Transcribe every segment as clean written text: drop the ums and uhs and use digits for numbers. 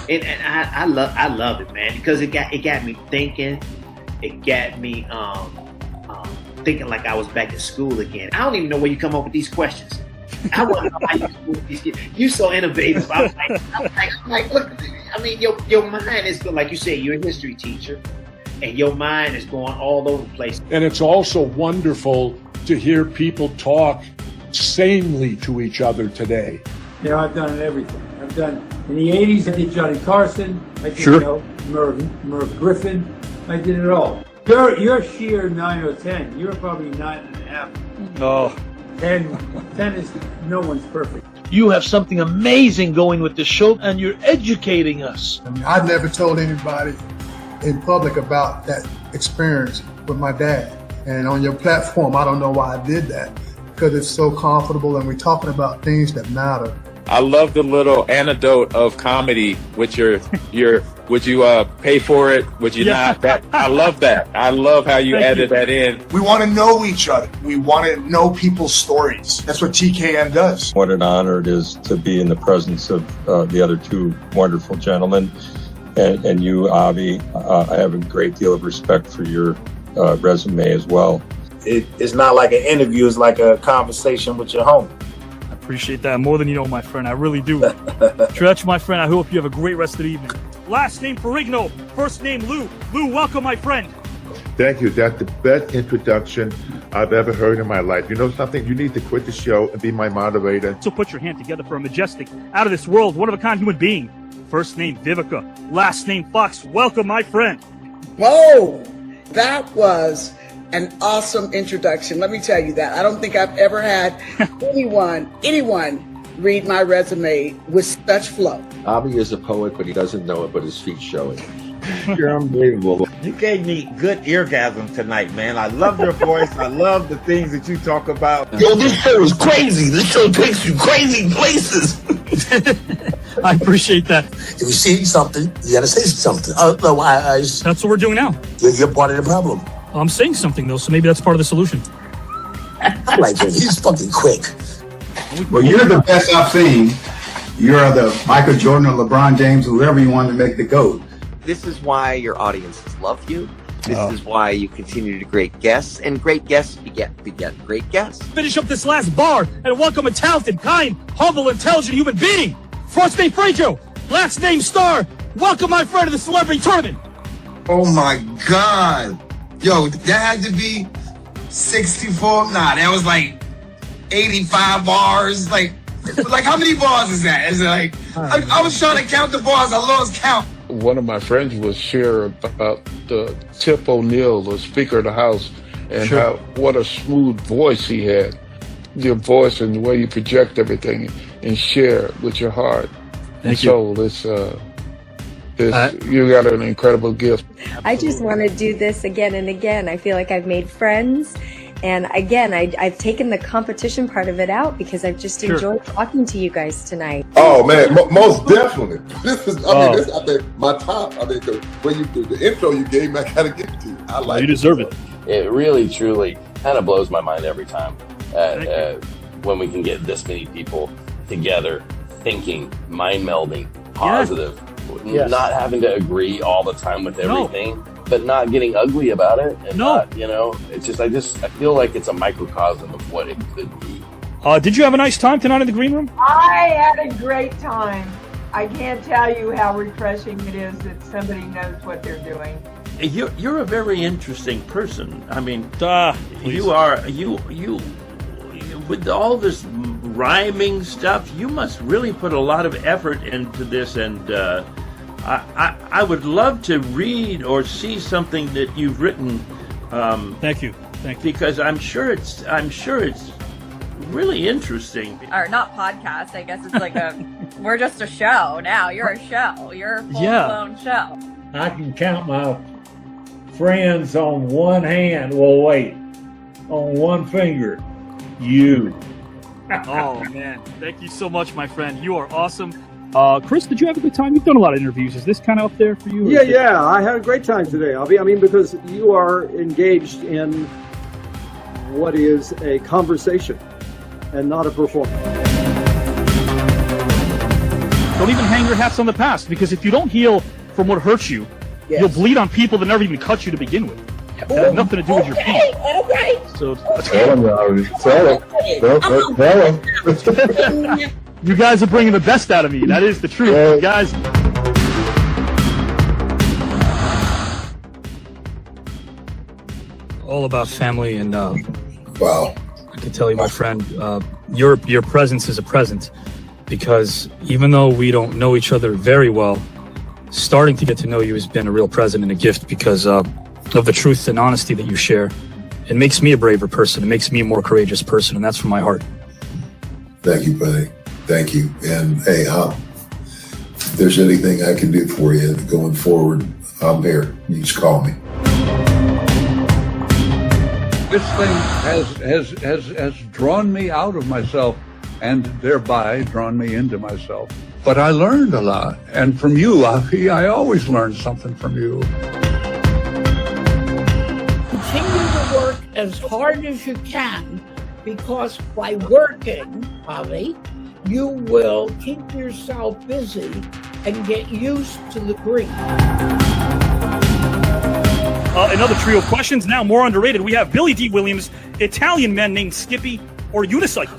And I love it, man, because it got me thinking. It got me thinking like I was back in school again. I don't even know where you come up with these questions. I want to know how you come up with these kids. You're so innovative. I'm like, look, I mean, your mind is, like you say, you're a history teacher, and your mind is going all over the place. And it's also wonderful to hear people talk sanely to each other today. Yeah, I've done everything. I've done, in the 80s, I did Johnny Carson. I did, Sure. Merv Griffin. I did it all. You're sheer 9 or 10. You're probably 9.5. Oh. 10 is, no one's perfect. You have something amazing going with the show, and you're educating us. I mean, I never told anybody in public about that experience with my dad. And on your platform, I don't know why I did that, because it's so comfortable and we're talking about things that matter. I love the little anecdote of comedy with your would you pay for it? Would you not? That I love that. I love how you added that in. We want to know each other. We want to know people's stories. That's what TKN does. What an honor it is to be in the presence of the other two wonderful gentlemen. And you, Avi, I have a great deal of respect for your resume as well. It's not like an interview. It's like a conversation with your homie. Appreciate that more than you know, my friend. I really do. Stretch, my friend, I hope you have a great rest of the evening. Last name Ferrigno, first name Lou. Lou, welcome, my friend. Thank you. That's the best introduction I've ever heard in my life. You know something? You need to quit the show and be my moderator. So put your hand together for a majestic, out of this world, one of a kind human being. First name Vivica, last name Fox. Welcome, my friend. Whoa, that was an awesome introduction. Let me tell you that. I don't think I've ever had anyone read my resume with such flow. Avi is a poet, but he doesn't know it, but his feet show it. You're unbelievable. You gave me good eargasm tonight, man. I love your voice. I love the things that you talk about. Yo, this show is crazy. This show takes you crazy places. I appreciate that. If you see something, you gotta say something. Otherwise, that's what we're doing now. You're part of the problem. I'm saying something, though, so maybe that's part of the solution. I like him. He's fucking quick. Well, you're the best I've seen. You're the Michael Jordan or LeBron James, whoever you want to make the GOAT. This is why your audiences love you. This is why you continue to great guests, and great guests beget great guests. Finish up this last bar and welcome a talented, kind, humble, intelligent human being. First name Franco, last name Star. Welcome, my friend, to the celebrity tournament. Oh my God. Yo, that had to be 64. Nah, that was like 85 bars. Like how many bars is that? Is it like, I was trying to count the bars. I lost count. One of my friends was sharing about Tip O'Neill, the Speaker of the House, and what a smooth voice he had. Your voice and the way you project everything and share with your heart and soul. You got an incredible gift. I just want to do this again and again. I feel like I've made friends. And again, I've taken the competition part of it out because I've just enjoyed talking to you guys tonight. Oh man, most definitely. This is, I think my top. I think the intro you gave me, I gotta give it to you. I like. You deserve it. It really, truly, kind of blows my mind every time when we can get this many people together, thinking, mind melding, positive, not having to agree all the time with everything. But not getting ugly about it, and not, it's just, I feel like it's a microcosm of what it could be. Did you have a nice time tonight in the green room? I had a great time. I can't tell you how refreshing it is that somebody knows what they're doing. You're a very interesting person. I mean, you with all this rhyming stuff, you must really put a lot of effort into this, and I would love to read or see something that you've written. Thank you. Because I'm sure it's really interesting. Or not podcast. I guess it's like we're just a show now. You're a show. You're a full-blown show. I can count my friends on one hand. Well, wait, on one finger. You. Oh man, thank you so much, my friend. You are awesome. Chris, did you have a good time? You've done a lot of interviews. Is this kind of up there for you? Yeah, I had a great time today, Avi. I mean, because you are engaged in what is a conversation and not a performance. Don't even hang your hats on the past, because if you don't heal from what hurts you, you'll bleed on people that never even cut you to begin with. It has nothing to do with your pain. All right. So Tell him, Robbie. Tell him. you guys are bringing the best out of me. That is the truth. You guys. All about family, and wow. I can tell you, my friend, your presence is a present, because even though we don't know each other very well, starting to get to know you has been a real present and a gift, because of the truth and honesty that you share. It makes me a braver person. It makes me a more courageous person, and that's from my heart. Thank you, buddy. Thank you. And hey, if there's anything I can do for you going forward, I'm here. You just call me. This thing has drawn me out of myself, and thereby drawn me into myself. But I learned a lot, and from you, I always learned something from you. Continue to work as hard as you can, because by working, Avi, you will keep yourself busy and get used to the grief. Another trio of questions, now more underrated. We have Billy D. Williams, Italian men named Skippy, or unicycle.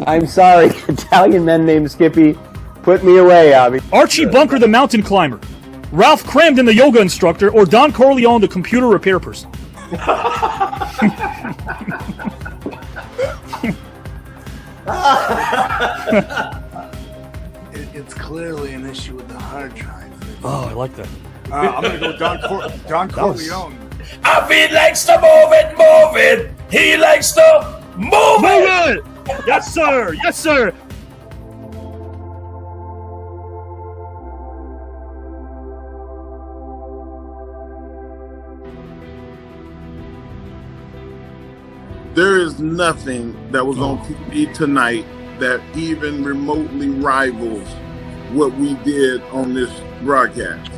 I'm sorry, Italian men named Skippy. Put me away, Abby. Archie Bunker, the mountain climber, Ralph Cramden, the yoga instructor, or Don Corleone, the computer repair person. It's clearly an issue with the hard drive. Oh, I like that. I'm gonna go Don Corleone. Avi likes to move it. He likes to move it. Yes, sir. Yes, sir. There is nothing that was on TV tonight that even remotely rivals what we did on this broadcast.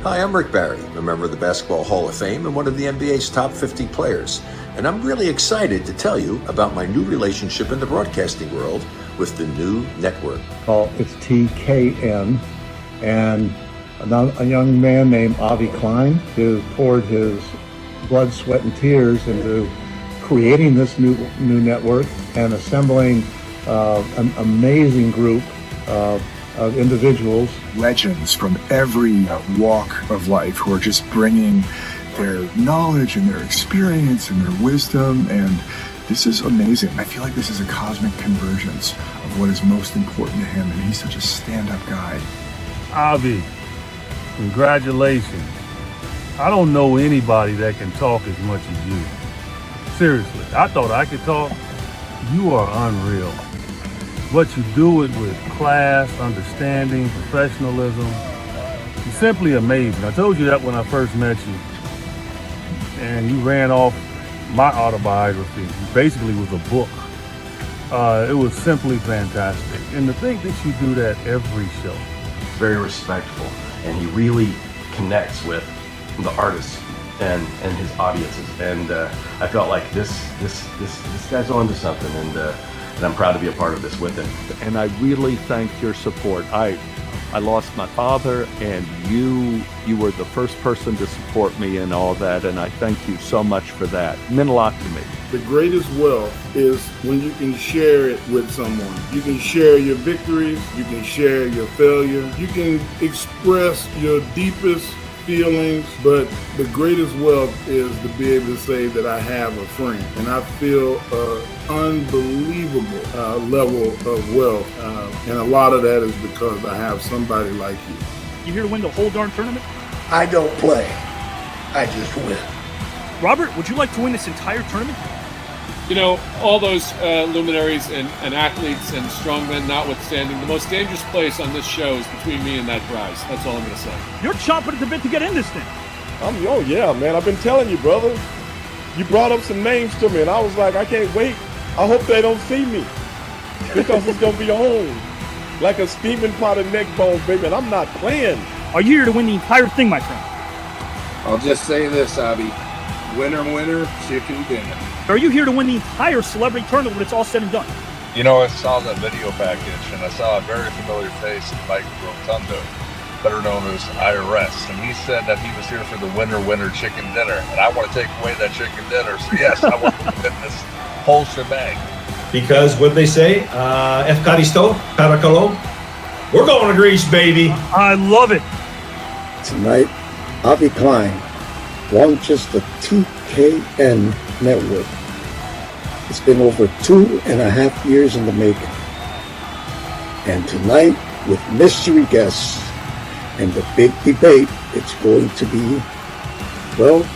Hi, I'm Rick Barry, a member of the Basketball Hall of Fame and one of the NBA's top 50 players. And I'm really excited to tell you about my new relationship in the broadcasting world with the new network. It's TKN, and a young man named Avi Klein who poured his blood, sweat, and tears into creating this new network and assembling an amazing group of individuals. Legends from every walk of life who are just bringing their knowledge and their experience and their wisdom, and this is amazing. I feel like this is a cosmic convergence of what is most important to him, and he's such a stand-up guy. Avi, congratulations. I don't know anybody that can talk as much as you. Seriously, I thought I could talk. You are unreal. What you do it with class, understanding, professionalism. You're simply amazing. I told you that when I first met you. And you ran off my autobiography. It basically was a book. It was simply fantastic. And to think that you do that every show. Very respectful. And he really connects with the artists and his audiences. And I felt like this guy's onto something, and I'm proud to be a part of this with him. And I really thank your support. I lost my father, and you were the first person to support me in all that, and I thank you so much for that. It meant a lot to me. The greatest wealth is when you can share it with someone. You can share your victories, you can share your failure, you can express your deepest feelings, but the greatest wealth is to be able to say that I have a friend, and I feel an unbelievable level of wealth, and a lot of that is because I have somebody like you. You here to win the whole darn tournament? I don't play. I just win. Robert, would you like to win this entire tournament? You know, all those luminaries and athletes and strongmen notwithstanding, the most dangerous place on this show is between me and that prize. That's all I'm going to say. You're chomping at the bit to get in this thing. Oh, yeah, man. I've been telling you, brother. You brought up some names to me, and I was like, I can't wait. I hope they don't see me, because it's going to be on like a steaming pot of neck bones, baby, and I'm not playing. Are you here to win the entire thing, my friend? I'll just say this, Avi. Winner, winner, chicken dinner. Are you here to win the entire celebrity tournament when it's all said and done? You know, I saw the video package and I saw a very familiar face in Mike Rotundo, better known as IRS. And he said that he was here for the winner chicken dinner. And I want to take away that chicken dinner. So yes, I want to win this whole shebang. Because what they say, Efkaristo, Parakalo, we're going to Greece, baby. I love it. Tonight, Avi Klein launches the TKN network. It's been over 2.5 years in the making. And tonight, with mystery guests and the big debate, it's going to be, well,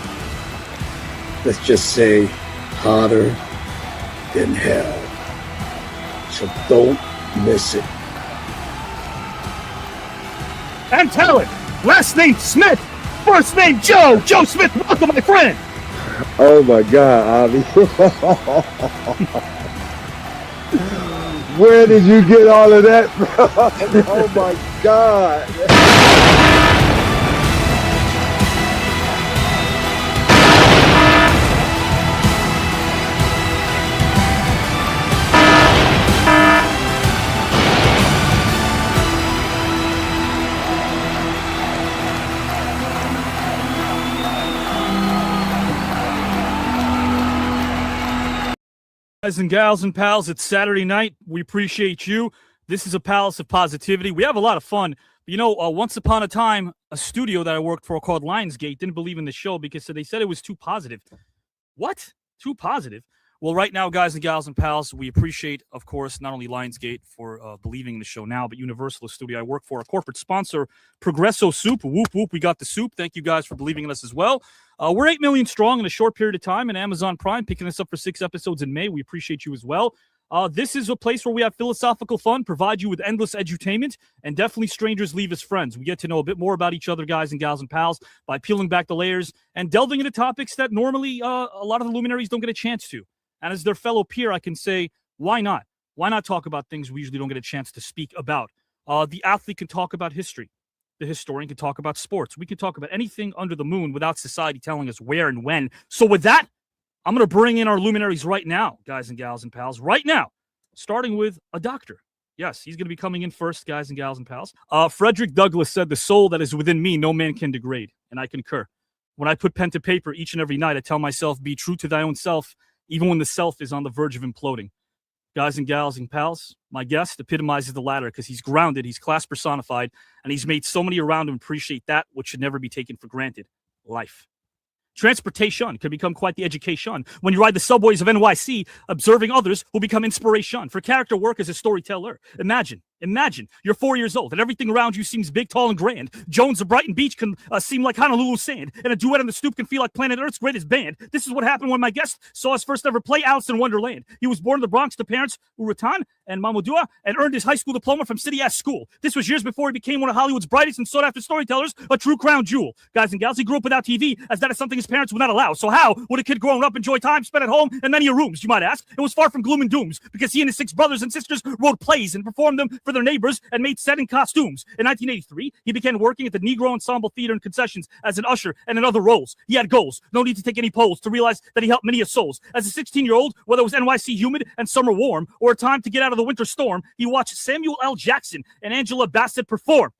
let's just say hotter than hell. So don't miss it. And talent. Last name Smith. First name Joe. Joe Smith. Welcome, my friend. Oh my God, Avi. Where did you get all of that from? Oh my God. Guys and gals and pals, it's Saturday night. We appreciate you. This is a palace of positivity. We have a lot of fun. You know, once upon a time, a studio that I worked for called Lionsgate didn't believe in the show because they said it was too positive. What? Too positive? Well, right now, guys and gals and pals, we appreciate, of course, not only Lionsgate for believing in the show now, but Universal Studio. I work for a corporate sponsor, Progresso Soup. Whoop, whoop, we got the soup. Thank you guys for believing in us as well. We're 8 million strong in a short period of time, and Amazon Prime picking us up for 6 episodes in May. We appreciate you as well. This is a place where we have philosophical fun, provide you with endless edutainment, and definitely strangers leave as friends. We get to know a bit more about each other, guys and gals and pals, by peeling back the layers and delving into topics that normally a lot of the luminaries don't get a chance to. And as their fellow peer, I can say, why not? Why not talk about things we usually don't get a chance to speak about? The athlete can talk about history. The historian can talk about sports. We can talk about anything under the moon without society telling us where and when. So with that, I'm going to bring in our luminaries right now, guys and gals and pals, right now, starting with a doctor. Yes, he's going to be coming in first, guys and gals and pals. Frederick Douglass said, "The soul that is within me, no man can degrade." And I concur. When I put pen to paper each and every night, I tell myself, be true to thy own self, even when the self is on the verge of imploding. Guys and gals and pals, my guest epitomizes the latter because he's grounded, he's class personified, and he's made so many around him appreciate that which should never be taken for granted: life. Transportation can become quite the education. When you ride the subways of NYC, observing others will become inspiration for character work as a storyteller. Imagine you're 4 years old and everything around you seems big, tall, and grand. Jones of Brighton Beach can seem like Honolulu sand, and a duet on the stoop can feel like planet Earth's greatest band. This is what happened when my guest saw his first ever play, Alice in Wonderland. He was born in the Bronx to parents Uratan and Mamadua, and earned his high school diploma from City-ass School. This was years before he became one of Hollywood's brightest and sought-after storytellers, a true crown jewel. Guys and gals, he grew up without TV, as that is something his parents would not allow. So how would a kid growing up enjoy time spent at home in many rooms, you might ask? It was far from gloom and dooms, because he and his 6 brothers and sisters wrote plays and performed them for their neighbors and made set in costumes. In 1983, he began working at the Negro Ensemble Theater and Concessions as an usher and in other roles. He had goals. No need to take any polls to realize that he helped many a souls. As a 16-year-old, whether it was NYC humid and summer warm, or a time to get out of the winter storm, he watched Samuel L. Jackson and Angela Bassett perform.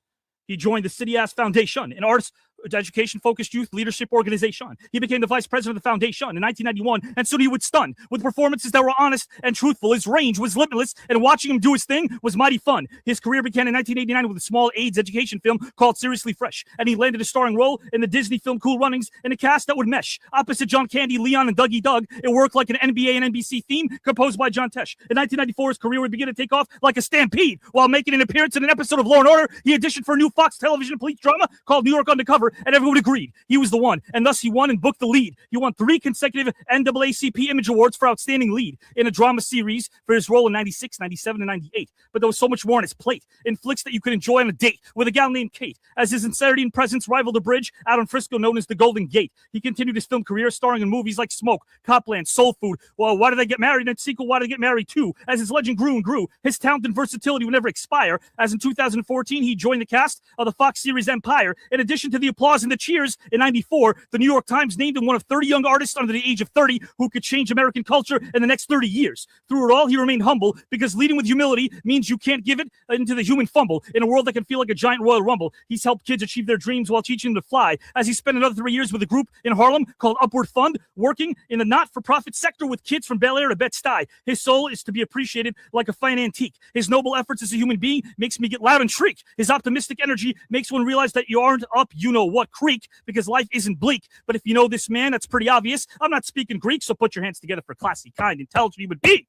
He joined the City-ass Foundation, an arts education-focused youth leadership organization. He became the vice president of the foundation in 1991, and soon he would stun with performances that were honest and truthful. His range was limitless, and watching him do his thing was mighty fun. His career began in 1989 with a small AIDS education film called Seriously Fresh, and he landed a starring role in the Disney film Cool Runnings in a cast that would mesh. Opposite John Candy, Leon, and Dougie Doug, it worked like an NBA and NBC theme composed by John Tesh. In 1994, his career would begin to take off like a stampede. While making an appearance in an episode of Law & Order, he auditioned for a new Fox television police drama called New York Undercover, and everyone agreed he was the one, and thus he won and booked the lead. He won 3 consecutive NAACP Image Awards for Outstanding Lead in a drama series for his role in 96, 97, and 98. But there was so much more on his plate, in flicks that you could enjoy on a date with a gal named Kate. As his sincerity and presence rivaled the bridge out in Frisco known as the Golden Gate, he continued his film career starring in movies like Smoke, Copland, Soul Food, Well, Why Did I Get Married, and sequel Why Did I Get Married Too. As his legend grew and grew, his talent and versatility would never expire, as in 2014 he joined the cast of the Fox series Empire, in addition to the applause and the cheers. In 94, the New York Times named him one of 30 young artists under the age of 30 who could change American culture in the next 30 years. Through it all, he remained humble because leading with humility means you can't give it into the human fumble. In a world that can feel like a giant Royal Rumble, he's helped kids achieve their dreams while teaching them to fly. As he spent another 3 years with a group in Harlem called Upward Fund, working in the not-for-profit sector with kids from Bel Air to Bed-Stuy. His soul is to be appreciated like a fine antique. His noble efforts as a human being makes me get loud and shriek. His optimistic energy makes one realize that you aren't up you-know-what creek, because life isn't bleak. But if you know this man, that's pretty obvious. I'm not speaking Greek, so put your hands together for classy, kind, intelligent human being.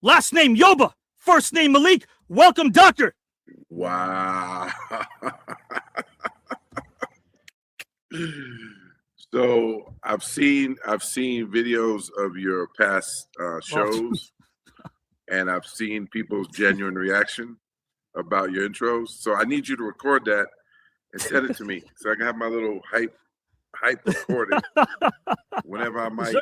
Last name Yoba, first name Malik. Welcome, Doctor. Wow. So I've seen videos of your past shows, and I've seen people's genuine reaction about your intros. So I need you to record that and send it to me so I can have my little hype recorded whenever I might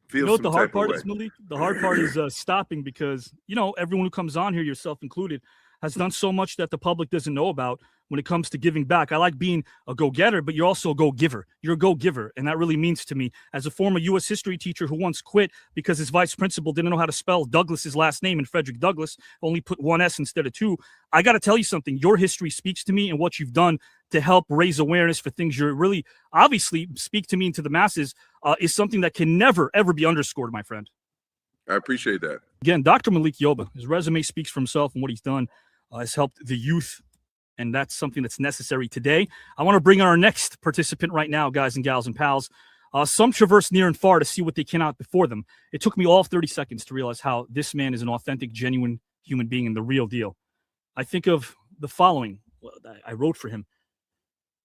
feel You know what some the hard type part of is, way. Malik? The hard part is stopping, because, you know, everyone who comes on here, yourself included, has done so much that the public doesn't know about when it comes to giving back. I like being a go-getter, but you're also a go-giver. You're a go-giver, and that really means to me. As a former U.S. history teacher who once quit because his vice principal didn't know how to spell Douglas's last name in Frederick Douglass, only put one S instead of two, I got to tell you something. Your history speaks to me, and what you've done to help raise awareness for things you're really obviously speak to me and to the masses is something that can never, ever be underscored, my friend. I appreciate that. Again, Dr. Malik Yoba, his resume speaks for himself, and what he's done has helped the youth, and that's something that's necessary today. I want to bring on our next participant right now, guys and gals and pals. Some traverse near and far to see what they cannot before them. It took me all 30 seconds to realize how this man is an authentic, genuine human being and the real deal. I think of the following. I wrote for him.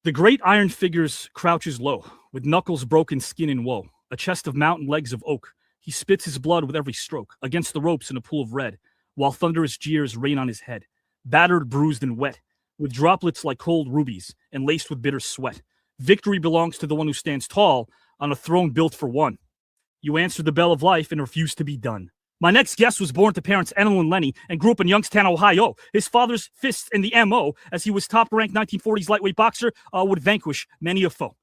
The great iron figures crouches low, with knuckles broken, skin in woe, a chest of mountain legs of oak. He spits his blood with every stroke, against the ropes in a pool of red, while thunderous jeers rain on his head. Battered, bruised, and wet, with droplets like cold rubies, and laced with bitter sweat. Victory belongs to the one who stands tall on a throne built for one. You answer the bell of life and refuse to be done. My next guest was born to parents Enel and Lenny and grew up in Youngstown, Ohio. His father's fists in the MO, as he was top-ranked 1940s lightweight boxer, would vanquish many a foe.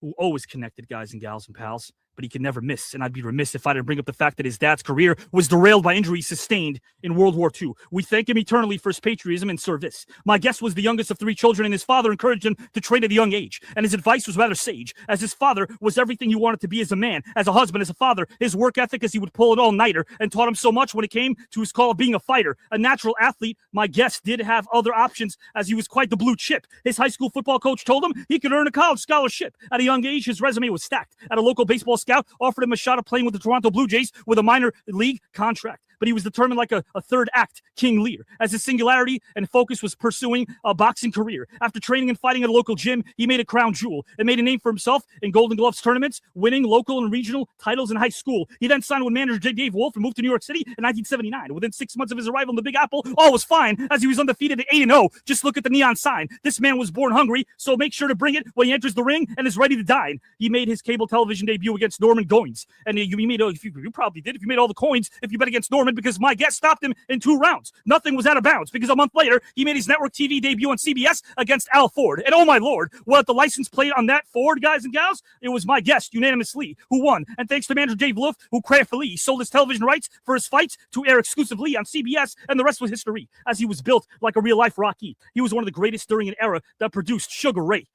Who always connected, guys and gals and pals, but he could never miss, and I'd be remiss if I didn't bring up the fact that his dad's career was derailed by injuries sustained in World War II. We thank him eternally for his patriotism and service. My guest was the youngest of 3 children, and his father encouraged him to train at a young age, and his advice was rather sage, as his father was everything he wanted to be as a man, as a husband, as a father. His work ethic, as he would pull an all-nighter, and taught him so much when it came to his call of being a fighter. A natural athlete, my guest did have other options, as he was quite the blue chip. His high school football coach told him he could earn a college scholarship. At a young age, his resume was stacked. At a local baseball scout offered him a shot of playing with the Toronto Blue Jays with a minor league contract. But he was determined like a third act King Lear, as his singularity and focus was pursuing a boxing career. After training and fighting at a local gym, he made a crown jewel and made a name for himself in Golden Gloves tournaments, winning local and regional titles in high school. He then signed with manager Dave Wolf and moved to New York City in 1979. Within 6 months of his arrival in the Big Apple, all was fine, as he was undefeated at 8-0. Just look at the neon sign. This man was born hungry, so make sure to bring it when he enters the ring and is ready to dine. He made his cable television debut against Norman Goins, and you probably did if you made all the coins if you bet against Norman, because my guest stopped him in 2 rounds. Nothing was out of bounds, because a month later he made his network TV debut on CBS against Al Ford. And oh my lord, what the license plate on that Ford, guys and gals? It was my guest unanimously who won. And thanks to manager Dave Wolf, who craftily sold his television rights for his fights to air exclusively on CBS, and the rest was history, as he was built like a real life Rocky. He was one of the greatest during an era that produced Sugar Ray,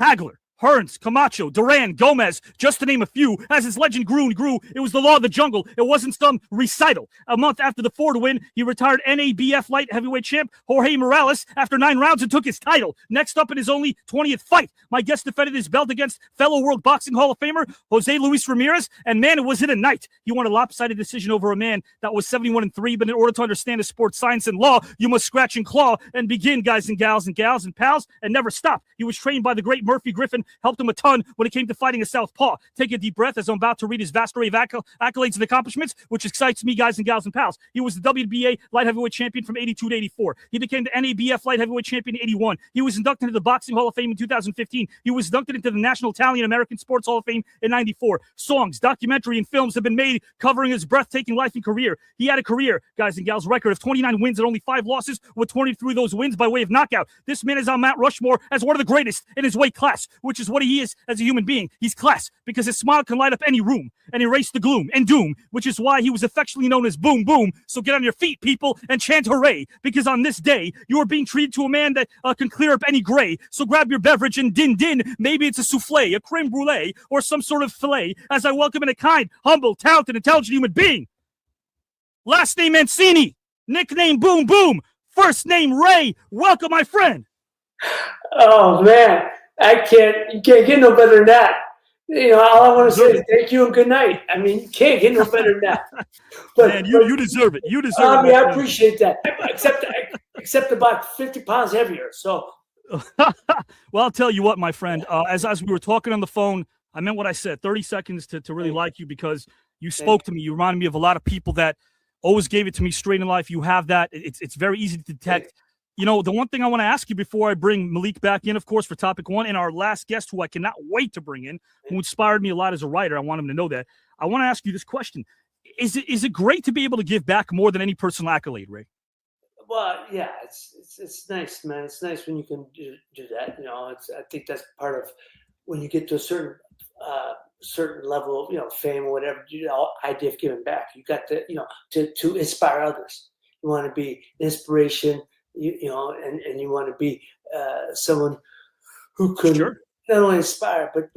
Hagler, Hearns, Camacho, Duran, Gomez, just to name a few. As his legend grew and grew, it was the law of the jungle. It wasn't some recital. A month after the Ford win, he retired NABF light heavyweight champ Jorge Morales after 9 rounds and took his title. Next up in his only 20th fight, my guest defended his belt against fellow World Boxing Hall of Famer Jose Luis Ramirez, and man, it was in a night. He won a lopsided decision over a man that was 71-3, but in order to understand the sport science and law, you must scratch and claw and begin, guys and gals and pals, and never stop. He was trained by the great Murphy Griffin Jackson helped him a ton when it came to fighting a southpaw. Take a deep breath as I'm about to read his vast array of accolades and accomplishments, which excites me, guys and gals and pals. He was the WBA light heavyweight champion from 82 to 84. He became the NABF light heavyweight champion in 81. He was inducted into the Boxing Hall of Fame in 2015. He was inducted into the National Italian American Sports Hall of Fame in 94. Songs, documentary, and films have been made covering his breathtaking life and career. He had a career, guys and gals, record of 29 wins and only 5 losses, with 23 of those wins by way of knockout. This man is on Mount Rushmore as one of the greatest in his weight class, which is what he is as a human being. He's class because his smile can light up any room and erase the gloom and doom, which is why he was affectionately known as Boom Boom. So get on your feet, people, and chant hooray, because on this day, you are being treated to a man that can clear up any gray. So grab your beverage and din. Maybe it's a souffle, a creme brulee, or some sort of filet, as I welcome in a kind, humble, talented, intelligent human being. Last name Mancini, nickname Boom Boom, first name Ray. Welcome, my friend. Oh man, you can't get no better than that. You know, all I want to say is thank you and good night. I mean, you can't get no better than that. But man, you deserve it. You deserve it. I appreciate that. Except about 50 pounds heavier. So. Well, I'll tell you what, my friend. As we were talking on the phone, I meant what I said. 30 seconds to really like you, because you spoke to me. You reminded me of a lot of people that always gave it to me straight in life. You have that. It's very easy to detect. You know, the one thing I want to ask you before I bring Malik back in, of course, for topic one, and our last guest, who I cannot wait to bring in, who inspired me a lot as a writer. I want him to know that. I want to ask you this question. Is it great to be able to give back more than any personal accolade, Ray? Well, yeah, it's nice, man. It's nice when you can do that. You know, I think that's part of when you get to a certain level of fame or whatever. Idea of giving back. You got to inspire others. You want to be inspiration. And you want to be someone who could not only inspire, but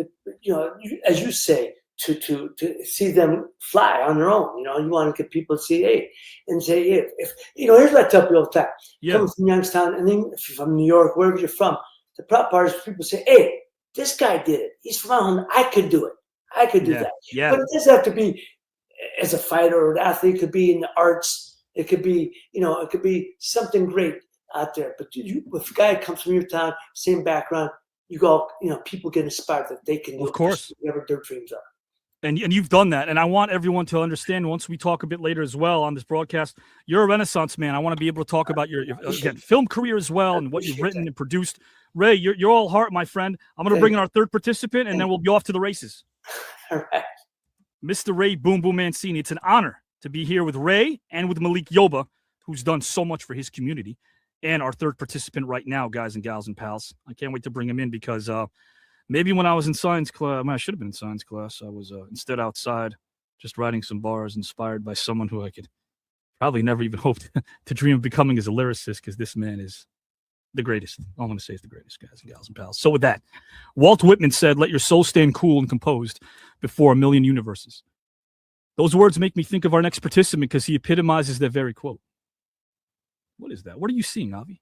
as you say, to see them fly on their own. You want to get people to see, if here's what I tell people all the time. Coming from Youngstown, and then if you're from New York, wherever you're from, the proud part is people say, hey, this guy did it. He's from home. I could do it. I could do that. Yeah. But it doesn't have to be as a fighter or an athlete. It could be in the arts. It could be, it could be something great out there. But if a guy comes from your town, same background, you go, people get inspired that they can do whatever their dreams are. And you've done that. And I want everyone to understand, once we talk a bit later as well on this broadcast, you're a Renaissance man. I want to be able to talk about your film career as well and what you've written and produced. Ray, you're all heart, my friend. I'm going to bring in our third participant, and then we'll be off to the races. All right. Mr. Ray Boom Boom Mancini. It's an honor to be here with Ray and with Malik Yoba, who's done so much for his community, and our third participant right now, guys and gals and pals. I can't wait to bring him in, because maybe when I was in science class, I should have been in science class. I was instead outside just writing some bars, inspired by someone who I could probably never even hope to dream of becoming as a lyricist, because this man is the greatest. All I'm going to say is the greatest, guys and gals and pals. So with that, Walt Whitman said, let your soul stand cool and composed before a million universes. Those words make me think of our next participant, because he epitomizes that very quote. What is that? What are you seeing, Avi?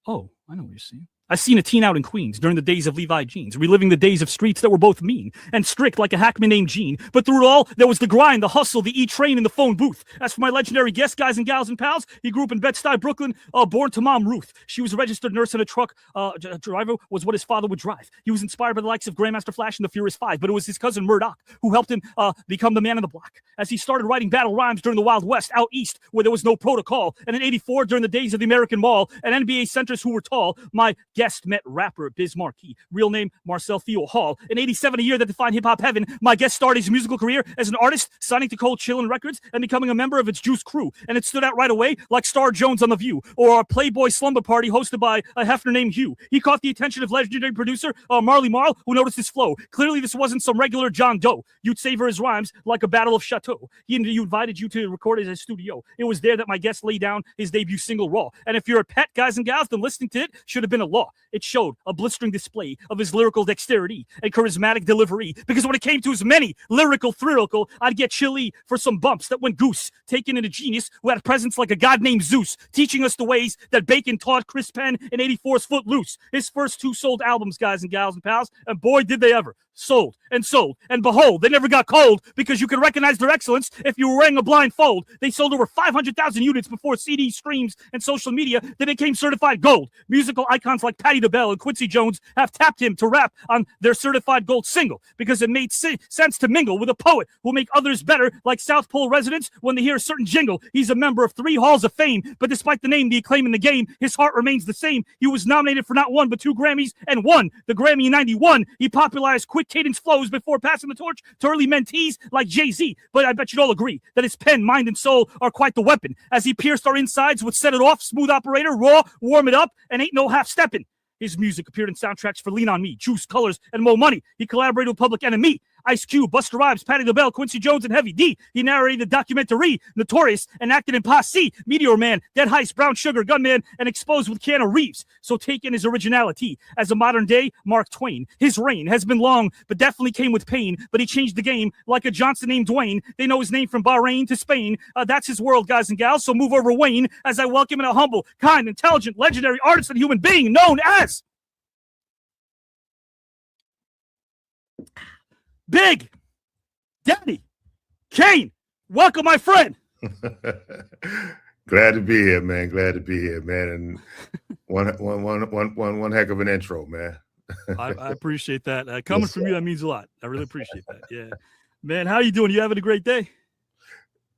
Oh, I know what you're seeing. I seen a teen out in Queens during the days of Levi jeans, reliving the days of streets that were both mean and strict like a hackman named Gene. But through it all, there was the grind, the hustle, the E-train, and the phone booth. As for my legendary guest, guys and gals and pals, he grew up in Bed-Stuy, Brooklyn, born to Mom Ruth. She was a registered nurse, and a truck driver was what his father would drive. He was inspired by the likes of Grandmaster Flash and the Furious Five, but it was his cousin Murdoch who helped him become the man in the block. As he started writing battle rhymes during the Wild West out east, where there was no protocol, and in '84 during the days of the American Mall and NBA centers who were tall, my guest met rapper Biz Markie, real name Marcel Theo Hall. In '87, a year that defined hip-hop heaven, my guest started his musical career as an artist, signing to Cold Chillin' Records and becoming a member of its Juice Crew. And it stood out right away like Star Jones on The View, or a Playboy slumber party hosted by a Hefner named Hugh. He caught the attention of legendary producer Marley Marl, who noticed his flow. Clearly, this wasn't some regular John Doe. You'd savor his rhymes like a battle of Chateau. He invited you to record at his studio. It was there that my guest laid down his debut single, Raw. And if you're a pet, guys and gals, then listening to it should have been a law. It showed a blistering display of his lyrical dexterity and charismatic delivery, because when it came to his many lyrical thrill, I'd get chilly for some bumps that went goose, taken in a genius who had a presence like a god named Zeus, teaching us the ways that Bacon taught Chris Penn in '84's Footloose. His first 2 sold albums, guys and gals and pals, and boy, did they ever. sold, and sold. And behold, they never got cold because you could recognize their excellence if you were wearing a blindfold. They sold over 500,000 units before CD streams and social media. They became certified gold. Musical icons like Patti LaBelle and Quincy Jones have tapped him to rap on their certified gold single because it made sense to mingle with a poet who will make others better, like South Pole residents when they hear a certain jingle. He's a member of 3 halls of fame, but despite the name, the acclaim in the game, his heart remains the same. He was nominated for not 1 but 2 Grammys and won the Grammy in '91. He popularized quick cadence flows before passing the torch to early mentees like Jay-Z. But I bet you'd all agree that his pen, mind, and soul are quite the weapon. As he pierced our insides with Set It Off, Smooth Operator, Raw, Warm It Up, and Ain't No Half-Steppin'. His music appeared in soundtracks for Lean On Me, Juice, Colors, and Mo Money. He collaborated with Public Enemy, Ice Cube, Busta Rhymes, Patti LaBelle, Quincy Jones, and Heavy D. He narrated the documentary Notorious and acted in Posse, Meteor Man, Dead Heist, Brown Sugar, Gunman, and Exposed with Keanu Reeves. So take in his originality as a modern-day Mark Twain. His reign has been long, but definitely came with pain. But he changed the game like a Johnson named Dwayne. They know his name from Bahrain to Spain. That's his world, guys and gals. So move over, Wayne, as I welcome in a humble, kind, intelligent, legendary artist and human being known as Big Daddy Kane. Welcome, my friend. Glad to be here, man. Glad to be here, man. And one heck of an intro, man. I appreciate that. Coming from you, that means a lot. I really appreciate that. Yeah, man. How you doing? You having a great day?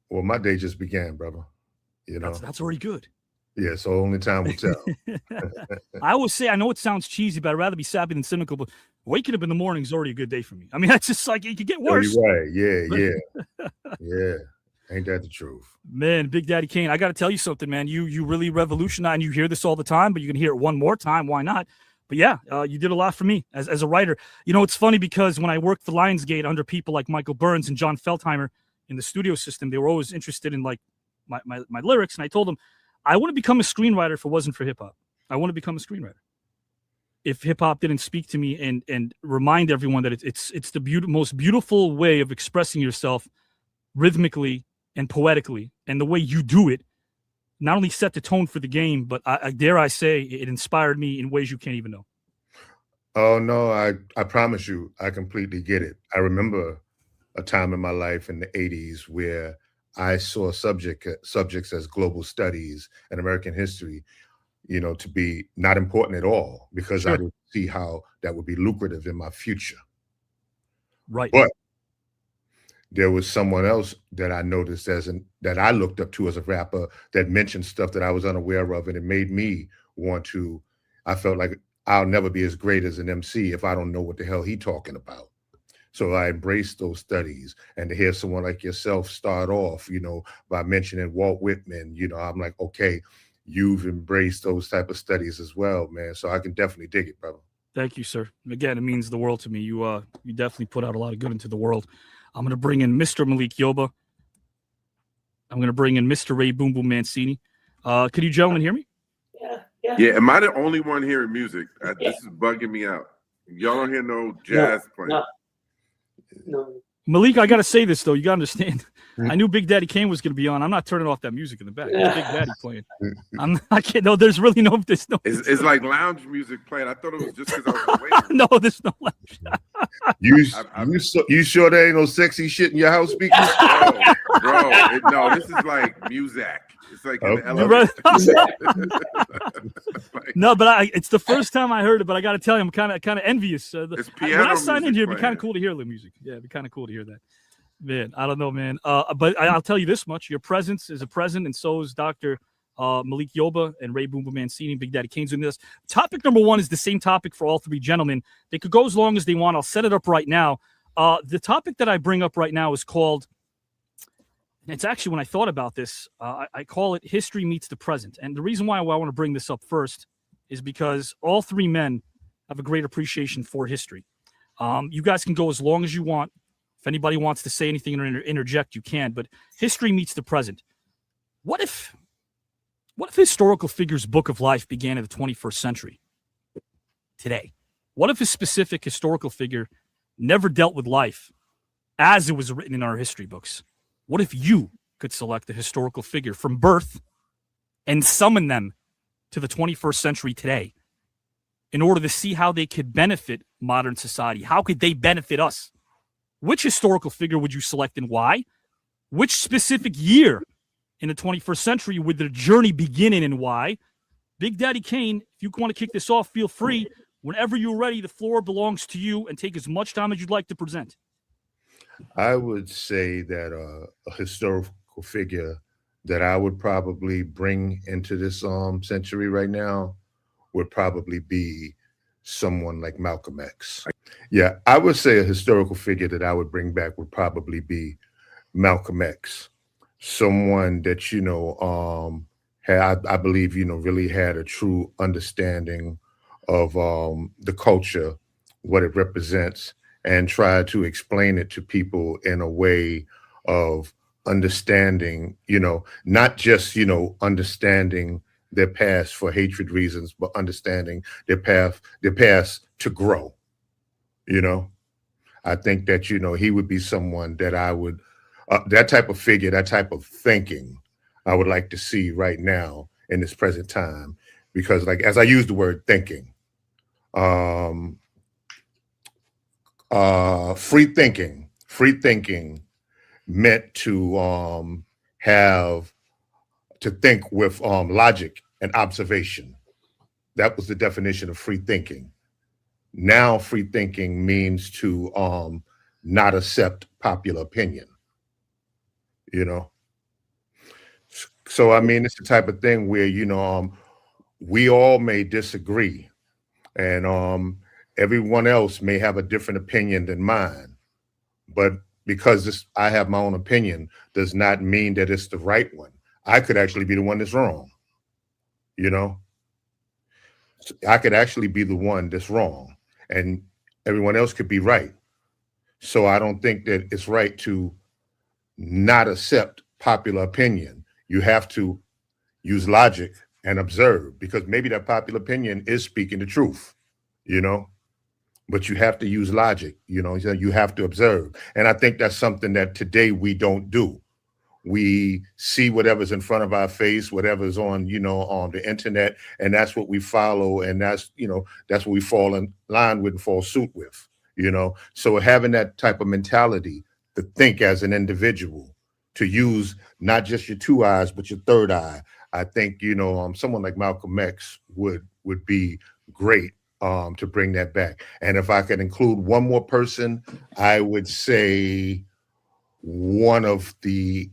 Well, my day just began, brother. You know, that's already good. Yeah, so only time will tell. I always say, I know it sounds cheesy, but I'd rather be sappy than cynical. But waking up in the morning is already a good day for me. I mean, that's just like, it could get worse. You're right. Yeah. Yeah. Ain't that the truth? Man, Big Daddy Kane, I got to tell you something, man. You really revolutionized, and you hear this all the time, but you can hear it one more time. Why not? But yeah, you did a lot for me as a writer. You know, it's funny because when I worked for Lionsgate under people like Michael Burns and John Feldheimer in the studio system, they were always interested in like my lyrics. And I told them, I wouldn't become a screenwriter if it wasn't for hip hop. I want to become a screenwriter. If hip hop didn't speak to me and remind everyone that it's the most beautiful way of expressing yourself rhythmically and poetically, and the way you do it, not only set the tone for the game, but I dare I say it inspired me in ways you can't even know. Oh no, I promise you, I completely get it. I remember a time in my life in the 80s where I saw subjects as global studies and American history, you know, to be not important at all because I didn't see how that would be lucrative in my future. Right. But there was someone else that I noticed that I looked up to as a rapper that mentioned stuff that I was unaware of, and it made me want to. I felt like I'll never be as great as an MC if I don't know what the hell he talking about. So I embraced those studies, and to hear someone like yourself start off, you know, by mentioning Walt Whitman, you know, I'm like, okay, you've embraced those type of studies as well, man. So I can definitely dig it, brother. Thank you, sir. Again, it means the world to me. You definitely put out a lot of good into the world. I'm going to bring in Mr. Malik Yoba. I'm going to bring in Mr. Ray Boom Boom Mancini. Could you gentlemen hear me? Yeah. Am I the only one hearing music? This is bugging me out. Y'all don't hear no jazz playing. No. Malik, I got to say this, though. You got to understand. I knew Big Daddy Kane was going to be on. I'm not turning off that music in the back. It's Big Daddy playing. I can't. No, there's really no. It's like lounge music playing. I thought it was just because I was waiting. No, there's no lounge. You sure there ain't no sexy shit in your house speakers? Bro, no, this is like music. It's like in the elevator. No, but it's the first time I heard it. But I got to tell you, I'm kind of envious. It's piano when I sign in here, it'd be playing. kind of cool to hear the music. Yeah, it'd be kind of cool to hear that. Man, I don't know, man. But I'll tell you this much: your presence is a present, and so is Dr. Malik Yoba and Ray Boom Boom Mancini and Big Daddy Kane's doing this. Topic number one is the same topic for all three gentlemen. They could go as long as they want. I'll set it up right now. The topic that I bring up right now is called. It's actually, when I thought about this, I call it History Meets the Present. And the reason why I want to bring this up first is because all three men have a great appreciation for history. You guys can go as long as you want. If anybody wants to say anything or interject, you can. But history meets the present. What if historical figures' book of life began in the 21st century? Today. What if a specific historical figure never dealt with life as it was written in our history books? What if you could select a historical figure from birth and summon them to the 21st century today? in order to see how they could benefit modern society. How could they benefit us? Which historical figure would you select and why? Which specific year in the 21st century would their journey begin in and why? Big Daddy Kane, if you want to kick this off, feel free. Whenever you're ready, the floor belongs to you, and take as much time as you'd like to present. I would say that a historical figure that I would probably bring into this century right now would probably be someone like Malcolm X. Yeah, I would say a historical figure that I would bring back would probably be Malcolm X. Someone that, you know, I believe, you know, really had a true understanding of the culture, what it represents, and try to explain it to people in a way of understanding, you know, not just, you know, understanding their past for hatred reasons, but understanding their past to grow, you know. I think that, you know, he would be someone that I would, that type of figure, that type of thinking, I would like to see right now in this present time, because like, as I use the word thinking, free thinking meant to think with logic and observation. That was the definition of free thinking. Now free thinking means to not accept popular opinion, you know? So, I mean, it's the type of thing where, you know, we all may disagree, and everyone else may have a different opinion than mine, but because I have my own opinion does not mean that it's the right one. I could actually be the one that's wrong, you know? I could actually be the one that's wrong, and everyone else could be right. So I don't think that it's right to not accept popular opinion. You have to use logic and observe, because maybe that popular opinion is speaking the truth, you know? But you have to use logic, you know, you have to observe. And I think that's something that today we don't do. We see whatever's in front of our face, whatever's on, you know, on the internet, and that's what we follow. And that's, you know, that's what we fall in line with and fall suit with, you know? So having that type of mentality to think as an individual, to use not just your two eyes, but your third eye, I think, you know, someone like Malcolm X would be great to bring that back. And if I could include one more person, I would say one of the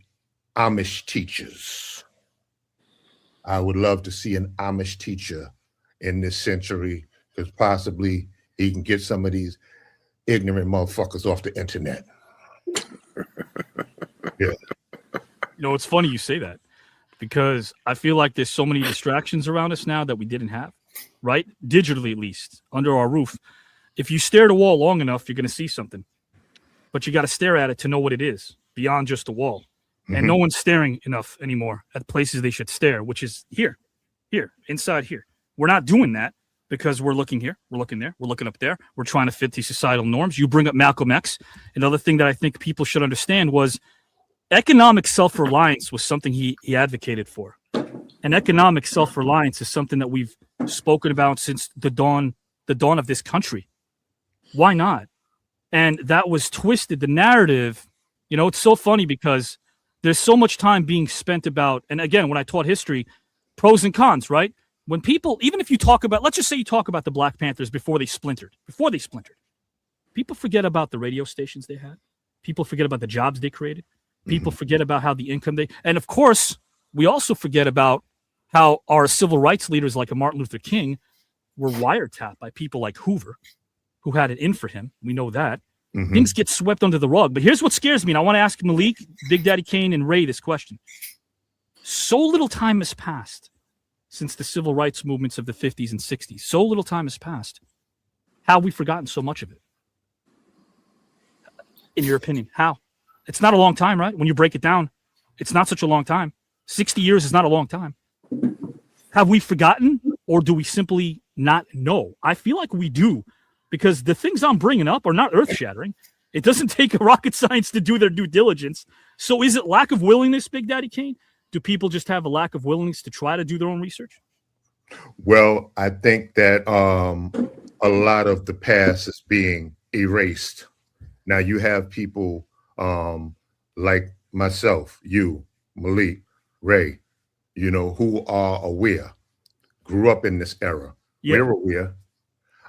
Amish teachers. I would love to see an Amish teacher in this century, because possibly he can get some of these ignorant motherfuckers off the internet. Yeah. You know, it's funny you say that, because I feel like there's so many distractions around us now that we didn't have, right? Digitally, at least, under our roof. If you stare at a wall long enough, you're going to see something, but you got to stare at it to know what it is beyond just a wall. And no one's staring enough anymore at places they should stare, which is here, inside here. We're not doing that because we're looking here, we're looking there, we're looking up there. We're trying to fit these societal norms. You bring up Malcolm X. Another thing that I think people should understand was economic self-reliance was something he advocated for. And economic self-reliance is something that we've spoken about since the dawn of this country. Why not? And that was twisted. The narrative, you know, it's so funny because there's so much time being spent about, and again, when I taught history, pros and cons, right? When people, even if you talk about, let's just say you talk about the Black Panthers before they splintered, people forget about the radio stations they had. People forget about the jobs they created. People forget about how the income and of course, we also forget about how our civil rights leaders like a Martin Luther King were wiretapped by people like Hoover, who had it in for him. We know that. Things get swept under the rug. But here's what scares me, and I want to ask Malik, Big Daddy Kane, and Ray this question. So little time has passed since the civil rights movements of the 50s and 60s. So little time has passed. How have we forgotten so much of it? In your opinion, how? It's not a long time, right? When you break it down, it's not such a long time. 60 years is not a long time. Have we forgotten, or do we simply not know? I feel like we do, because the things I'm bringing up are not earth-shattering. It doesn't take a rocket science to do their due diligence. So is it lack of willingness, Big Daddy Kane? Do people just have a lack of willingness to try to do their own research? Well, I think that a lot of the past is being erased. Now you have people like myself, you, Malik, Ray, who are aware, grew up in this era. Yeah. We're aware.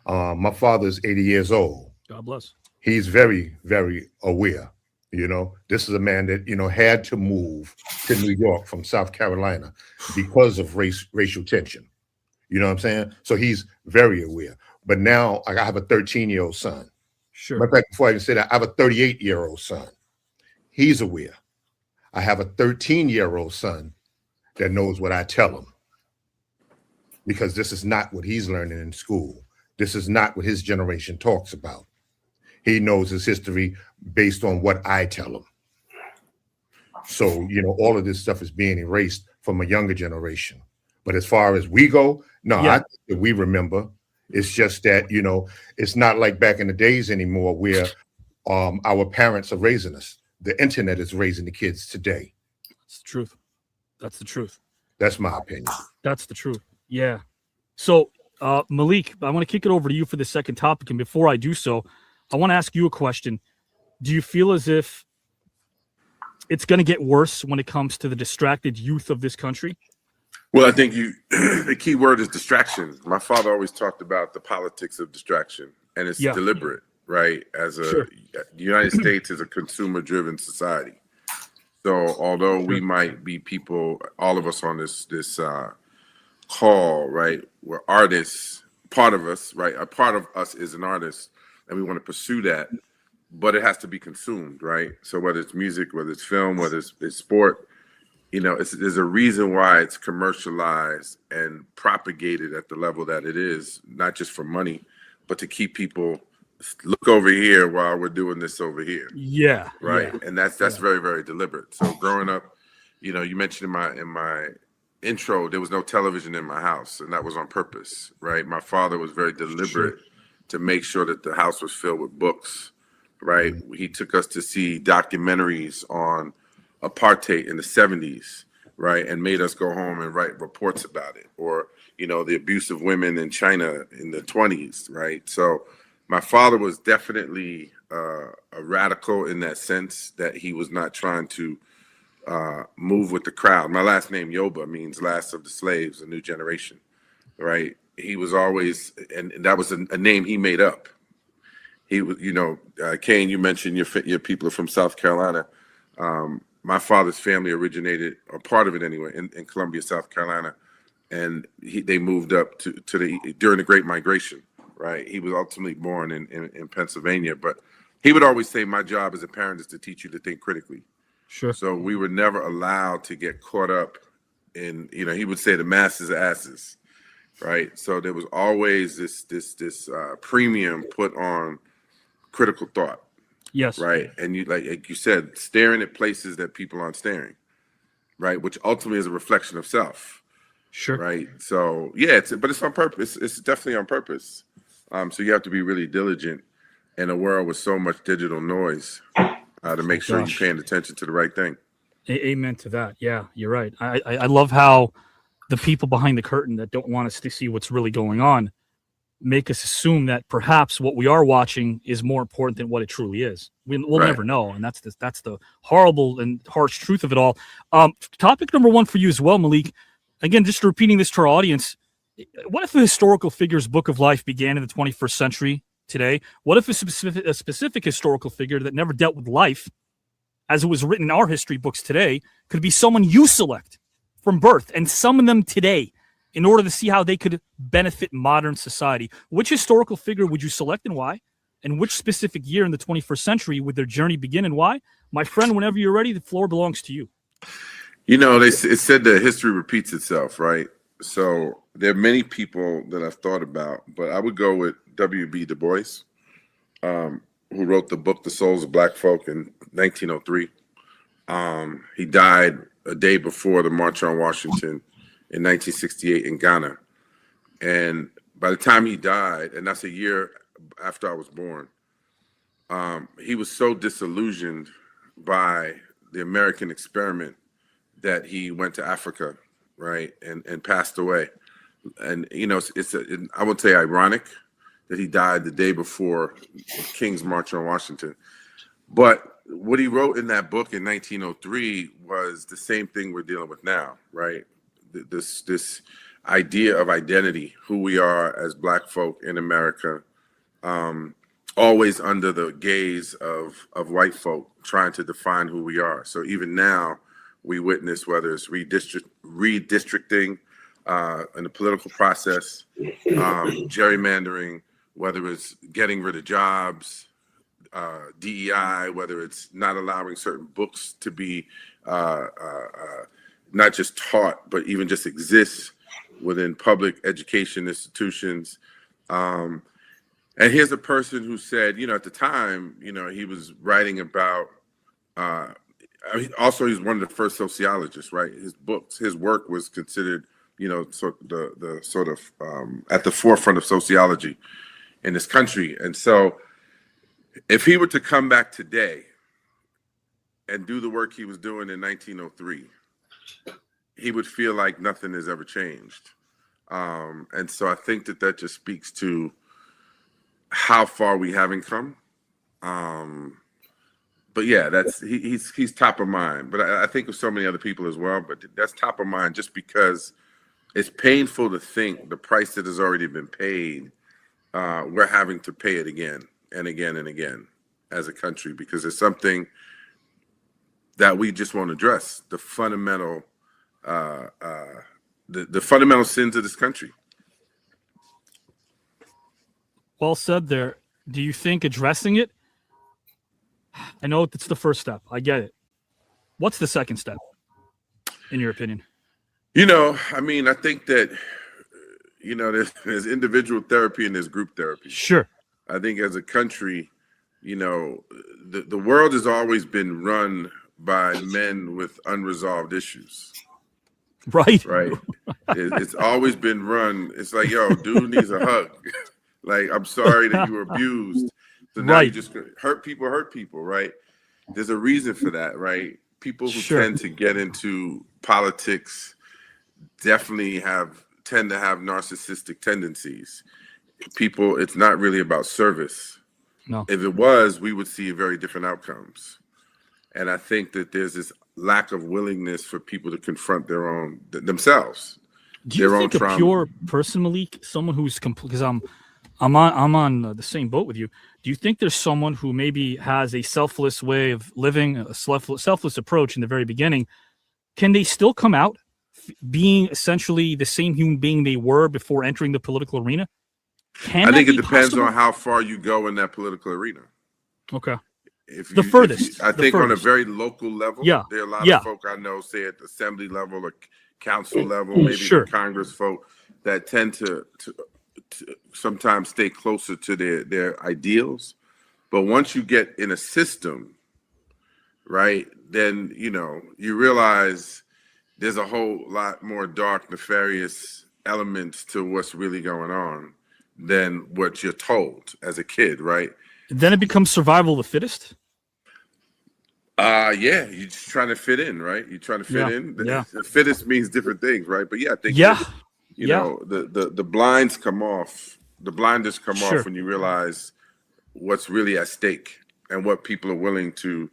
My father's 80 years old. God bless. He's very, very aware. This is a man that, had to move to New York from South Carolina because of racial tension. You know what I'm saying? So he's very aware. But now I have a 13-year-old son. Sure. Matter of fact, before I can say that, I have a 38-year-old son. He's aware. I have a 13-year-old son that knows what I tell him, because this is not what he's learning in school. This is not what his generation talks about. He knows his history based on what I tell him. So, all of this stuff is being erased from a younger generation. But as far as we go, no, I think that we remember. It's just that, it's not like back in the days anymore where our parents are raising us. The internet is raising the kids today. That's the truth. That's the truth. That's my opinion. That's the truth. Yeah. So, Malik, I want to kick it over to you for the second topic. And before I do so, I want to ask you a question. Do you feel as if it's going to get worse when it comes to the distracted youth of this country? Well, I think the key word is distraction. My father always talked about the politics of distraction, and it's deliberate, right? The United States is a consumer-driven society. So although we might be people, all of us on this call, right, we're artists, part of us, right? A part of us is an artist, and we want to pursue that, but it has to be consumed, right? So whether it's music, whether it's film, whether it's sport, there's a reason why it's commercialized and propagated at the level that it is, not just for money, but to keep people look over here while we're doing this over here. Yeah. Right. Yeah. And that's very, very deliberate. So growing up, you mentioned in my intro, there was no television in my house, and that was on purpose, right? My father was very deliberate to make sure that the house was filled with books, right? He took us to see documentaries on apartheid in the 70s, right? And made us go home and write reports about it, or, the abuse of women in China in the 20s, right? So my father was definitely a radical in that sense, that he was not trying to move with the crowd. My last name, Yoba, means last of the slaves, a new generation, right? He was always, and that was a name he made up. He was, Kane, you mentioned your people are from South Carolina. My father's family originated, or part of it anyway, in Columbia, South Carolina, and they moved up during the Great Migration, right? He was ultimately born in Pennsylvania, but he would always say, my job as a parent is to teach you to think critically. Sure. So we were never allowed to get caught up in, he would say the masses are asses, right? So there was always this premium put on critical thought. Yes. Right. And like you said, staring at places that people aren't staring, right? Which ultimately is a reflection of self. Sure. Right. So yeah, but it's on purpose. It's definitely on purpose. So you have to be really diligent in a world with so much digital noise to make sure you're paying attention to the right thing. Amen to that. Yeah, you're right. I love how the people behind the curtain that don't want us to see what's really going on make us assume that perhaps what we are watching is more important than what it truly is. We'll never know, and that's the horrible and harsh truth of it all. Topic number one for you as well, Malik. Again, just repeating this to our audience. What if a historical figure's book of life began in the 21st century today? What if a specific historical figure that never dealt with life, as it was written in our history books today, could be someone you select from birth and summon them today in order to see how they could benefit modern society? Which historical figure would you select and why? And which specific year in the 21st century would their journey begin and why? My friend, whenever you're ready, the floor belongs to you. It said that history repeats itself, right? So there are many people that I've thought about, but I would go with W.B. Du Bois, who wrote the book The Souls of Black Folk in 1903. He died a day before the March on Washington in 1968 in Ghana. And by the time he died, and that's a year after I was born, he was so disillusioned by the American experiment that he went to Africa, right, and passed away. And I would say ironic that he died the day before King's March on Washington. But what he wrote in that book in 1903 was the same thing we're dealing with now, right? This idea of identity, who we are as Black folk in America, always under the gaze of white folk trying to define who we are. So even now, we witness whether it's redistricting in the political process, gerrymandering, whether it's getting rid of jobs, DEI, whether it's not allowing certain books to be not just taught, but even just exist within public education institutions. And here's a person who said, at the time, he was writing about, also he's one of the first sociologists, right? His work was considered, the sort of at the forefront of sociology in this country. And so if he were to come back today and do the work he was doing in 1903, he would feel like nothing has ever changed. And so I think that just speaks to how far we haven't come. But yeah, he's top of mind. But I think of so many other people as well, but that's top of mind just because it's painful to think the price that has already been paid, we're having to pay it again and again and again as a country, because it's something that we just won't address, the fundamental the fundamental sins of this country. Well said there. Do you think addressing it? I know it's the first step. I get it. What's the second step, in your opinion? I think that, there's individual therapy and there's group therapy. Sure. I think as a country, the world has always been run by men with unresolved issues. Right. It's always been run. It's like, yo, dude needs a hug. Like, I'm sorry that you were abused. So now you just hurt people, right? There's a reason for that, right? People who tend to get into politics definitely tend to have narcissistic tendencies. It's not really about service. No. If it was, we would see very different outcomes. And I think that there's this lack of willingness for people to confront themselves. Do you think a pure person, Malik, someone who's because I'm on the same boat with you. Do you think there's someone who maybe has a selfless way of living, a selfless approach in the very beginning? Can they still come out being essentially the same human being they were before entering the political arena? I think it depends on how far you go in that political arena. Okay. Furthest. I think on a very local level, there are a lot of folk I know, say at the assembly level or council level, maybe the Congress folk, that tend to sometimes stay closer to their ideals. But once you get in a system, right, then, you realize there's a whole lot more dark, nefarious elements to what's really going on than what you're told as a kid, right? Then it becomes survival of the fittest? Yeah, you're just trying to fit in, right? You're trying to fit in. The fittest means different things, right? But yeah, I think the blinds come off. The blinders come off when you realize what's really at stake and what people are willing to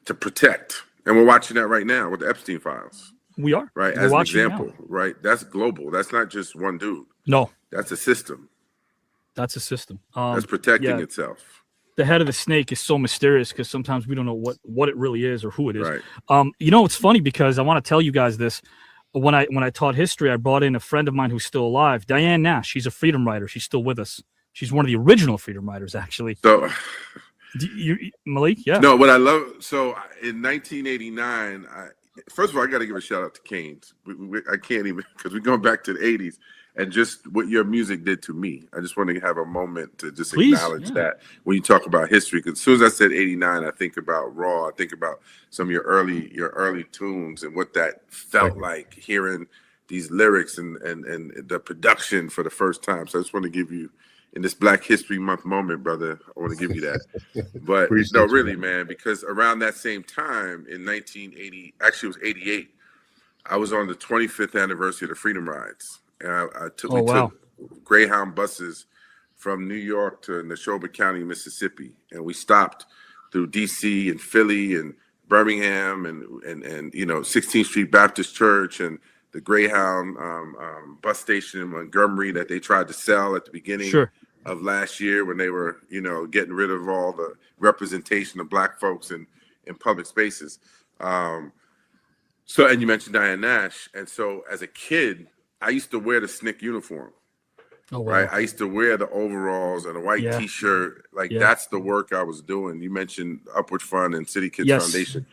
protect. And we're watching that right now with the Epstein files. We are. Right, as an example, right? That's global. That's not just one dude. No. That's a system. That's a system. That's protecting itself. The head of the snake is so mysterious because sometimes we don't know what it really is or who it is. Right. It's funny because I want to tell you guys this. When I taught history, I brought in a friend of mine who's still alive, Diane Nash. She's a freedom writer. She's still with us. She's one of the original freedom writers, actually. So, Malik, yeah. No, what I love. So in 1989, first of all, I got to give a shout out to Kane. I can't even, because we're going back to the 80s and just what your music did to me. I just want to have a moment to just acknowledge that when you talk about history. Because as soon as I said 89, I think about Raw. I think about some of your early tunes and what that felt like, hearing these lyrics and the production for the first time. So I just want to give you, in this Black History Month moment, brother, I want to give you that. But really, man, because around that same time in 1980, actually it was 88, I was on the 25th anniversary of the Freedom Rides. And we wow. took Greyhound buses from New York to Neshoba County, Mississippi, and we stopped through D.C. and Philly and Birmingham and 16th Street Baptist Church and the Greyhound bus station in Montgomery that they tried to sell at the beginning of last year when they were, getting rid of all the representation of Black folks in public spaces. And you mentioned Diane Nash. And so as a kid, I used to wear the SNCC uniform. Oh, wow. Right. I used to wear the overalls and a white T-shirt. That's the work I was doing. You mentioned Upward Fund and City Kids Foundation.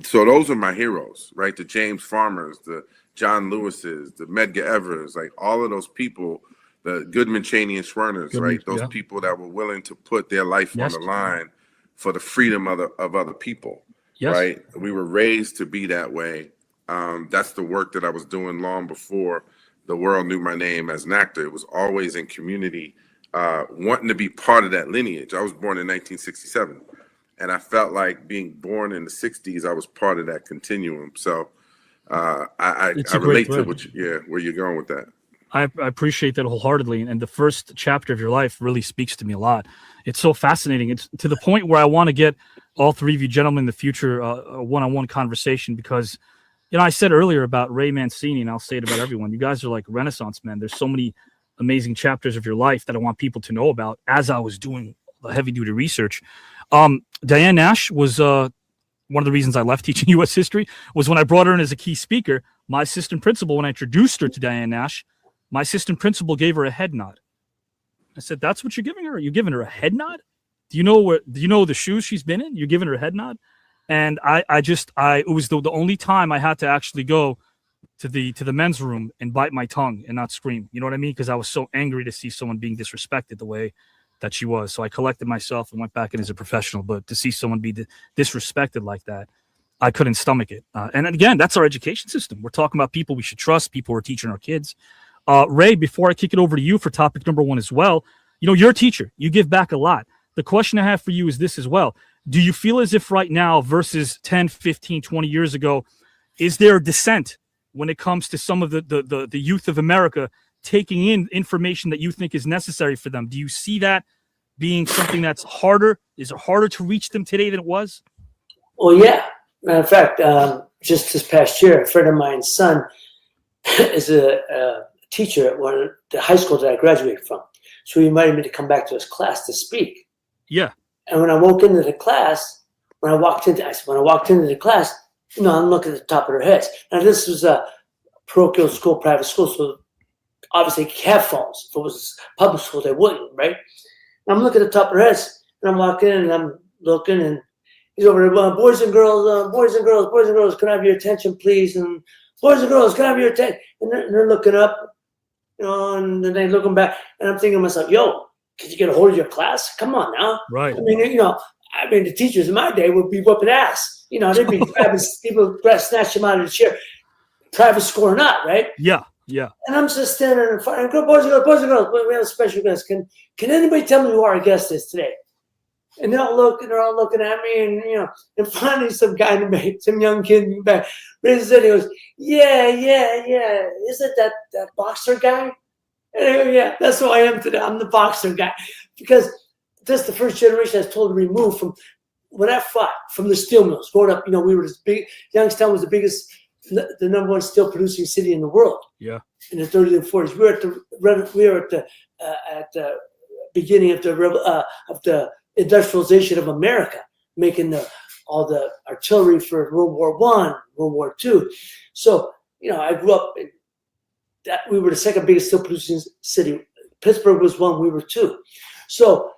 So those are my heroes, right? The James Farmers, the John Lewises, the Medgar Evers, like all of those people, the Goodman, Cheney, and Schwerners, right? Those people that were willing to put their life on the line for the freedom of other people, right? We were raised to be that way. That's the work that I was doing long before the world knew my name as an actor. It was always in community, wanting to be part of that lineage. I was born in 1967, and I felt like being born in the 60s, I was part of that continuum. So I relate to where you're going with that. I appreciate that wholeheartedly. And the first chapter of your life really speaks to me a lot. It's so fascinating. It's to the point where I want to get all three of you gentlemen in the future a one-on-one conversation because I said earlier about Ray Mancini, and I'll say it about everyone. You guys are like Renaissance men. There's so many amazing chapters of your life that I want people to know about as I was doing the heavy-duty research. Diane Nash was one of the reasons I left teaching U.S. history was when I brought her in as a key speaker. My assistant principal, when I introduced her to Diane Nash, my assistant principal gave her a head nod. I said, "That's what you're giving her? You're giving her a head nod? Do you know the shoes she's been in? You're giving her a head nod?" And it was the only time I had to actually go to the men's room and bite my tongue and not scream. You know what I mean? Because I was so angry to see someone being disrespected the way that she was. So I collected myself and went back in as a professional. But to see someone be disrespected like that, I couldn't stomach it. And again, that's our education system. We're talking about people we should trust, people who are teaching our kids. Ray, before I kick it over to you for topic number one as well, you're a teacher. You give back a lot. The question I have for you is this as well. Do you feel as if right now versus 10, 15, 20 years ago, is there a dissent when it comes to some of the youth of America taking in information that you think is necessary for them? Do you see that being something that's harder? Is it harder to reach them today than it was? Well, yeah. Matter of fact, just this past year, a friend of mine's son is a teacher at one of the high schools that I graduated from. So he invited me to come back to his class to speak. Yeah. And when I walked into the class, I'm looking at the top of their heads. Now, this was a parochial school, private school, so obviously they have phones. If it was public school, they wouldn't, right? And I'm looking at the top of their heads, and I'm walking in, and I'm looking, and he's over there, boys and girls, can I have your attention, please? And boys and girls, can I have your attention? And they're looking up, and then they're looking back, and I'm thinking to myself, yo, could you get a hold of your class? Come on now. Right. I mean, the teachers in my day would be whooping ass. They'd be grabbing people, snatch them out of the chair, private school or not, right? Yeah, yeah. And I'm just standing in front, boys and girls, we have a special guest. Can anybody tell me who our guest is today? And they're all looking at me, and finally some young kid in the back raises his head. He goes, yeah. Is it that boxer guy? And yeah, that's who I am today. I'm the boxer guy. Because this is the first generation that's totally removed from when I fought from the steel mills. Growing up, we were this big, Youngstown was the number one steel producing city in the world. Yeah. In the 30s and 40s. We were at the beginning of the industrialization of America, making all the artillery for World War I, World War II. So, I grew up in that we were the second biggest steel producing city. Pittsburgh was one, we were two. So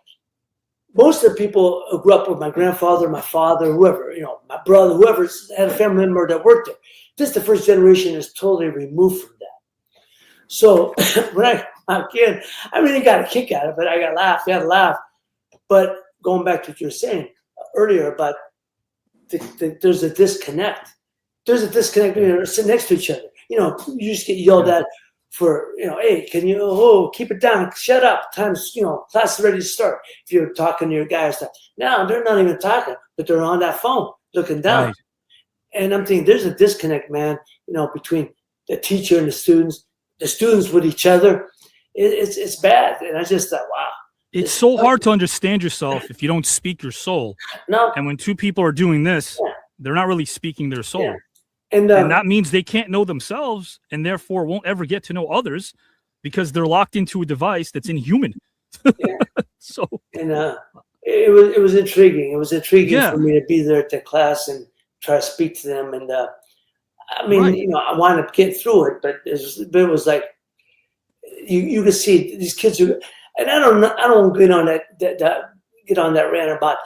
most of the people who grew up with my grandfather, my father, whoever, my brother, whoever had a family member that worked there. This, the first generation, is totally removed from that. So when I got a kick out of it. I got to laugh. But going back to what you were saying earlier about there's a disconnect. There's a disconnect when you're sitting next to each other. You just get yelled at for, hey, can you, keep it down, shut up, time's, class is ready to start. If you're talking to your guys, now they're not even talking, but they're on that phone looking down. Right. And I'm thinking, there's a disconnect, man. between the teacher and the students with each other. It's bad. And I just thought, wow. It's so hard to understand yourself if you don't speak your soul. No. And when two people are doing this, they're not really speaking their soul. Yeah. And that means they can't know themselves and therefore won't ever get to know others because they're locked into a device that's inhuman. So it was intriguing. It was intriguing for me to be there at the class and try to speak to them. And I mean, I wanted to get through it, but it was like you could see these kids who, and I don't get on that rant about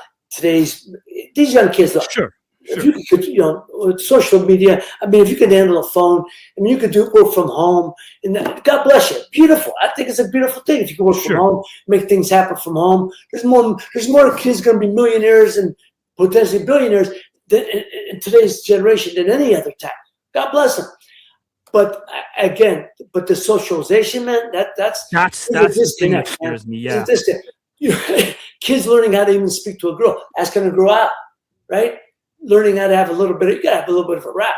these young kids. Look, sure. If you could, with social media, I mean, if you could handle a phone, I mean, you could do work from home, and God bless you. Beautiful. I think it's a beautiful thing if you can work from home, make things happen from home. There's more kids going to be millionaires and potentially billionaires in today's generation than any other time. God bless them. But again, the socialization, man, that's the thing that scares me. Yeah, kids learning how to even speak to a girl, asking a girl out, right? Learning how to have a little bit of a rap,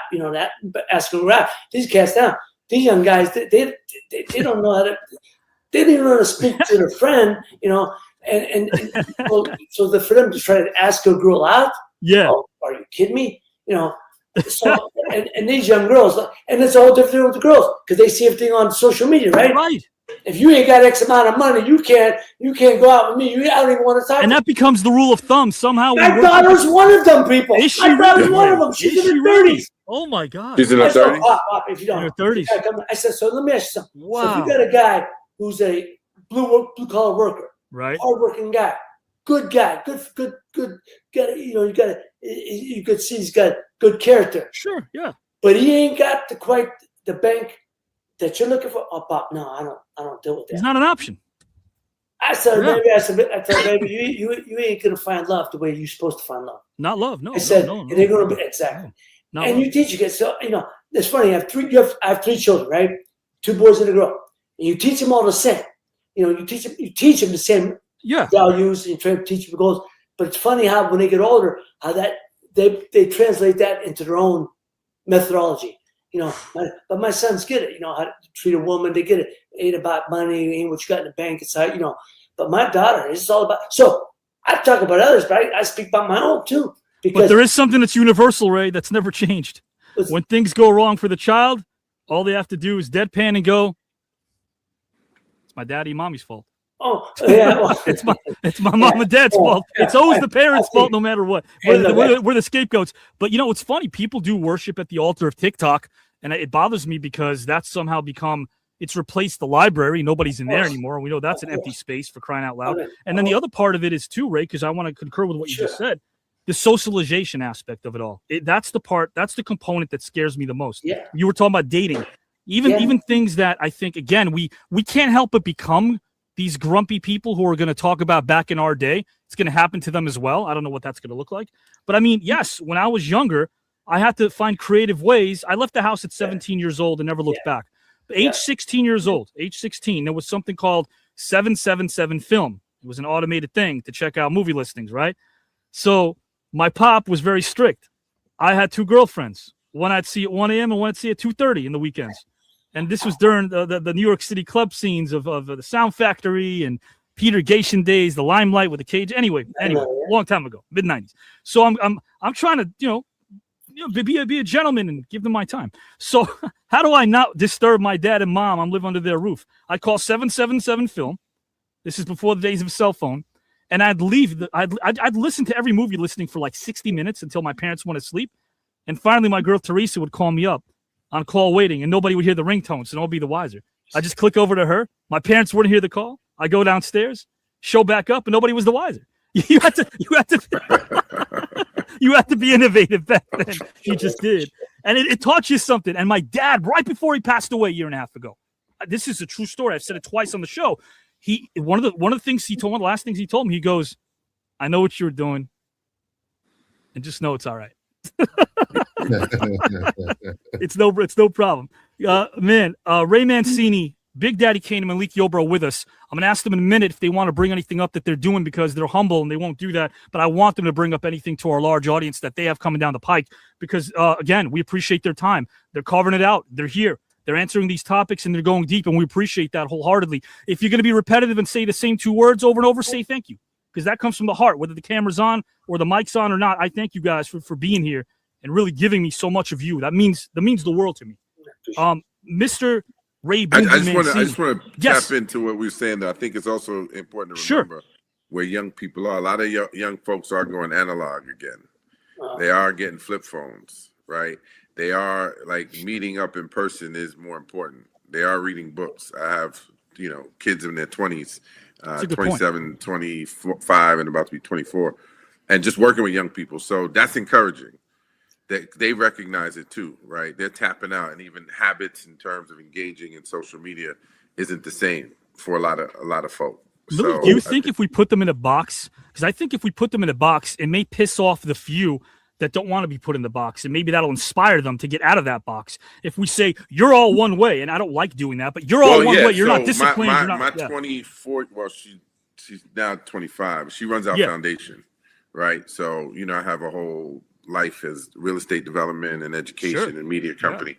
but asking a rap. These cats now, these young guys, they don't know how to, they don't even know how to speak to their friend, and so for them to try to ask a girl out, are you kidding me? So and these young girls, and it's all different with the girls because they see everything on social media, right? Right. If you ain't got X amount of money, you can't go out with me. I don't even want to talk. And that becomes the rule of thumb. Somehow, my daughter's one of them people. Is she my daughter's really? one of them. She's in her 30s. Oh my God. She's in her 30s. If you don't, in her 30s. I said, so let me ask you something. Wow. So if you got a guy who's a blue collar worker, right, hardworking guy, good guy, good, you could see he's got good character. Sure, yeah. But he ain't got quite the bank that you're looking for. Oh, Pop, no, I don't deal with that. It's not an option. I said, baby, you ain't gonna find love the way you're supposed to find love. Not love, no. I said, no, and they're gonna be exactly. No, and you teach your kids. So it's funny. I have three children, right? 2 boys and a girl. And you teach them all the same. You teach them the same values. And you try to teach them the goals. But it's funny how when they get older, how that they translate that into their own methodology. But my sons get it. How to treat a woman. They get it. It ain't about money. It ain't what you got in the bank. It's how But my daughter, it's all about. So I talk about others, but I speak about my own too. But there is something that's universal, Ray, that's never changed. When things go wrong for the child, all they have to do is deadpan and go, it's my daddy and mommy's fault. Oh, yeah. Well, it's my mom and dad's fault. It's always the parents' fault no matter what. We're the scapegoats. But it's funny. People do worship at the altar of TikTok, and it bothers me because that's somehow it's replaced the library. Nobody's in there anymore. And we know that's an empty space, for crying out loud. And then the other part of it is too, Ray, because I want to concur with what you just said, the socialization aspect of it all. That's the component that scares me the most. Yeah. You were talking about dating. Even things that I think, again, we can't help but become these grumpy people who are going to talk about back in our day. It's going to happen to them as well. I don't know what that's going to look like. But I mean, yes, when I was younger, I had to find creative ways. I left the house at 17 years old and never looked back. But age 16 years old, there was something called 777 Film. It was an automated thing to check out movie listings, right? So my pop was very strict. I had 2 girlfriends. One I'd see at 1 a.m. and one I'd see at 2:30 in the weekends. And this was during the New York City club scenes of the Sound Factory and Peter Gatien days, the Limelight with the cage. Anyway, long time ago, mid-90s. So I'm trying to be a gentleman and give them my time. So how do I not disturb my dad and mom? I'm living under their roof. I call 777 Film. This is before the days of cell phone, and I'd leave. I'd listen to every movie listening for like 60 minutes until my parents went to sleep, and finally my girl Teresa would call me up on call waiting, and nobody would hear the ringtone, so I'll be the wiser. I just click over to her. My parents wouldn't hear the call. I go downstairs, show back up, and nobody was the wiser. You had to be innovative back then. You just did, and it taught you something. And my dad, right before he passed away a year and a half ago, this is a true story. I've said it twice on the show. One of the things he told, one of the last things he told me, he goes, "I know what you were doing, and just know it's all right." It's no problem. Ray Mancini Big Daddy Kane and Malik Yoba are with us. I'm going to ask them in a minute if they want to bring anything up that they're doing, because they're humble and they won't do that. But I want them to bring up anything to our large audience that they have coming down the pike, because, again, we appreciate their time. They're carving it out. They're here. They're answering these topics and they're going deep, and we appreciate that wholeheartedly. If you're going to be repetitive and say the same 2 words over and over, say thank you, because that comes from the heart, whether the camera's on or the mic's on or not. I thank you guys for being here and really giving me so much of you. That means the world to me. Mr. Ray Boom I just want to tap into what we were saying, that I think it's also important to remember where young people are. A lot of young folks are going analog again. They are getting flip phones, right? They are, like, meeting up in person is more important. They are reading books. I have, kids in their 20s, 27, 25, and about to be 24, and just working with young people. So that's encouraging. They recognize it too, right? They're tapping out, and even habits in terms of engaging in social media isn't the same for a lot of folk. So, do you think if we put them in a box, because I think if we put them in a box, it may piss off the few that don't want to be put in the box, and maybe that'll inspire them to get out of that box. If we say you're all one way, and I don't like doing that, but you're all one way, you're not disciplined. My 24, well, she's now 25. She runs our foundation, right? So I have a whole life as real estate development and education and media company.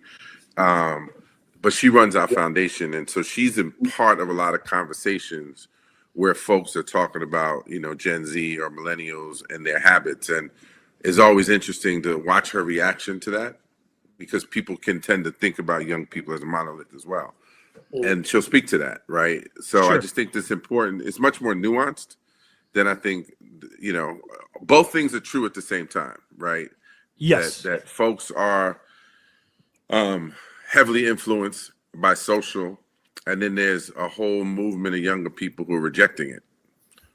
But she runs our foundation, and so she's in part of a lot of conversations where folks are talking about Gen Z or millennials and their habits, and it's always interesting to watch her reaction to that, because people can tend to think about young people as a monolith as well, and she'll speak to that, right? So I just think that's important. It's much more nuanced than I think. Both things are true at the same time, right? Yes. That folks are heavily influenced by social, and then there's a whole movement of younger people who are rejecting it,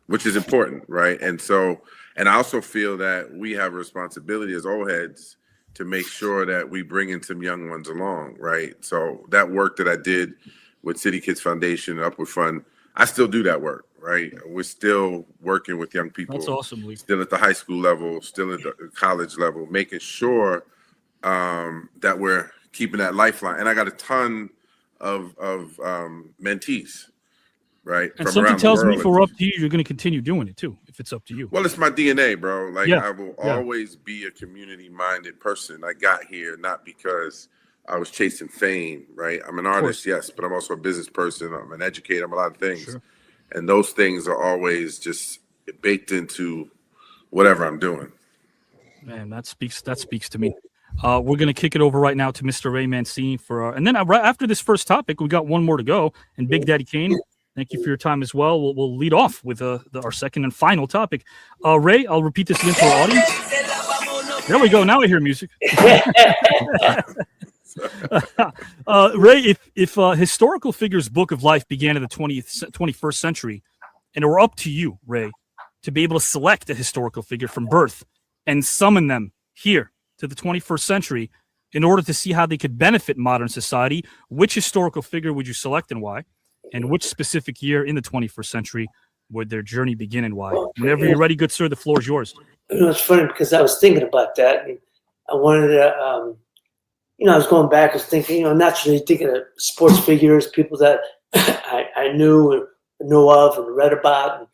which is important, right? And I also feel that we have a responsibility as old heads to make sure that we bring in some young ones along, right? So that work that I did with City Kids Foundation and Upward Fund, I still do that work, right? We're still working with young people. That's awesome, Lee. Still at the high school level, still at the college level, making sure that we're keeping that lifeline. And I got a ton of mentees, right? And something tells me if we're up to you, you're going to continue doing it too, if it's up to you. Well, it's my DNA, bro. Like, I will always be a community-minded person. I got here not because I was chasing fame, right? I'm an artist, yes, but I'm also a business person. I'm an educator. I'm a lot of things. Sure. And those things are always just baked into whatever I'm doing. Man, that speaks to me. We're going to kick it over right now to Mr. Ray Mancini and then right after this first topic, we got one more to go. And Big Daddy Kane, thank you for your time as well. We'll lead off with our second and final topic. Ray, I'll repeat this again for our audience. There we go. Now I hear music. Ray, if historical figures' book of life began in the 21st century, and it were up to you, Ray, to be able to select a historical figure from birth and summon them here to the 21st century in order to see how they could benefit modern society, which historical figure would you select and why? And which specific year in the 21st century would their journey begin and why? Whenever you're ready, good sir, the floor is yours. It's funny because I was thinking about that. And I wanted to, I was going back, I was thinking, naturally thinking of sports figures, people that I knew and know of and read about, and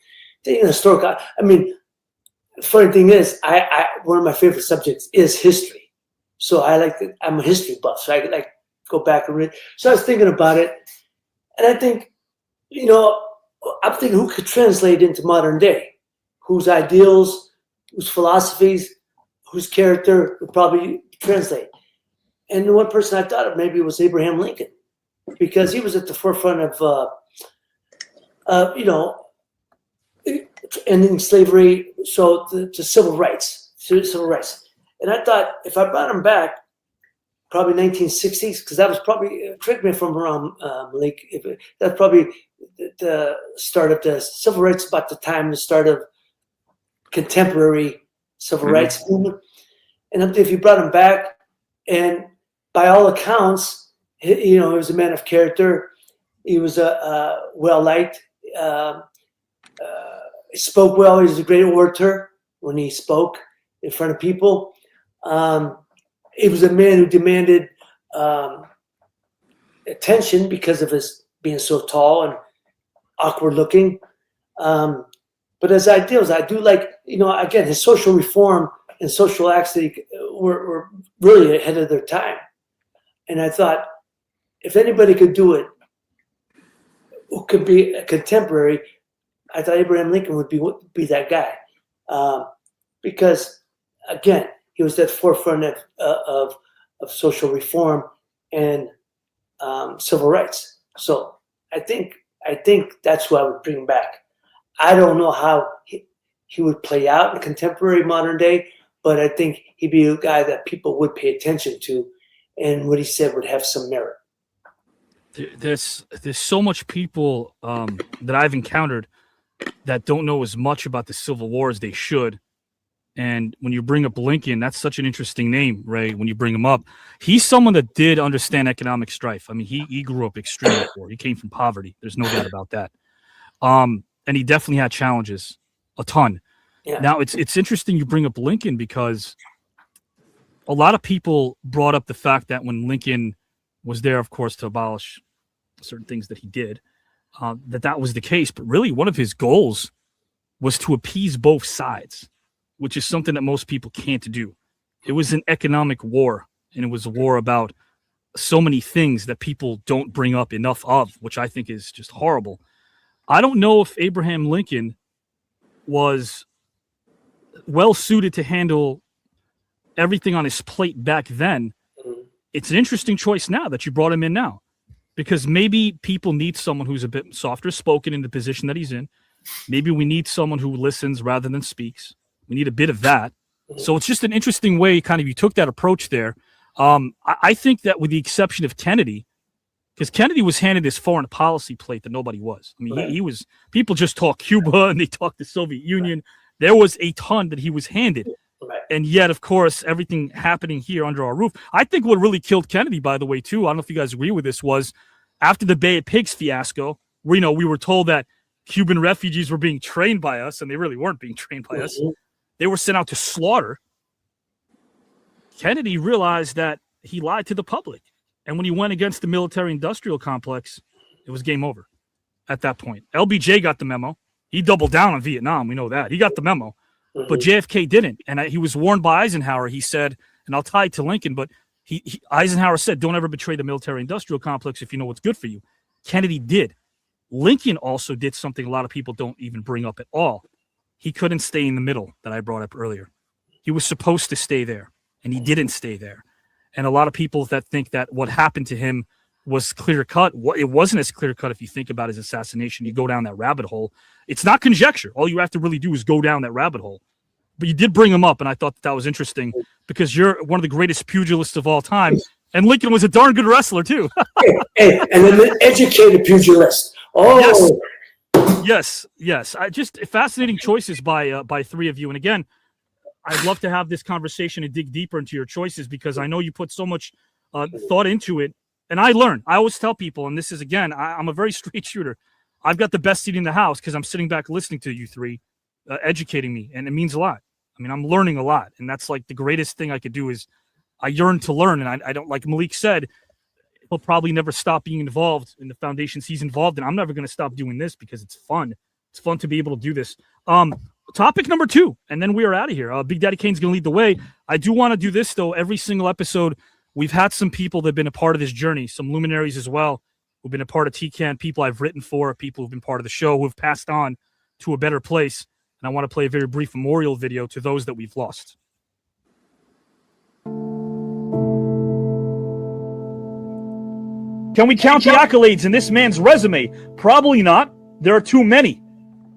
thinking historical. I mean, the funny thing is, I one of my favorite subjects is history. So I'm a history buff, so I could go back and read. So I was thinking about it, and I think, I'm thinking who could translate into modern day, whose ideals, whose philosophies, whose character would probably translate. And the one person I thought of maybe was Abraham Lincoln, because he was at the forefront of, ending slavery, so to civil rights. And I thought if I brought him back, probably 1960s, because that was probably, correct me if I'm wrong, Malik, that's probably the start of the civil rights, about the time, the start of contemporary civil rights movement. And if you brought him back, and by all accounts, he was a man of character. He was well-liked. He spoke well. He was a great orator when he spoke in front of people. He was a man who demanded attention because of his being so tall and awkward looking. But as ideals, I do like, again, his social reform and social acts that were really ahead of their time. And I thought, if anybody could do it, who could be a contemporary, I thought Abraham Lincoln would be that guy. Because, again, he was at the forefront of social reform and civil rights. So I think that's who I would bring back. I don't know how he would play out in contemporary modern day, but I think he'd be a guy that people would pay attention to, and what he said would have some merit. There's so much people that I've encountered that don't know as much about the Civil War as they should. And when you bring up Lincoln, that's such an interesting name, Ray, when you bring him up. He's someone that did understand economic strife. I mean, he grew up extremely poor. He came from poverty. There's no doubt about that. And he definitely had challenges, a ton. Yeah. Now, it's interesting you bring up Lincoln because a lot of people brought up the fact that when Lincoln was there, of course, to abolish certain things that he did, that was the case. But really, one of his goals was to appease both sides, which is something that most people can't do. It was an economic war, and it was a war about so many things that people don't bring up enough of, which I think is just horrible. I don't know if Abraham Lincoln was well suited to handle everything on his plate back then. It's an interesting choice now that you brought him in now, because maybe people need someone who's a bit softer spoken in the position that he's in. Maybe we need someone who listens rather than speaks. We need a bit of that. So it's just an interesting way kind of you took that approach there. I think that with the exception of Kennedy, because Kennedy was handed this foreign policy plate that nobody was. I mean, he was, people just talk Cuba and they talk the Soviet Union. There was a ton that he was handed. And yet, of course, everything happening here under our roof. I think what really killed Kennedy, by the way, too, I don't know if you guys agree with this, was after the Bay of Pigs fiasco, where, we were told that Cuban refugees were being trained by us, and they really weren't being trained by us. They were sent out to slaughter. Kennedy realized that he lied to the public. And when he went against the military-industrial complex, it was game over at that point. LBJ got the memo. He doubled down on Vietnam. We know that. He got the memo. But JFK didn't. And he was warned by Eisenhower. He said, and I'll tie it to Lincoln, but Eisenhower said, don't ever betray the military-industrial complex if you know what's good for you. Kennedy did. Lincoln also did something a lot of people don't even bring up at all. He couldn't stay in the middle that I brought up earlier. He was supposed to stay there, and he didn't stay there. And a lot of people that think that what happened to him was clear-cut. It wasn't as clear-cut if you think about his assassination. You go down that rabbit hole. It's not conjecture. All you have to really do is go down that rabbit hole. But you did bring him up, and I thought that was interesting because you're one of the greatest pugilists of all time, and Lincoln was a darn good wrestler, too. And an educated pugilist. Oh, yes. Just fascinating choices by three of you. And again, I'd love to have this conversation and dig deeper into your choices because I know you put so much thought into it. And I learn. I always tell people, and this is, again, I'm a very straight shooter. I've got the best seat in the house because I'm sitting back listening to you three, educating me, and it means a lot. I mean, I'm learning a lot, and that's like the greatest thing I could do is I yearn to learn, and I don't, like Malik said, he'll probably never stop being involved in the foundations he's involved in. I'm never going to stop doing this because it's fun. It's fun to be able to do this. Topic number 2, and then we are out of here. Big Daddy Kane's going to lead the way. I do want to do this, though. Every single episode, we've had some people that have been a part of this journey, some luminaries as well, who've been a part of TKN, people I've written for, people who've been part of the show, who have passed on to a better place. And I want to play a very brief memorial video to those that we've lost. Can we count the accolades in this man's resume? Probably not. There are too many.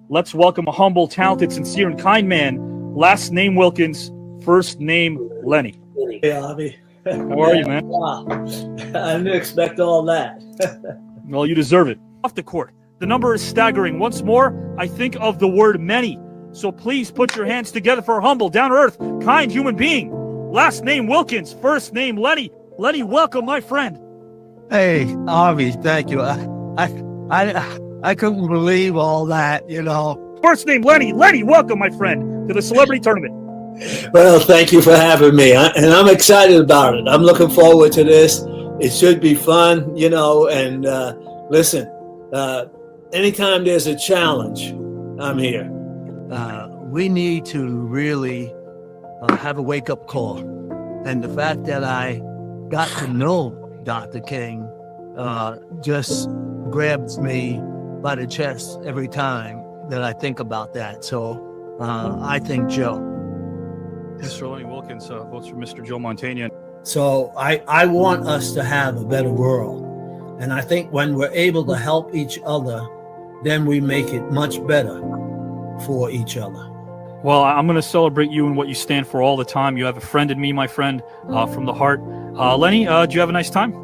Let's welcome a humble, talented, sincere, and kind man. Last name Wilkins, first name Lenny. Hey, Avi. How are you, man? Wow. I didn't expect all that. Well, you deserve it. Off the court. The number is staggering. Once more, I think of the word many. So please put your hands together for a humble, down-to-earth, kind human being. Last name Wilkins, first name Lenny. Lenny, welcome, my friend. Hey, Avi, thank you. I couldn't believe all that, First name Lenny. Lenny, welcome, my friend, to the celebrity tournament. Well, thank you for having me, and I'm excited about it. I'm looking forward to this. It should be fun, and listen, Anytime there's a challenge, I'm here. We need to really have a wake-up call. And the fact that I got to know Dr. King just grabs me by the chest every time that I think about that. So I think Joe. Mr. Lenny Wilkins votes for Mr. Joe Montaigne. So I want us to have a better world. And I think when we're able to help each other, then we make it much better for each other. Well, I'm going to celebrate you and what you stand for all the time. You have a friend in me, my friend, from the heart. Lenny, did you have a nice time?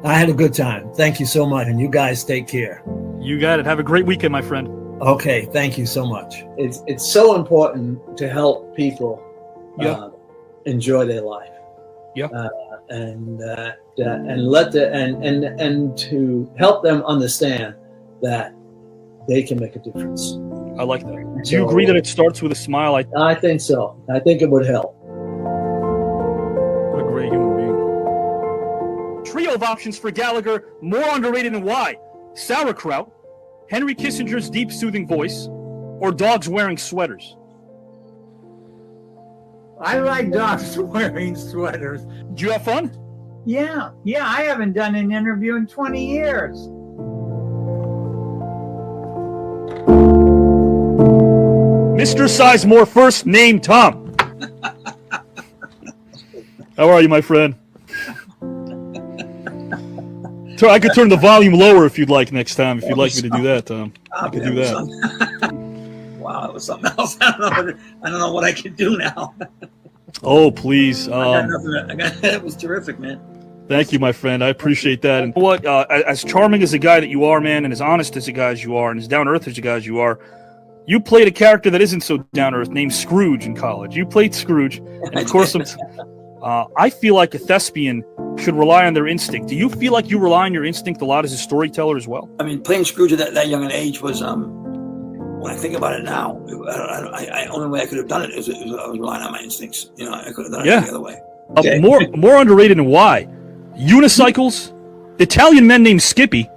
I had a good time. Thank you so much. And you guys take care. You got it. Have a great weekend, my friend. Okay. Thank you so much. It's so important to help people enjoy their life. Yeah. And to help them understand that they can make a difference. I like that. Do you agree that it starts with a smile? I think so. I think it would help. What a great human being. Trio of options for Gallagher, more underrated than why? Sauerkraut, Henry Kissinger's deep soothing voice, or dogs wearing sweaters? I like dogs wearing sweaters. Did you have fun? Yeah, I haven't done an interview in 20 years. Mr. Sizemore, first name Tom. How are you, my friend? I could turn the volume lower if you'd like next time. If you'd like me to do that, Tom, I could do that. Wow, it was something else. I don't know what I can do now. Oh, please. That was terrific, man. Thank you, my friend. I appreciate that. And what, as charming as a guy that you are, man, and as honest as a guy as you are, and as down-to-earth as a guy as you are, you played a character that isn't so down-to-earth named Scrooge in college. You played Scrooge. And of course, I feel like a thespian should rely on their instinct. Do you feel like you rely on your instinct a lot as a storyteller as well? I mean, playing Scrooge at that young an age was, when I think about it now, I only way I could have done it is I was relying on my instincts. You know, I could have done it the other way. Okay. More underrated than why? Unicycles, Italian men named Skippy,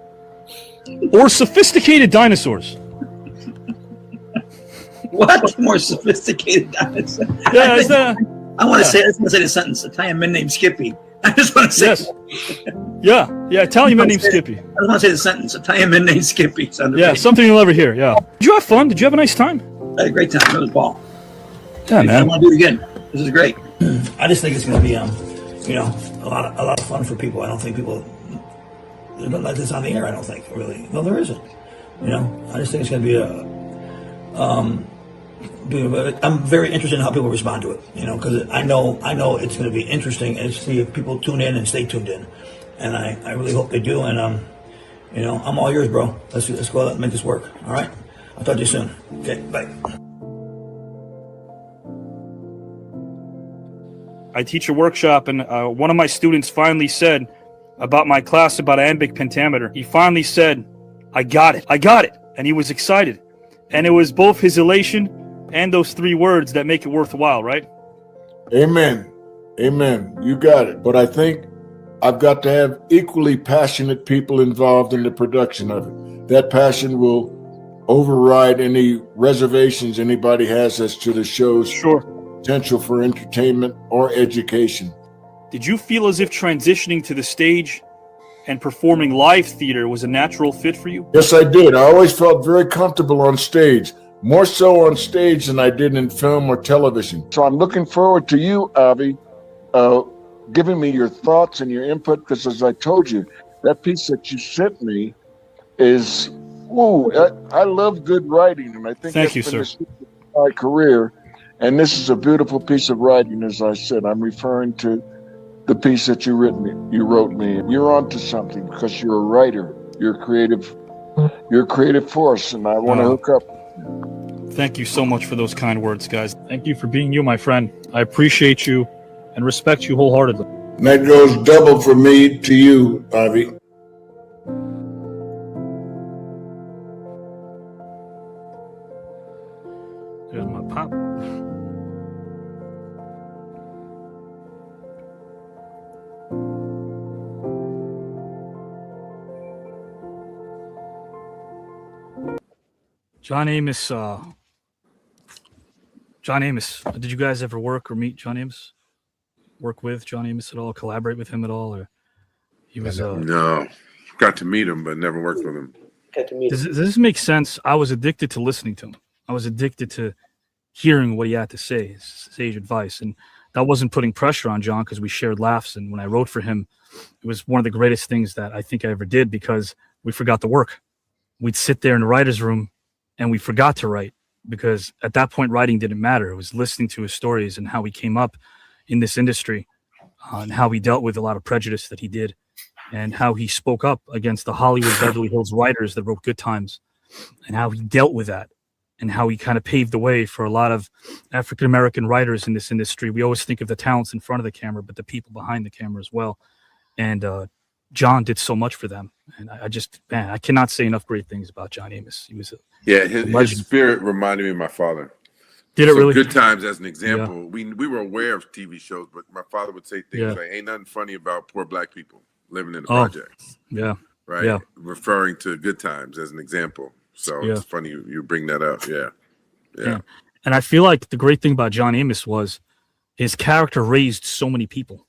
or sophisticated dinosaurs? What? More sophisticated dinosaurs? Yeah, I want to say the sentence. Italian men named Skippy. I just want to say. Yes. Yeah. Italian men named Skippy. I just want to say the sentence. Italian men named Skippy. Yeah, something you'll ever hear. Yeah. Did you have fun? Did you have a nice time? I had a great time. It was ball. Yeah, man. I want to do it again. This is great. I just think it's going to be, a lot of fun for people. I don't think people don't like this on the air. I don't think really. No, there isn't. I just think it's going to be I'm very interested in how people respond to it, because I know it's going to be interesting and see if people tune in and stay tuned in, and I really hope they do. And I'm all yours, bro. Let's go out and make this work. All right, I'll talk to you soon. Okay, bye. I teach a workshop, and one of my students finally said about my class about iambic pentameter. He finally said, "I got it, and he was excited, and it was both his elation and those 3 words that make it worthwhile, right? Amen. You got it. But I think I've got to have equally passionate people involved in the production of it. That passion will override any reservations anybody has as to the show's potential for entertainment or education. Did you feel as if transitioning to the stage and performing live theater was a natural fit for you? Yes, I did. I always felt very comfortable on stage. More so on stage than I did in film or television. So I'm looking forward to you, Avi, giving me your thoughts and your input, because as I told you, that piece that you sent me is, I love good writing, and I think that's been the secret of my career. And this is a beautiful piece of writing, as I said. I'm referring to the piece that you wrote me. You're onto something because you're a writer. You're a creative force, and I want to hook up. Thank you so much for those kind words, guys. Thank you for being you, my friend. I appreciate you and respect you wholeheartedly. And that goes double for me to you, Avi. There's my pop. John Amos. John Amos. Did you guys ever work or meet John Amos? Work with John Amos at all? Collaborate with him at all? Or he was no, got to meet him, but never worked with him. Got to meet him. Does this make sense? I was addicted to listening to him. I was addicted to hearing what he had to say, his sage advice, and that wasn't putting pressure on John because we shared laughs. And when I wrote for him, it was one of the greatest things that I think I ever did because we forgot to work. We'd sit there in the writer's room and we forgot to write because at that point, writing didn't matter. It was listening to his stories and how he came up in this industry and how he dealt with a lot of prejudice that he did and how he spoke up against the Hollywood Beverly Hills writers that wrote Good Times and how he dealt with that and how he kind of paved the way for a lot of African-American writers in this industry. We always think of the talents in front of the camera, but the people behind the camera as well. And John did so much for them. And I cannot say enough great things about John Amos. He was his spirit reminded me of my father. Did it really? Good Times, as an example, we were aware of TV shows, but my father would say things like, "Ain't nothing funny about poor black people living in the projects." Yeah. Right. Yeah. Referring to Good Times as an example. So it's funny you bring that up. Yeah. And I feel like the great thing about John Amos was his character raised so many people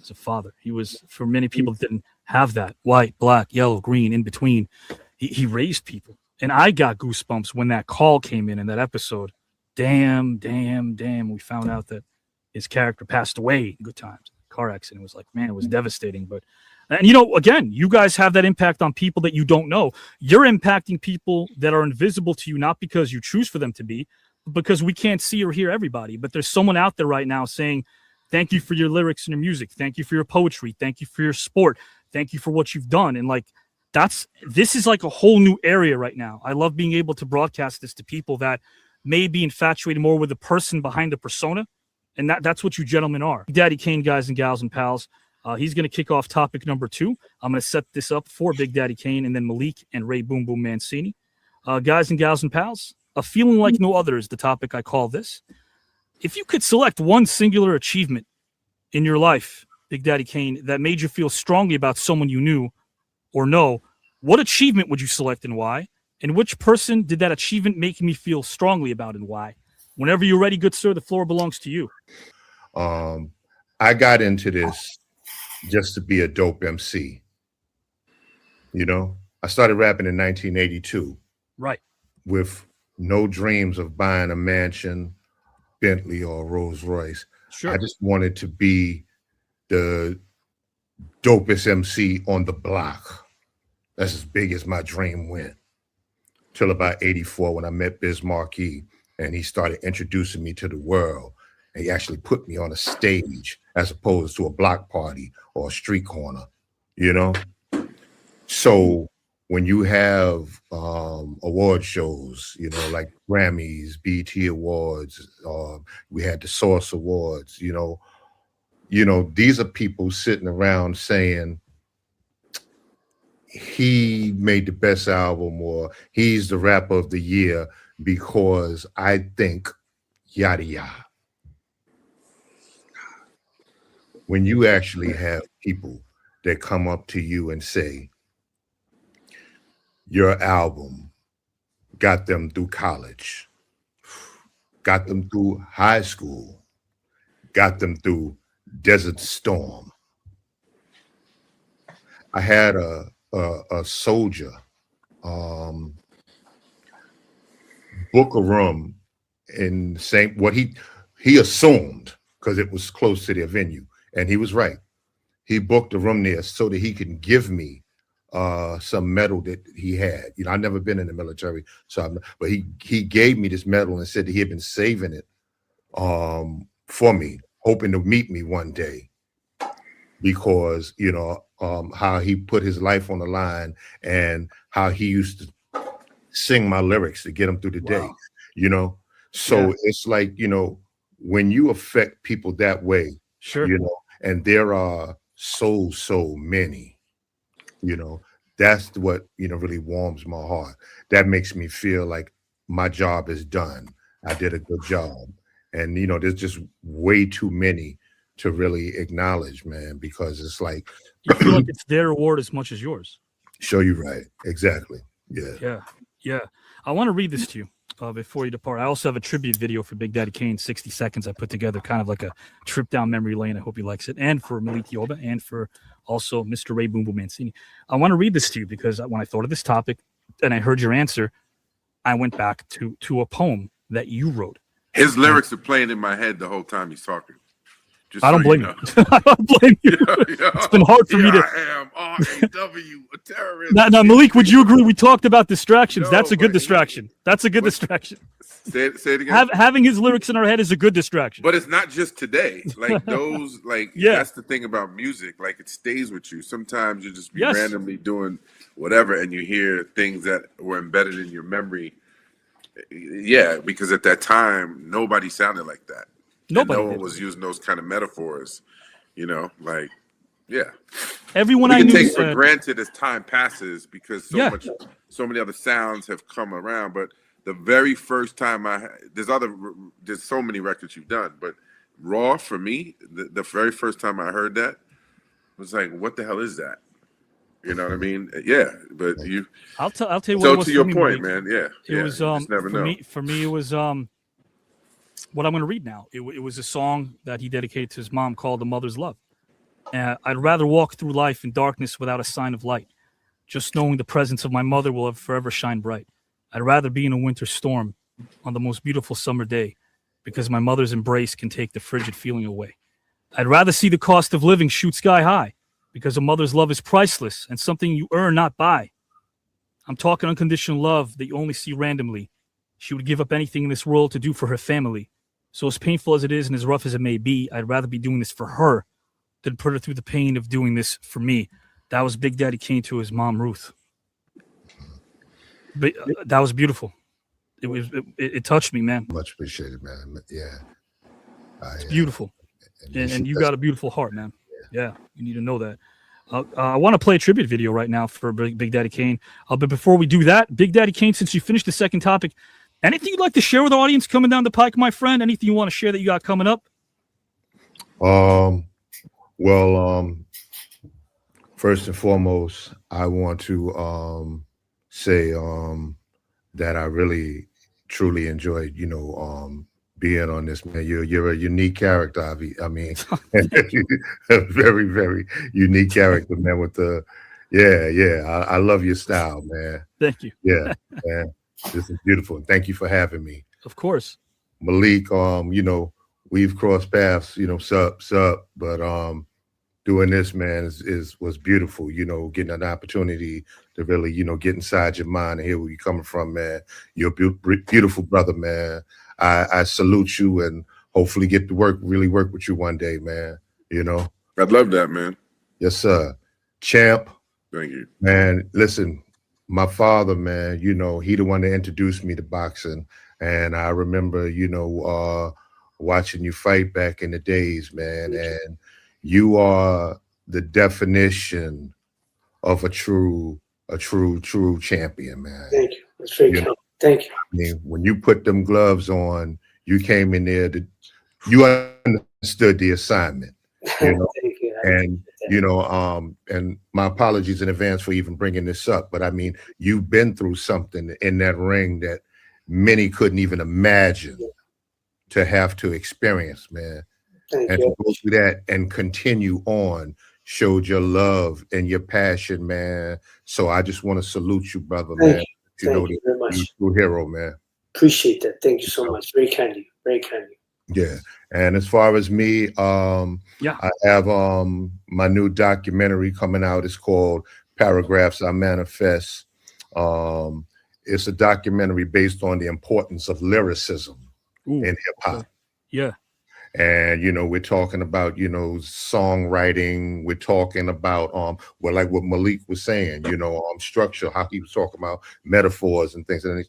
as a father. He was, for many people that didn't have that, white, black, yellow, green, in between, he raised people. And I got goosebumps when that call came in that episode. Damn. We found out that his character passed away in Good Times. Car accident. It was like, man, it was devastating. And again, you guys have that impact on people that you don't know. You're impacting people that are invisible to you, not because you choose for them to be, but because we can't see or hear everybody. But there's someone out there right now saying, thank you for your lyrics and your music. Thank you for your poetry. Thank you for your sport. Thank you for what you've done. And this is like a whole new area right now. I love being able to broadcast this to people that may be infatuated more with the person behind the persona. And that's what you gentlemen are. Daddy Kane, guys and gals and pals. He's going to kick off topic number 2. I'm going to set this up for Big Daddy Kane and then Malik and Ray Boom Boom Mancini. Guys and gals and pals, a feeling like no other is the topic I call this. If you could select one singular achievement in your life, Big Daddy Kane, that made you feel strongly about someone you knew or know, what achievement would you select and why? And which person did that achievement make me feel strongly about and why? Whenever you're ready, good sir, the floor belongs to you. I got into this just to be a dope MC. I started rapping in 1982. Right. With no dreams of buying a mansion, Bentley or Rolls Royce. Sure. I just wanted to be the dopest MC on the block. That's as big as my dream went. Till about 84 when I met Biz Markie and he started introducing me to the world. And he actually put me on a stage as opposed to a block party or a street corner, So when you have award shows, like Grammys, BET Awards, we had the Source Awards, these are people sitting around saying he made the best album or he's the rapper of the year because I think yada yada. When you actually have people that come up to you and say, your album got them through college, got them through high school, got them through Desert Storm. I had a soldier book a room in the same, what he assumed, because it was close to their venue. And he was right. He booked a room there so that he can give me some medal that he had. I've never been in the military, but he gave me this medal and said that he had been saving it for me, hoping to meet me one day, because how he put his life on the line and how he used to sing my lyrics to get him through the day. So it's like when you affect people that way. Sure. And there are so many, that's what, really warms my heart. That makes me feel like my job is done. I did a good job. And, there's just way too many to really acknowledge, man, because it's like. You feel like it's their award as much as yours. Show you right. Exactly. Yeah. Yeah. I want to read this to you before you depart. I also have a tribute video for Big Daddy Kane, 60 seconds. I put together kind of like a trip down memory lane. I hope he likes it. And for Malik Yoba and for also Mr. Ray Boom Boom Mancini. I want to read this to you because when I thought of this topic and I heard your answer, I went back to a poem that you wrote. His lyrics are playing in my head the whole time he's talking. Just I don't blame you. I don't blame you. It's been hard for me to. I am R-A-W, a terrorist. Now, Malik, would you agree? We talked about distractions. That's a good distraction. That's a good distraction. Say it again. Having his lyrics in our head is a good distraction. But it's not just today. Like those, like that's the thing about music. Like it stays with you. Sometimes you just be randomly doing whatever, and you hear things that were embedded in your memory. Yeah, because at that time nobody sounded like that. Nobody. No one was using those kind of metaphors. You know, like everyone we I can knew take said, for granted as time passes because so many other sounds have come around. But the very first time there's so many records you've done, but Raw for me, the very first time I heard that was like, what the hell is that? You know what I mean? Yeah, but I'll tell you what. So it was to your for me, point, Malik. man. It was you just never know. For me, it was what I'm going to read now. It was a song that he dedicated to his mom called "The Mother's Love." I'd rather walk through life in darkness without a sign of light, just knowing the presence of my mother will forever shine bright. I'd rather be in a winter storm on the most beautiful summer day, because my mother's embrace can take the frigid feeling away. I'd rather see the cost of living shoot sky high, because a mother's love is priceless and something you earn, not buy. I'm talking unconditional love that you only see randomly. She would give up anything in this world to do for her family. So as painful as it is and as rough as it may be, I'd rather be doing this for her than put her through the pain of doing this for me. That was Big Daddy Kane to his mom, Ruth. But that was beautiful. It touched me, man. Much appreciated, man. Yeah. It's beautiful. And you got a beautiful heart, man. Yeah, you need to know that. I want to play a tribute video right now for Big Daddy Kane. But before we do that, Big Daddy Kane, since you finished the second topic, anything you'd like to share with the audience coming down the pike, my friend? Anything you want to share that you got coming up? First and foremost, I want to say that I really, truly enjoyed, being on this, man. You're a unique character, Avi. I mean, a very, very unique character, man. With I love your style, man. Thank you. Yeah, man. This is beautiful. Thank you for having me. Of course. Malik, we've crossed paths, sup, but doing this, man, was beautiful. Getting an opportunity to really, get inside your mind and hear where you're coming from, man. You're a beautiful brother, man. I salute you and hopefully get to really work with you one day, man. I'd love that, man. Yes, sir. Champ. Thank you. Man, listen, my father, man, he the one that introduced me to boxing. And I remember, watching you fight back in the days, man. And you are the definition of a true champion, man. Thank you. That's very kind. Thank you. I mean, when you put them gloves on, you came in there you understood the assignment. Thank you. And and my apologies in advance for even bringing this up, but I mean, you've been through something in that ring that many couldn't even imagine to have to experience, man. Thank and you. to go through that and continue on showed your love and your passion, man. So I just want to salute you, brother, man. Thank you very much. You're a true hero, man. Appreciate that. Thank you so much. Very kind of you. Very kind of you. Yeah. And as far as me, I have my new documentary coming out. It's called Paragraphs I Manifest. It's a documentary based on the importance of lyricism in hip hop. Yeah. And we're talking about songwriting. We're talking about like what Malik was saying, structure, how he was talking about metaphors and things, and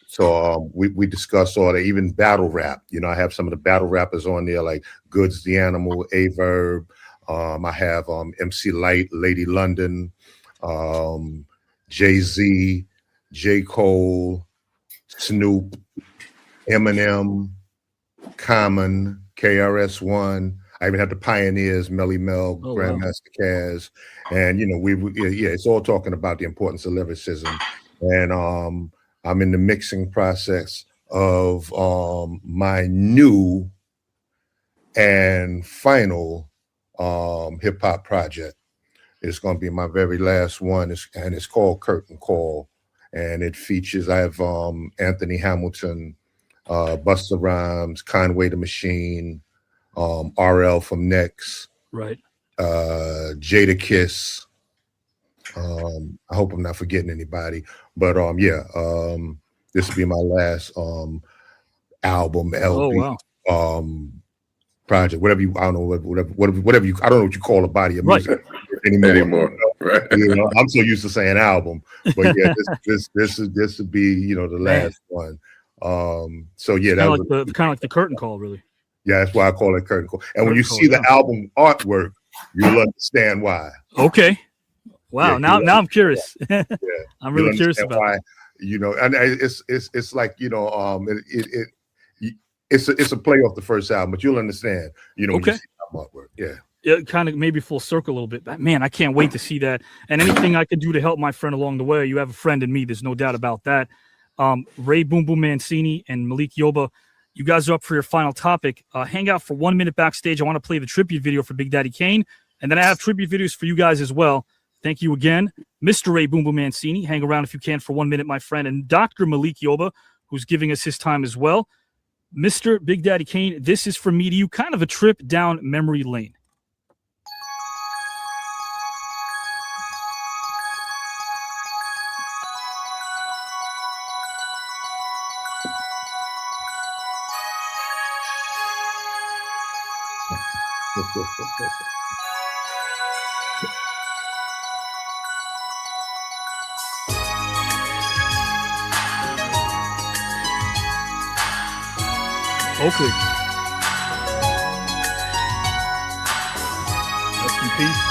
so we discuss all that, even battle rap. I have some of the battle rappers on there, like Goods the Animal, A-Verb. I have MC Light, Lady London, Jay-Z, J. Cole, Snoop, Eminem, Common, KRS-One. I even have the Pioneers, Melly Mel, Grandmaster Caz, and it's all talking about the importance of lyricism. And I'm in the mixing process of my new and final hip hop project. It's going to be my very last one, and it's called Curtain Call, and it features, I have Anthony Hamilton, Busta Rhymes, Conway the Machine, RL from Next, right? Jada Kiss. I hope I'm not forgetting anybody, but this will be my last album, LP, project, whatever you, I don't know, whatever you, I don't know what you call a body of music anymore. Right. You know, I'm so used to saying album, but yeah, this would be, the last one. So yeah, kind of like the curtain call, really. Yeah, that's why I call it curtain call. And when you see the album artwork, you'll understand why. Okay. Wow. Yeah, now I'm curious. Yeah, I'm really curious about why. That. And it's like it's a play off the first album, but you'll understand. When you see the artwork. Yeah. Yeah, kind of maybe full circle a little bit. But man, I can't wait to see that. And anything I can do to help my friend along the way, you have a friend in me. There's no doubt about that. Ray Boom Boom Mancini and Malik Yoba, you guys are up for your final topic. Hang out for 1 minute backstage. I want to play the tribute video for Big Daddy Kane. And then I have tribute videos for you guys as well. Thank you again, Mr. Ray Boom Boom Mancini. Hang around if you can for 1 minute, my friend. And Dr. Malik Yoba, who's giving us his time as well. Mr. Big Daddy Kane, this is from me to you, kind of a trip down memory lane. Oakley. Rest in peace.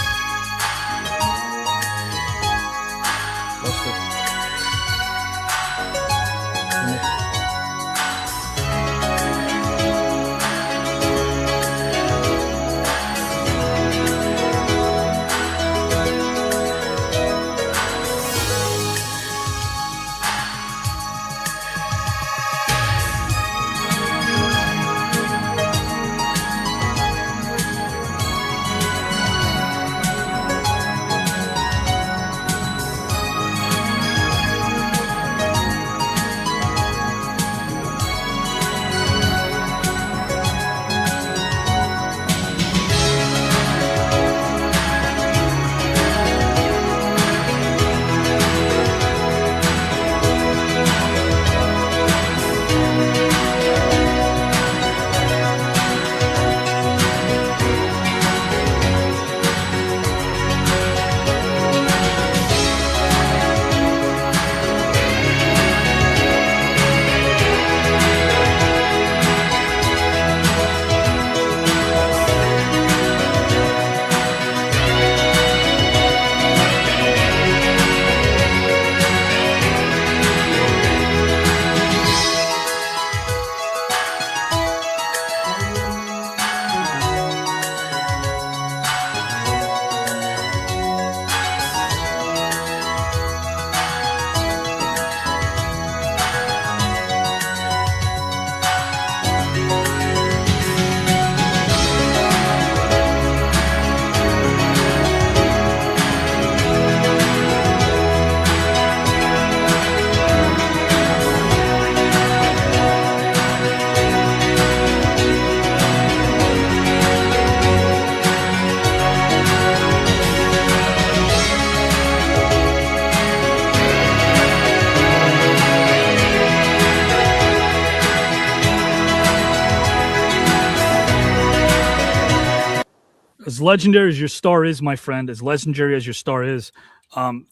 As legendary as your star is, my friend, as legendary as your star is,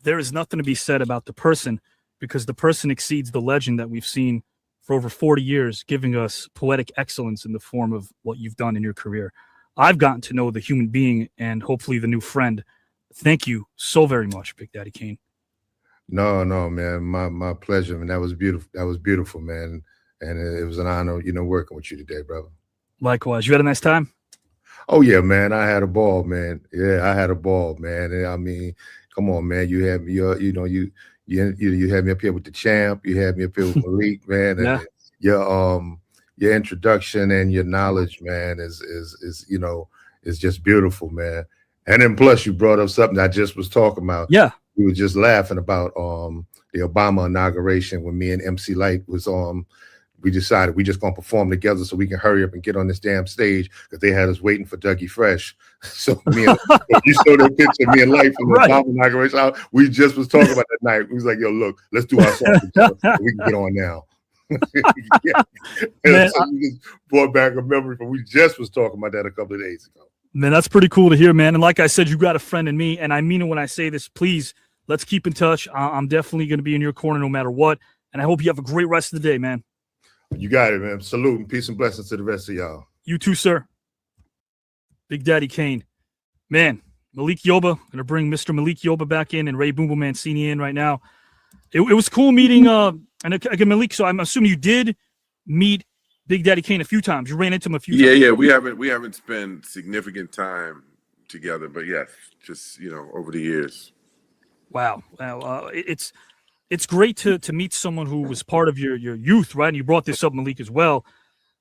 there is nothing to be said about the person, because the person exceeds the legend that we've seen for over 40 years, giving us poetic excellence in the form of what you've done in your career. I've gotten to know the human being and hopefully the new friend. Thank you so very much, Big Daddy Kane. No, man, my pleasure, man. That was beautiful. That was beautiful, man. And it was an honor, working with you today, brother. Likewise. You had a nice time? Oh yeah, man. I had a ball, man. Yeah, I had a ball, man. And I mean, come on, man. You had me, you You had me up here with the champ. You had me up here with Malik, man. And your introduction and your knowledge, man, is just beautiful, man. And then plus you brought up something I just was talking about. Yeah. We were just laughing about the Obama inauguration when me and MC Light was we decided we just gonna perform together so we can hurry up and get on this damn stage because they had us waiting for Dougie Fresh. So me and you saw that picture of me and Light from the Obama inauguration. We just was talking about that night. We was like, yo, look, let's do our song together so we can get on now. Man, so we just brought back a memory, but we just was talking about that a couple of days ago. Man, that's pretty cool to hear, man. And like I said, you got a friend in me, and I mean it when I say this. Please, let's keep in touch. I'm definitely going to be in your corner no matter what, and I hope you have a great rest of the day, man. You got it, man. Salute and peace and blessings to the rest of y'all. You too, sir. Big Daddy Kane. Man, Malik Yoba, going to bring Mr. Malik Yoba back in and Ray Boom Boom Mancini in right now. It was cool meeting, and again, Malik, so I'm assuming you did meet Big Daddy Kane a few times. You ran into him a few times. Yeah. We haven't spent significant time together, but yes, just over the years. Wow. It's great to meet someone who was part of your youth, right? And you brought this up, Malik, as well.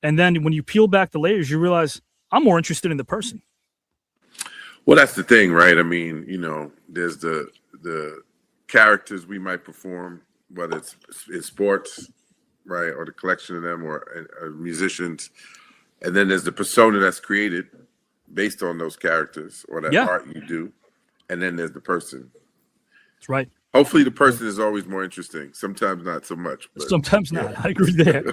And then when you peel back the layers, you realize I'm more interested in the person. Well, that's the thing, right? I mean, there's the characters we might perform, whether it's in sports, right, or the collection of them, or musicians, and then there's the persona that's created based on those characters or that art you do, and then there's the person. That's right. Hopefully, the person is always more interesting. Sometimes not so much. But, sometimes not. I agree there.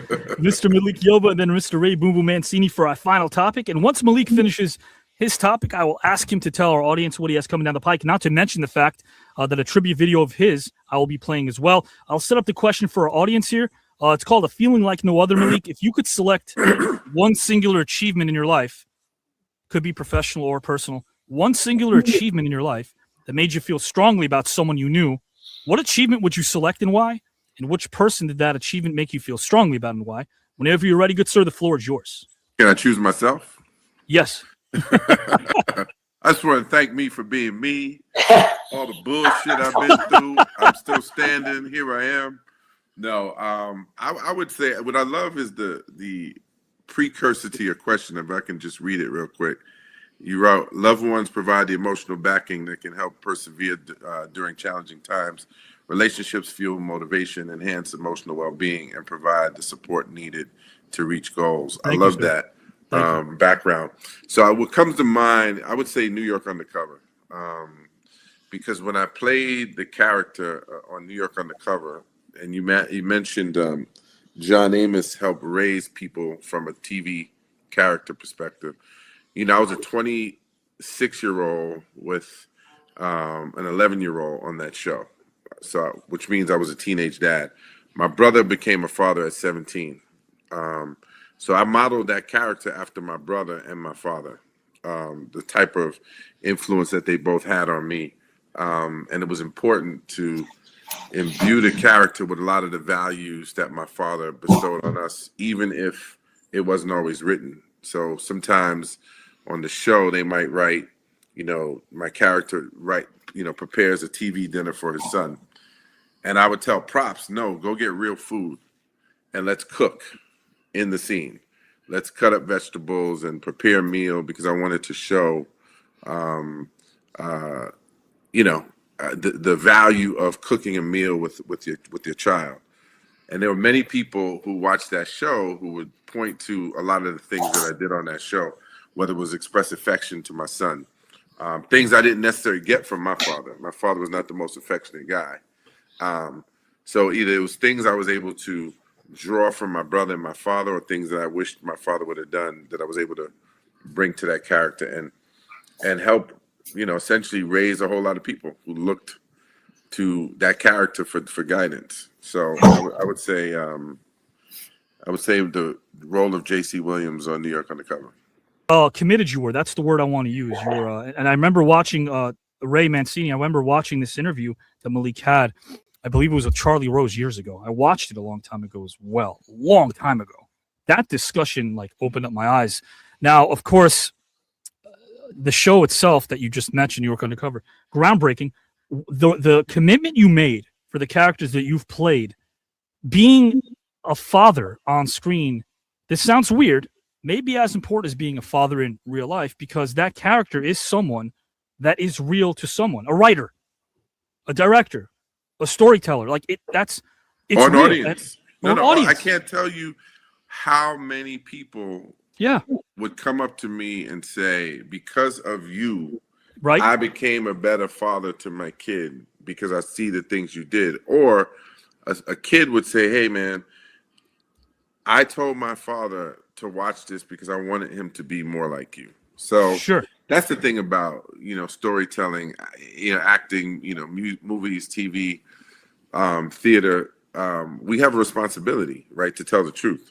Mr. Malik Yoba and then Mr. Ray Boom Boom Mancini for our final topic. And once Malik finishes his topic, I will ask him to tell our audience what he has coming down the pike, not to mention the fact that a tribute video of his I will be playing as well. I'll set up the question for our audience here. It's called A Feeling Like No Other, Malik. If you could select one singular achievement in your life, could be professional or personal, one singular achievement in your life that made you feel strongly about someone you knew, what achievement would you select and why? And which person did that achievement make you feel strongly about and why? Whenever you're ready, good sir, the floor is yours. Can I choose myself? Yes. I just want to thank me for being me. All the bullshit I've been through, I'm still standing. Here I am. No, I would say what I love is the precursor to your question. If I can just read it real quick. You wrote, loved ones provide the emotional backing that can help persevere during challenging times. Relationships fuel motivation, enhance emotional well-being, and provide the support needed to reach goals. I love that background. So what comes to mind, I would say New York Undercover. Because when I played the character on New York Undercover, and you mentioned John Amos helped raise people from a TV character perspective. I was a 26-year-old with an 11-year-old on that show, so which means I was a teenage dad. My brother became a father at 17, so I modeled that character after my brother and my father, the type of influence that they both had on me, and it was important to imbue the character with a lot of the values that my father bestowed on us, even if it wasn't always written. So sometimes on the show, they might write, my character prepares a TV dinner for his son. And I would tell props, no, go get real food and let's cook in the scene. Let's cut up vegetables and prepare a meal because I wanted to show, the value of cooking a meal with your child. And there were many people who watched that show who would point to a lot of the things that I did on that show, whether it was express affection to my son, things I didn't necessarily get from my father. My father was not the most affectionate guy. So either it was things I was able to draw from my brother and my father, or things that I wished my father would have done that I was able to bring to that character and help, essentially raise a whole lot of people who looked to that character for guidance. So I would say the role of J.C. Williams on New York Undercover. Committed you were. That's the word I want to use. You were, and I remember watching Ray Mancini. I remember watching this interview that Malik had. I believe it was with Charlie Rose years ago. I watched it a long time ago as well. Long time ago. That discussion opened up my eyes. Now, of course, the show itself that you just mentioned, New York Undercover, groundbreaking. The commitment you made for the characters that you've played, being a father on screen, this sounds weird, maybe as important as being a father in real life, because that character is someone that is real to someone, a writer, a director, a storyteller. Like it's or an real. audience. Or No, audience. I can't tell you how many people would come up to me and say, because of you, right, I became a better father to my kid because I see the things you did. Or a kid would say, hey, man, I told my father to watch this because I wanted him to be more like you. So that's the thing about, storytelling, acting, movies, TV, theater. We have a responsibility, right, to tell the truth.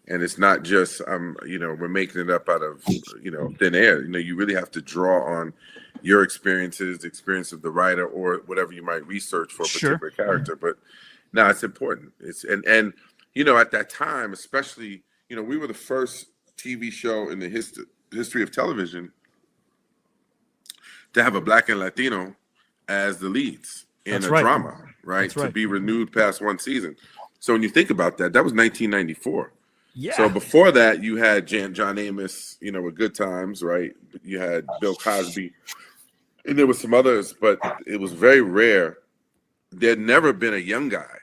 And it's not just, we're making it up out of, thin air. You really have to draw on your experiences, the experience of the writer, or whatever you might research for a particular character. But no, it's important. And at that time, especially, we were the first TV show in the history of television to have a Black and Latino as the leads in drama, right? To be renewed past one season. So when you think about that, that was 1994. Yeah. So before that, you had John Amos, with Good Times, right? You had Bill Cosby, and there were some others, but it was very rare. There'd never been a young guy,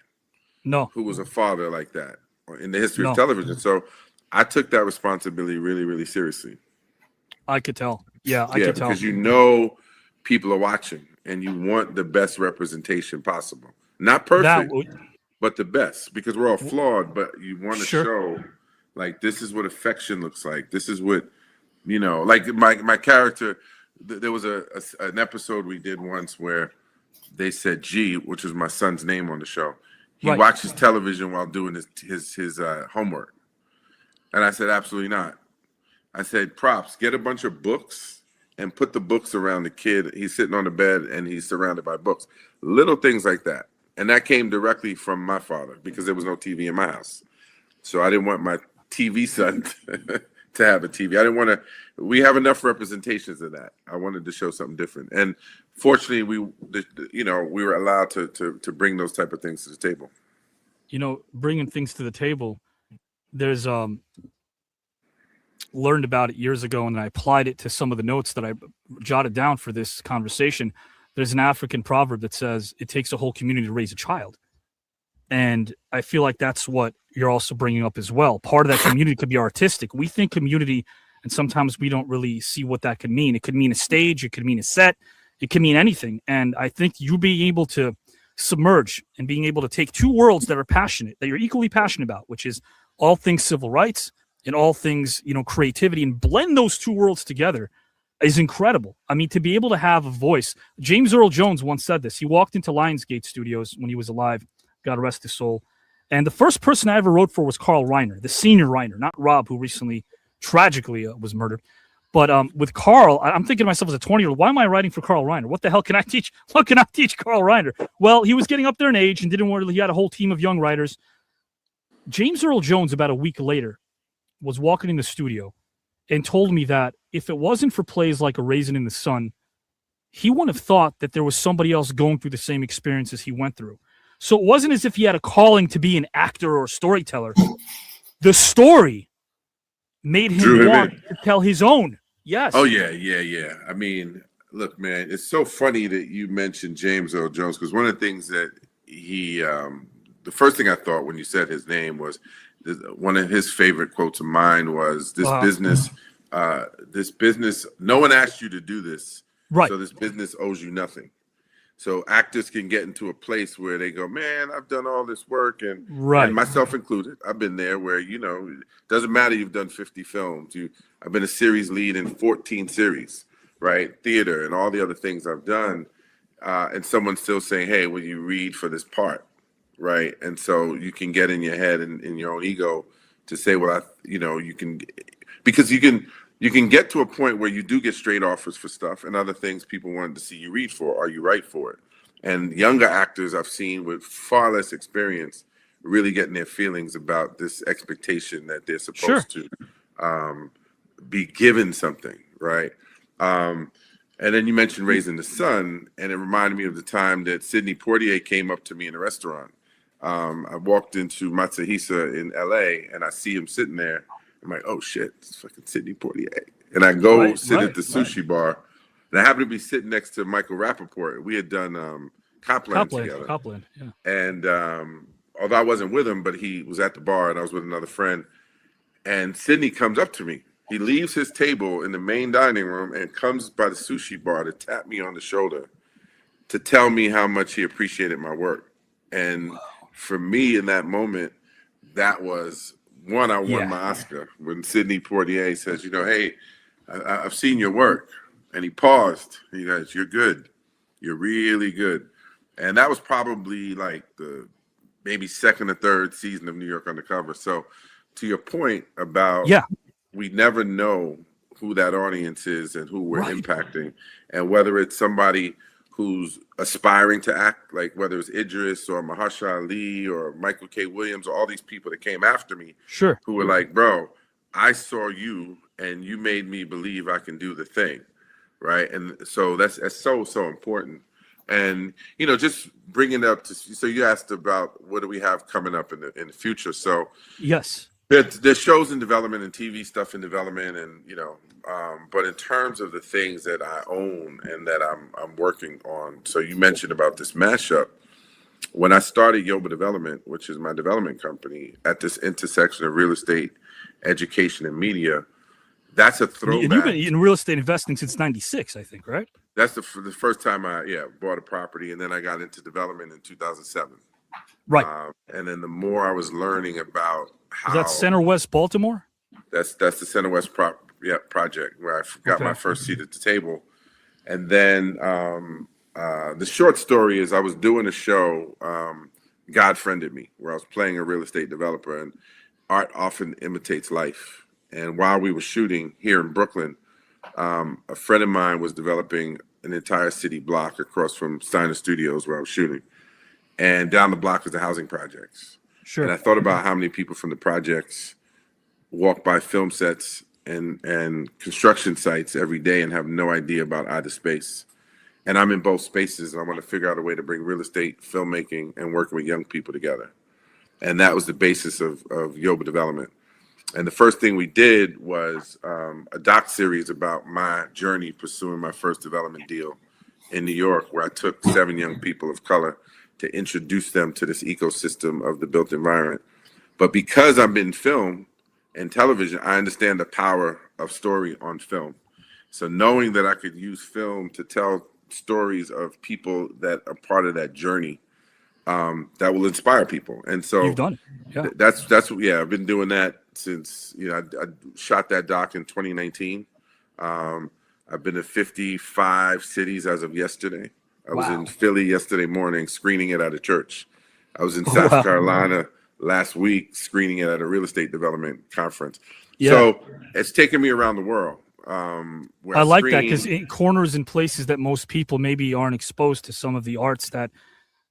who was a father like that in the history of television. So I took that responsibility really, really seriously. I could tell. Yeah, I could tell. Because people are watching, and you want the best representation possible. Not perfect, but the best, because we're all flawed, but you want to show, like, this is what affection looks like. This is what, like my character, there was an episode we did once where they said G, which was my son's name on the show. He watches television while doing his homework. And I said, absolutely not. I said, props, get a bunch of books and put the books around the kid. He's sitting on the bed and he's surrounded by books. Little things like that. And that came directly from my father because there was no TV in my house. So I didn't want my TV son to have a TV. I didn't want to, we have enough representations of that. I wanted to show something different. And fortunately, we were allowed to bring those type of things to the table. Bringing things to the table, there's learned about it years ago, and I applied it to some of the notes that I jotted down for this conversation. There's an African proverb that says it takes a whole community to raise a child. And I feel like that's what you're also bringing up as well. Part of that community could be artistic. We think community, and sometimes we don't really see what that could mean. It could mean a stage. It could mean a set. It could mean anything. And I think you being able to submerge and being able to take two worlds that are passionate, that you're equally passionate about, which is all things civil rights and all things, creativity, and blend those two worlds together is incredible. I mean, to be able to have a voice. James Earl Jones once said this. He walked into Lionsgate Studios when he was alive, God rest his soul. And the first person I ever wrote for was Carl Reiner, the senior Reiner, not Rob, who recently tragically was murdered. But with Carl, I'm thinking to myself as a 20-year-old, why am I writing for Carl Reiner? What the hell can I teach? What can I teach Carl Reiner? Well, he was getting up there in age and he had a whole team of young writers. James Earl Jones, about a week later, was walking in the studio and told me that if it wasn't for plays like A Raisin in the Sun, he wouldn't have thought that there was somebody else going through the same experiences he went through. So it wasn't as if he had a calling to be an actor or a storyteller. The story made him want to tell his own. Yes. Oh, yeah. I mean, look, man, it's so funny that you mentioned James Earl Jones, because one of the things that he, the first thing I thought when you said his name was, one of his favorite quotes of mine was, this business, no one asked you to do this. Right. So this business owes you nothing. So actors can get into a place where they go, man, I've done all this work, and myself included. I've been there where, it doesn't matter you've done 50 films. I've been a series lead in 14 series, right? Theater and all the other things I've done. And someone's still saying, hey, will you read for this part, right? And so you can get in your head and in your own ego to say, well, you can, because you can get to a point where you do get straight offers for stuff and other things people wanted to see you read for. Are you right for it? And younger actors I've seen with far less experience really getting their feelings about this expectation that they're supposed to be given something, right? And then you mentioned Raising the Sun, and it reminded me of the time that Sidney Poitier came up to me in a restaurant. I walked into Matsuhisa in LA, and I see him sitting there. I'm like, oh shit, it's fucking Sidney Poitier. And I go sit at the sushi bar, and I happen to be sitting next to Michael Rappaport. We had done Copland together. Copland, yeah. And although I wasn't with him, but he was at the bar, and I was with another friend. And Sidney comes up to me. He leaves his table in the main dining room and comes by the sushi bar to tap me on the shoulder to tell me how much he appreciated my work. And for me in that moment, that was one, I won my Oscar when Sidney Poitier says, you know, hey, I've seen your work. And he paused. He goes, you're good. You're really good. And that was probably like the maybe second or third season of New York Undercover. So to your point about we never know who that audience is and who we're impacting, and whether it's somebody who's aspiring to act, like whether it's Idris or Mahershala Ali or Michael K. Williams or all these people that came after me, who were like, bro, I saw you and you made me believe I can do the thing, right? And so that's so important. And you know, just bringing it up to, so you asked about what do we have coming up in the future. So there's shows in development and TV stuff in development, and you know, but in terms of the things that I own and that I'm working on. So you mentioned about this mashup. When I started Yoba Development, which is my development company, at this intersection of real estate, education, and media, that's a throwback. And you've been in real estate investing since '96, I think, right? That's the first time I bought a property, and then I got into development in 2007. Right. And then the more I was learning about how is that Center West Baltimore? That's the Center West project where I got my first seat at the table. And then the short story is I was doing a show, God Friended Me, where I was playing a real estate developer, and art often imitates life. And while we were shooting here in Brooklyn, a friend of mine was developing an entire city block across from Steiner Studios where I was shooting. And down the block was the housing projects. And I thought about how many people from the projects walk by film sets and construction sites every day and have no idea about either space. And I'm in both spaces, and I want to figure out a way to bring real estate, filmmaking, and working with young people together. And that was the basis of Yoba Development. And the first thing we did was a doc series about my journey pursuing my first development deal in New York, where I took 7 young people of color to introduce them to this ecosystem of the built environment. But because I've been in film and television, I understand the power of story on film. So knowing that I could use film to tell stories of people that are part of that journey, that will inspire people. And so you've done it. That's I've been doing that since, you know, I shot that doc in 2019. I've been to 55 cities as of yesterday. I was in Philly yesterday morning screening it at a church. I was in South Carolina last week screening it at a real estate development conference. So it's taken me around the world. I like that, because in corners and places that most people maybe aren't exposed to some of the arts that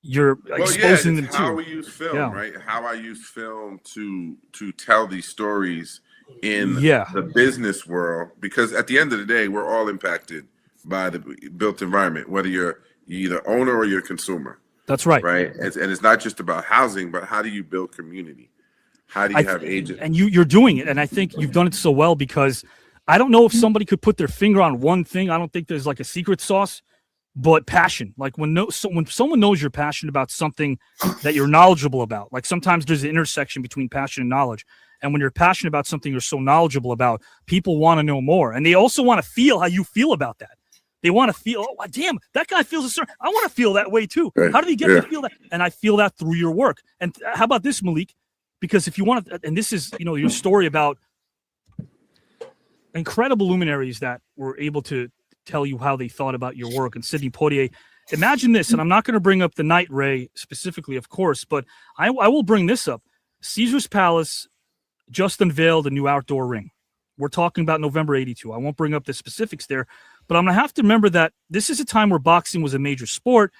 you're exposing them to. How we use film, right? How I use film to tell these stories in the business world, because at the end of the day, we're all impacted by the built environment, whether you're either owner or you're consumer. That's right. Right. And it's not just about housing, but how do you build community? How do you have agents? And you're doing it. And I think you've done it so well, because I don't know if somebody could put their finger on one thing. I don't think there's like a secret sauce, but passion. Like when someone knows you're passionate about something that you're knowledgeable about, like sometimes there's an intersection between passion and knowledge. And when you're passionate about something you're so knowledgeable about, people want to know more. And they also want to feel how you feel about that. They want to feel, oh, damn, that guy feels a certain, I want to feel that way too. Right. How did he get to feel that? And I feel that through your work. And how about this, Malik? Because if you want to, and this is, you know, your story about incredible luminaries that were able to tell you how they thought about your work, and Sidney Poitier. Imagine this, and I'm not going to bring up the Night Ray specifically, of course, but I will bring this up. Caesar's Palace just unveiled a new outdoor ring. We're talking about November 82. I won't bring up the specifics there, but I'm going to have to remember that this is a time where boxing was a major sport.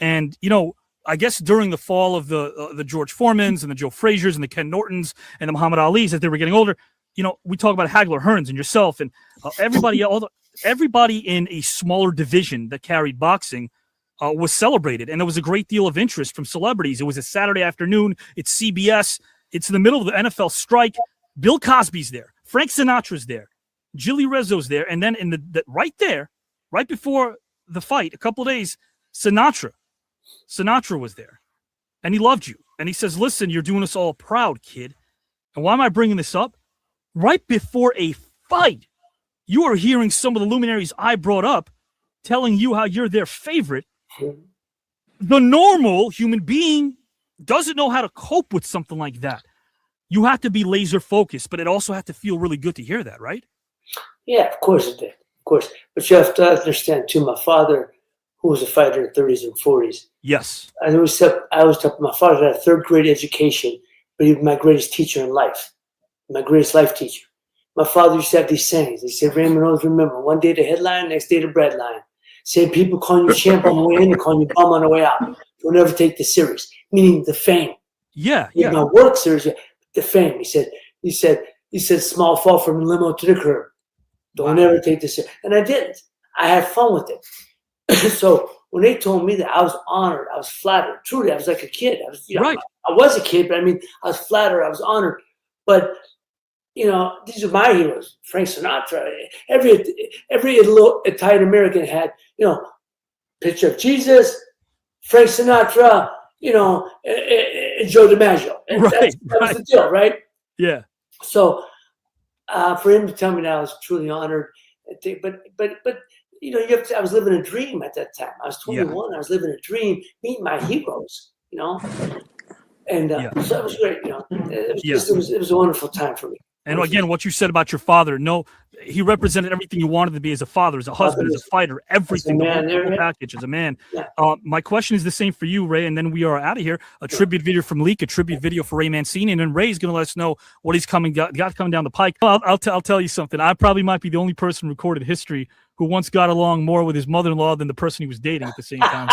And, you know, I guess during the fall of the George Foremans and the Joe Fraziers and the Ken Nortons and the Muhammad Alis, as they were getting older, you know, we talk about Hagler Hearns and yourself and everybody, everybody in a smaller division that carried boxing was celebrated, and there was a great deal of interest from celebrities. It was a Saturday afternoon. It's CBS. It's in the middle of the NFL strike. Bill Cosby's there. Frank Sinatra's there. Jilly Rizzo's there. And then right there, right before the fight, a couple of days, Sinatra was there. And he loved you. And he says, listen, you're doing us all proud, kid. And why am I bringing this up? Right before a fight, you are hearing some of the luminaries I brought up telling you how you're their favorite. The normal human being doesn't know how to cope with something like that. You have to be laser focused, but it also had to feel really good to hear that, right? Yeah, of course it did. Of course. But you have to understand, too, my father, who was a fighter in the 30s and 40s. Yes. I always tell my father had a third grade education, but he was my greatest teacher in life, my greatest life teacher. My father used to have these sayings. He said, Raymond, always remember, one day the headline, next day the breadline. Said people calling you champ on the way in and calling you bum on the way out. Don't ever take this serious, meaning the fame. Yeah. My work serious, the fame. He said, small fall from the limo to the curb. Don't ever take this serious. And I didn't. I had fun with it. So when they told me that, I was honored. I was flattered. Truly, I was like a kid. I was, right. I was a kid, but I mean, I was flattered. I was honored. But these are my heroes. Frank Sinatra. Every little Italian American had, picture of Jesus, Frank Sinatra, and Joe DiMaggio. And that was the deal, right? Yeah. So for him to tell me that, I was truly honored. But I was living a dream at that time. I was 21. Yeah. I was living a dream, meeting my heroes. And so it was great. It was a wonderful time for me. And again, what you said about your father, he represented everything you wanted to be as a father, as a husband, as a fighter, everything, the whole package as a man. Yeah. My question is the same for you, Ray, and then we are out of here. A tribute video from Malik, a tribute video for Ray Mancini, and then Ray's going to let us know what he's coming down the pike. I'll tell you something. I probably might be the only person in recorded history who once got along more with his mother-in-law than the person he was dating at the same time.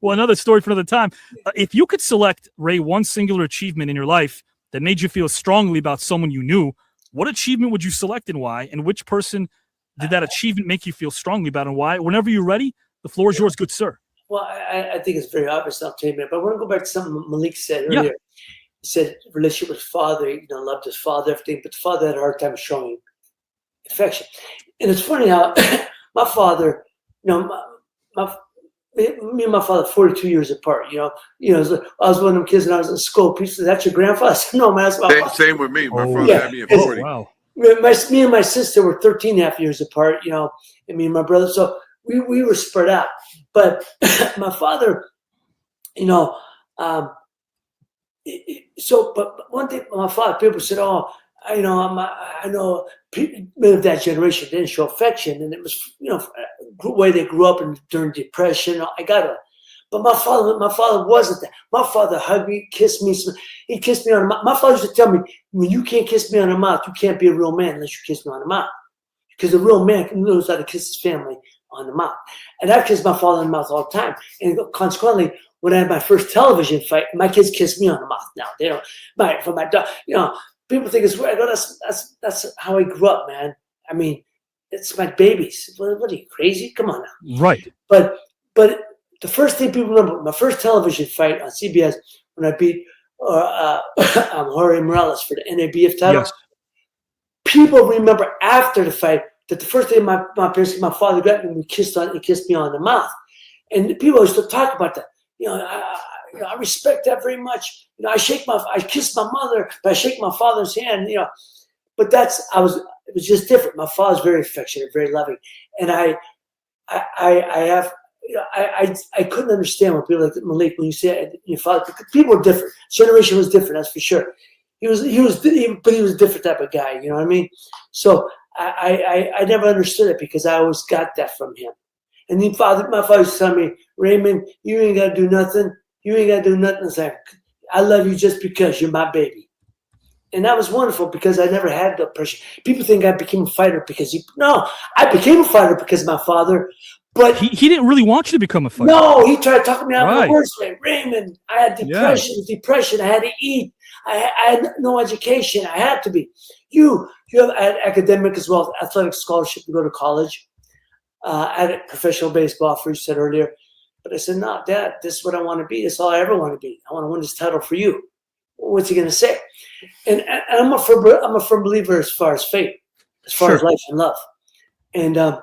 Well, another story for another time. If you could select, Ray, one singular achievement in your life that made you feel strongly about someone you knew, what achievement would you select and why? And which person did that achievement make you feel strongly about and why? Whenever you're ready, the floor is yours, good sir. Well, I think it's very obvious. I'll tell you, but I want to go back to something Malik said earlier. Yeah. He said relationship with his father, loved his father, everything, but the father had a hard time showing affection. And it's funny how my father, me and my father 42 years apart. I was one of them kids when I was in school. People said, "That's your grandfather?" I said, "No, man, that's my father." Same with me. My father had me at 40. Wow. Me and my sister were 13.5 years apart. And me and my brother. So we were spread out. But my father, but one day my father, people said, "Oh, I know people of that generation didn't show affection, and it was the way they grew up and during depression. I got it." But my father wasn't that. My father hugged me, kissed me. He kissed me on the mouth. My father used to tell me, when you can't kiss me on the mouth, you can't be a real man unless you kiss me on the mouth. Because a real man knows how to kiss his family on the mouth. And I kissed my father on the mouth all the time. And consequently, when I had my first television fight, my kids kiss me on the mouth now. They don't. For my dog, people think it's weird. That's how I grew up, man. I mean, it's my babies. What are you, crazy? Come on now. Right. But the first thing people remember, my first television fight on CBS, when I beat Jorge Morales for the NABF title. Yes. People remember after the fight that the first thing my father got me, he kissed me on the mouth. And people used to talk about that. I respect that very much. I kiss my mother, but I shake my father's hand. But it was just different. My father's very affectionate, very loving, and I couldn't understand when people like Malik, when you say your father, because people were different. Generation was different, that's for sure. He was a different type of guy. You know what I mean? So I never understood it because I always got that from him. And my father used to tell me, "Raymond, you ain't got to do nothing. You ain't got to do nothing." It's like, I love you just because you're my baby. And that was wonderful because I never had the pressure. People think I became a fighter because I became a fighter because of my father. But he didn't really want you to become a fighter. No, he tried to talk me out of my words. Like, Raymond, I had depression. I had to eat. I had no education. I had to be. You have academic as well, athletic scholarship to go to college. I had professional baseball, for you said earlier. But I said, no, Dad, this is what I want to be. This is all I ever want to be. I want to win this title for you. What's he going to say? And I'm a firm believer as far as fate, as far as life and love. And I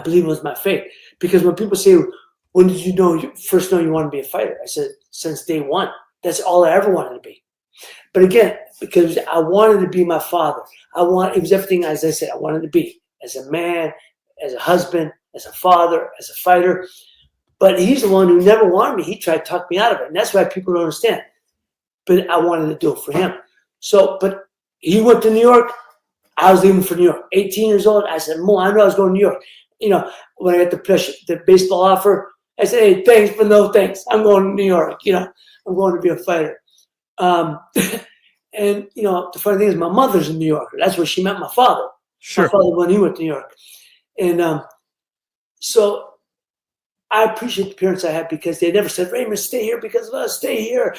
believe it was my fate. Because when people say, when did you first know you want to be a fighter? I said, since day one. That's all I ever wanted to be. But again, because I wanted to be my father. It was everything, as I said, I wanted to be. As a man, as a husband, as a father, as a fighter. But he's the one who never wanted me. He tried to talk me out of it. And that's why people don't understand. But I wanted to do it for him. But he went to New York. I was leaving for New York. 18 years old. I said, Mo, I knew I was going to New York. When I got the baseball offer, I said, hey, thanks, but no thanks. I'm going to New York. I'm going to be a fighter. And, the funny thing is my mother's a New Yorker. That's where she met my father. Sure. My father when he went to New York. And so I appreciate the parents I had because they never said, Raymond, stay here because of us, stay here.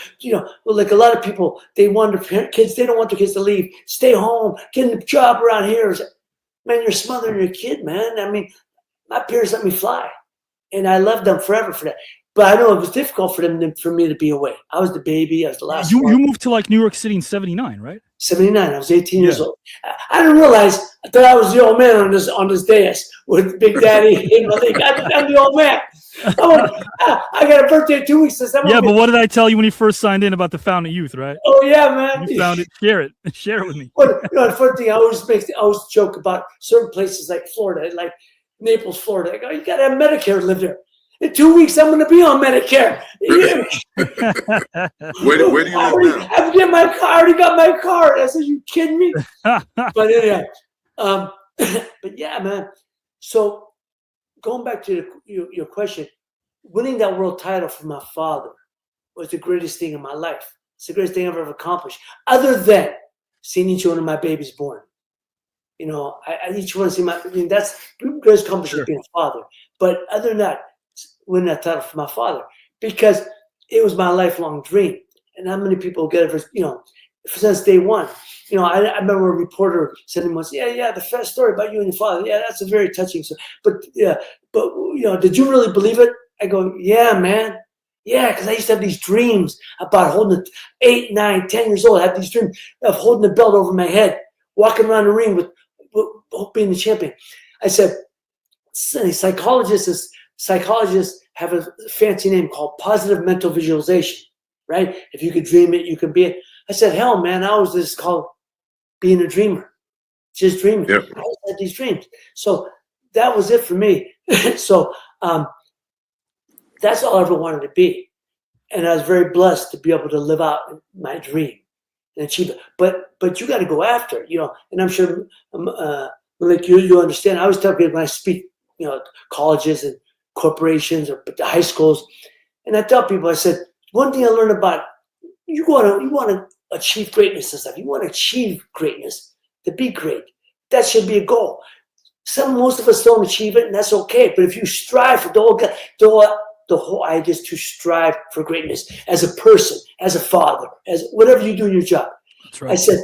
Like a lot of people, they want their kids, they don't want their kids to leave. Stay home, get a job around here. Man, you're smothering your kid, man. I mean, my parents let me fly. And I loved them forever for that. But I know it was difficult for me to be away. I was the baby. I was the last one. You moved to like New York City in 79, right? 79. I was 18 years old. I didn't realize. I thought I was the old man on this dais with Big Daddy and Malik. I'm the old man. I got a birthday 2 weeks since. Yeah, but what did I tell you when you first signed in about the Fountain of Youth, right? Oh yeah, man. You found it. Share it. Share it with me. The funny thing, I always joke about certain places like Florida, like Naples, Florida. I go, you got to have Medicare to live there. In 2 weeks, I'm going to be on Medicare. Where do you live now? I already got my card. I said, you kidding me? But anyway, but yeah, man. So going back to your question, winning that world title for my father was the greatest thing in my life. It's the greatest thing I've ever accomplished, other than seeing each one of my babies born. I each one see that's the greatest accomplishment being a father. But other than that, win that title for my father because it was my lifelong dream. And how many people get it since day one? I remember a reporter said to me once, the first story about you and your father. Yeah, that's a very touching story. But did you really believe it? I go, yeah, man. Yeah, because I used to have these dreams about holding 8, 9, 10 years old. I had these dreams of holding the belt over my head, walking around the ring with being the champion. I said, psychologists have a fancy name called positive mental visualization, right? If you could dream it, you can be it. I said, hell, man, I was just called being a dreamer, just dreaming. Yep. I always had these dreams. So that was it for me. So that's all I ever wanted to be. And I was very blessed to be able to live out my dream and achieve it. But you got to go after it, and I'm sure, Malik, you understand. I always tell people when I speak, colleges and corporations or the high schools, and I tell people, I said, one thing I learned about you want to achieve greatness and stuff. You want to achieve greatness, to be great. That should be a goal. Most of us don't achieve it, and that's okay. But if you strive for the whole idea is to strive for greatness as a person, as a father, as whatever you do in your job. That's right. I said,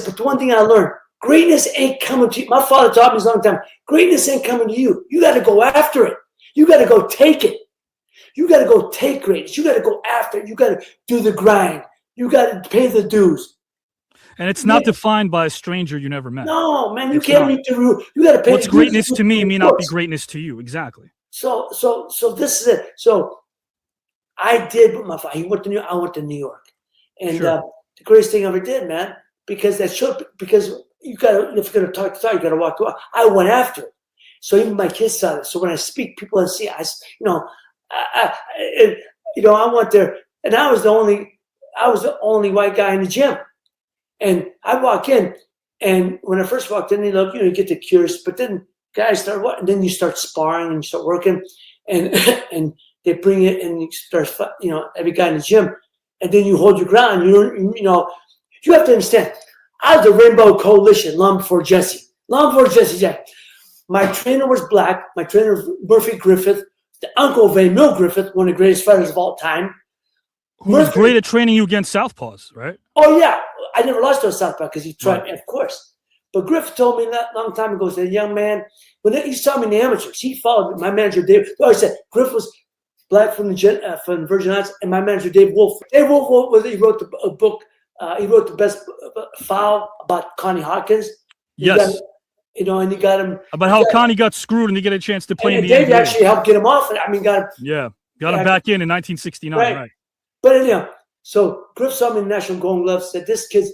but the one thing I learned, greatness ain't coming to you. My father taught me this a long time. Greatness ain't coming to you. You got to go after it. You got to go take it. You got to go take greatness. You got to go after it. You got to do the grind. You got to pay the dues. And it's not defined by a stranger you never met. No, man, you can't meet the rule. You got to pay. What's greatness to me may not be greatness to you. Exactly. So this is it. So I did what my father. He went to New York. I went to New York, and the greatest thing I ever did, man, because if you're gonna talk, you gotta walk the walk. I went after it. So even my kids saw it. So when I speak, people see, I went there, and I was the only white guy in the gym, and I walk in, and when I first walked in, they look, you get the curious, but then guys start what, and then you start sparring and you start working, and they bring it and you start, every guy in the gym, and then you hold your ground. You have to understand. I was the Rainbow Coalition long before Jesse Jack. My trainer was black. My trainer, Murphy Griffith, the uncle of Emil Griffith, one of the greatest fighters of all time. Who was great at training you against southpaws, right? Oh yeah, I never lost to a southpaw because he tried me, of course. But Griff told me that long time ago, said, young man, when he saw me in the amateurs, he followed my manager Dave. Oh, he said Griff was black from the Virgin Islands, and my manager Dave Wolf. Dave Wolf, he wrote a book. He wrote the best foul about Connie Hawkins. Yes. And he got him about how Connie got screwed and he get a chance to play in the Dave NBA. actually helped get him off. I mean, got him. Got him back in 1969. Right. But anyhow, so Griff saw me in National Golden Gloves. Said this kid's,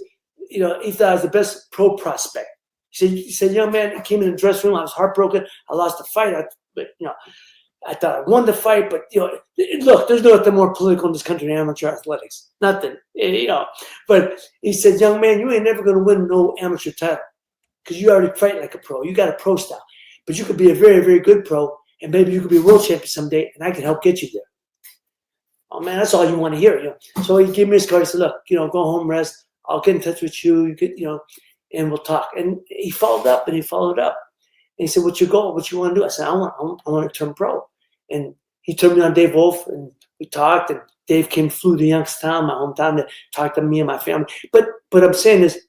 he thought I was the best pro prospect. He said, young man, he came in the dressing room. I was heartbroken. I lost the fight. I thought I won the fight, but look, there's nothing more political in this country than amateur athletics. Nothing, But he said, young man, you ain't never going to win no amateur title because you already fight like a pro. You got a pro style, but you could be a very, very good pro, and maybe you could be a world champion someday, and I can help get you there. Oh man, that's all you want to hear, So he gave me his card. He said, look, go home, rest. I'll get in touch with you. You get, and we'll talk. And he followed up, and he followed up. And he said, what's your goal? What you want to do? I said, I want to turn pro. And he turned me on Dave Wolf, and we talked. And Dave flew to Youngstown, my hometown, to talk to me and my family. But I'm saying is,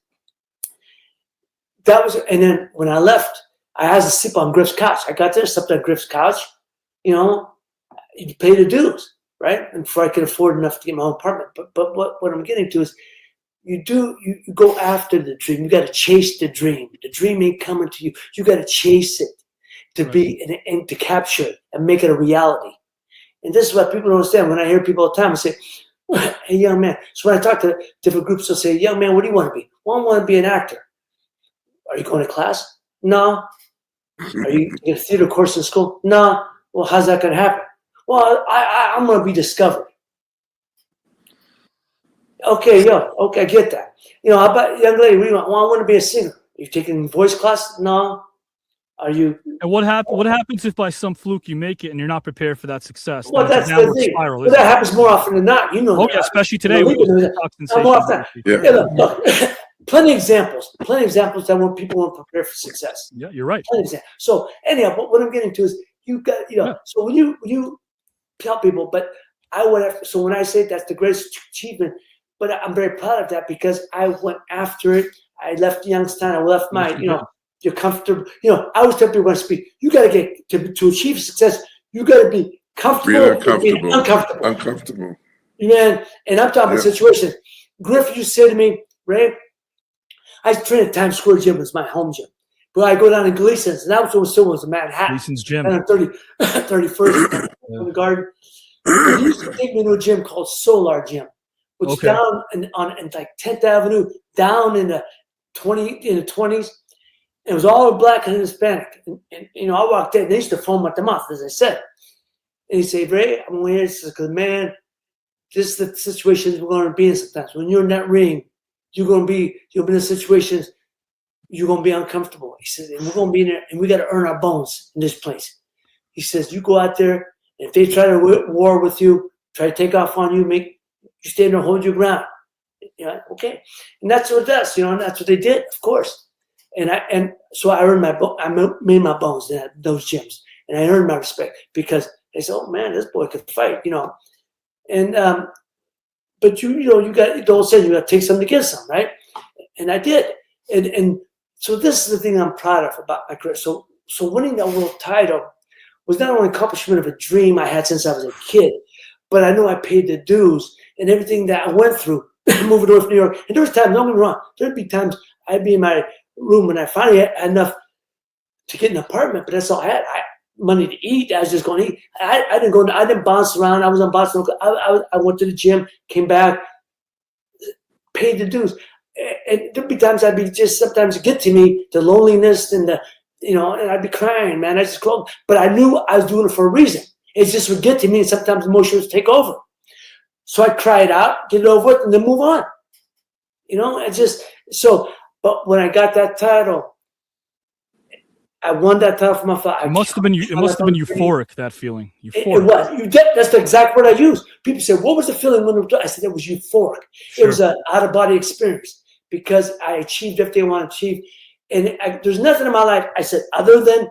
that was, and then when I left, I had to sleep on Griff's couch. I got there, slept on Griff's couch. You pay the dues, right? And before I could afford enough to get my own apartment. But what I'm getting to is, you go after the dream. You got to chase the dream. The dream ain't coming to you. You got to chase it to be and to capture it and make it a reality. And this is what people don't understand. When I hear people all the time, I say, hey, young man. So when I talk to different groups, they'll say, young man, what do you want to be? Well, I want to be an actor. Are you going to class? No. Are you in a theater course in school? No. Well, how's that going to happen? Well, I'm going to be discovered. Okay, I get that. How about young lady? What do you want? Well, I want to be a singer. Are you taking voice class? No. Are you? And what happens if by some fluke you make it and you're not prepared for that success? Well, that's the thing. Spiral, that happens more often than not. Oh yeah, especially today. More often. Look, plenty of examples that when people weren't prepared for success. Yeah, you're right. Plenty of examples. So anyhow, but what I'm getting to is you got So when you tell people, but I would have. So when I say that's the greatest achievement. But I'm very proud of that because I went after it. I left Youngstown. I left my, you're comfortable. I always tell people when I speak, you got to get to achieve success. You got to be comfortable. Uncomfortable. Yeah, and I'm talking about situations. Griff used to say to me, Ray, I train at Times Square Gym. It's my home gym. But I go down to Gleason's, and that was still was a Manhattan. Gleason's Gym. And on 31st in the Garden. He used to take me to a gym called Solar Gym. Which down in like 10th Avenue, down in the 20s. It was all black and Hispanic. And I walked in, and they used to foam at the mouth, as I said. And he'd say, Ray, I'm going here because, man, this is the situations we're going to be in sometimes. When you're in that ring, you'll be in situations, you're going to be uncomfortable. He said, and we're going to be in there, and we got to earn our bones in this place. He says, you go out there, and if they try to war with you, try to take off on you, you stay there and hold your ground. Okay. And that's what it does, and that's what they did, of course. And so I earned I made my bones in those gyms. And I earned my respect because they said, oh man, this boy could fight, And but you got the old saying, you got to take something to get some, right? And I did. And so this is the thing I'm proud of about my career. So winning that world title was not only an accomplishment of a dream I had since I was a kid, but I know I paid the dues and everything that I went through moving to New York. And there was times, don't get me wrong, there'd be times I'd be in my room when I finally had enough to get an apartment, but that's all I had. I money to eat. I was just going to eat. I didn't bounce around. I was on Boston. I went to the gym, came back, paid the dues. And there'd be times sometimes get to me, the loneliness and and I'd be crying, man. I just closed. But I knew I was doing it for a reason. It just would get to me, and sometimes emotions take over. So I cry it out, get it over with, and then move on. But when I got that title, I won that title for my father. It must have been euphoric, that feeling. Euphoric. It was. That's the exact word I used. People say, what was the feeling when I said it was euphoric. Sure. It was an out-of-body experience because I achieved everything I want to achieve. And there's nothing in my life, I said, other than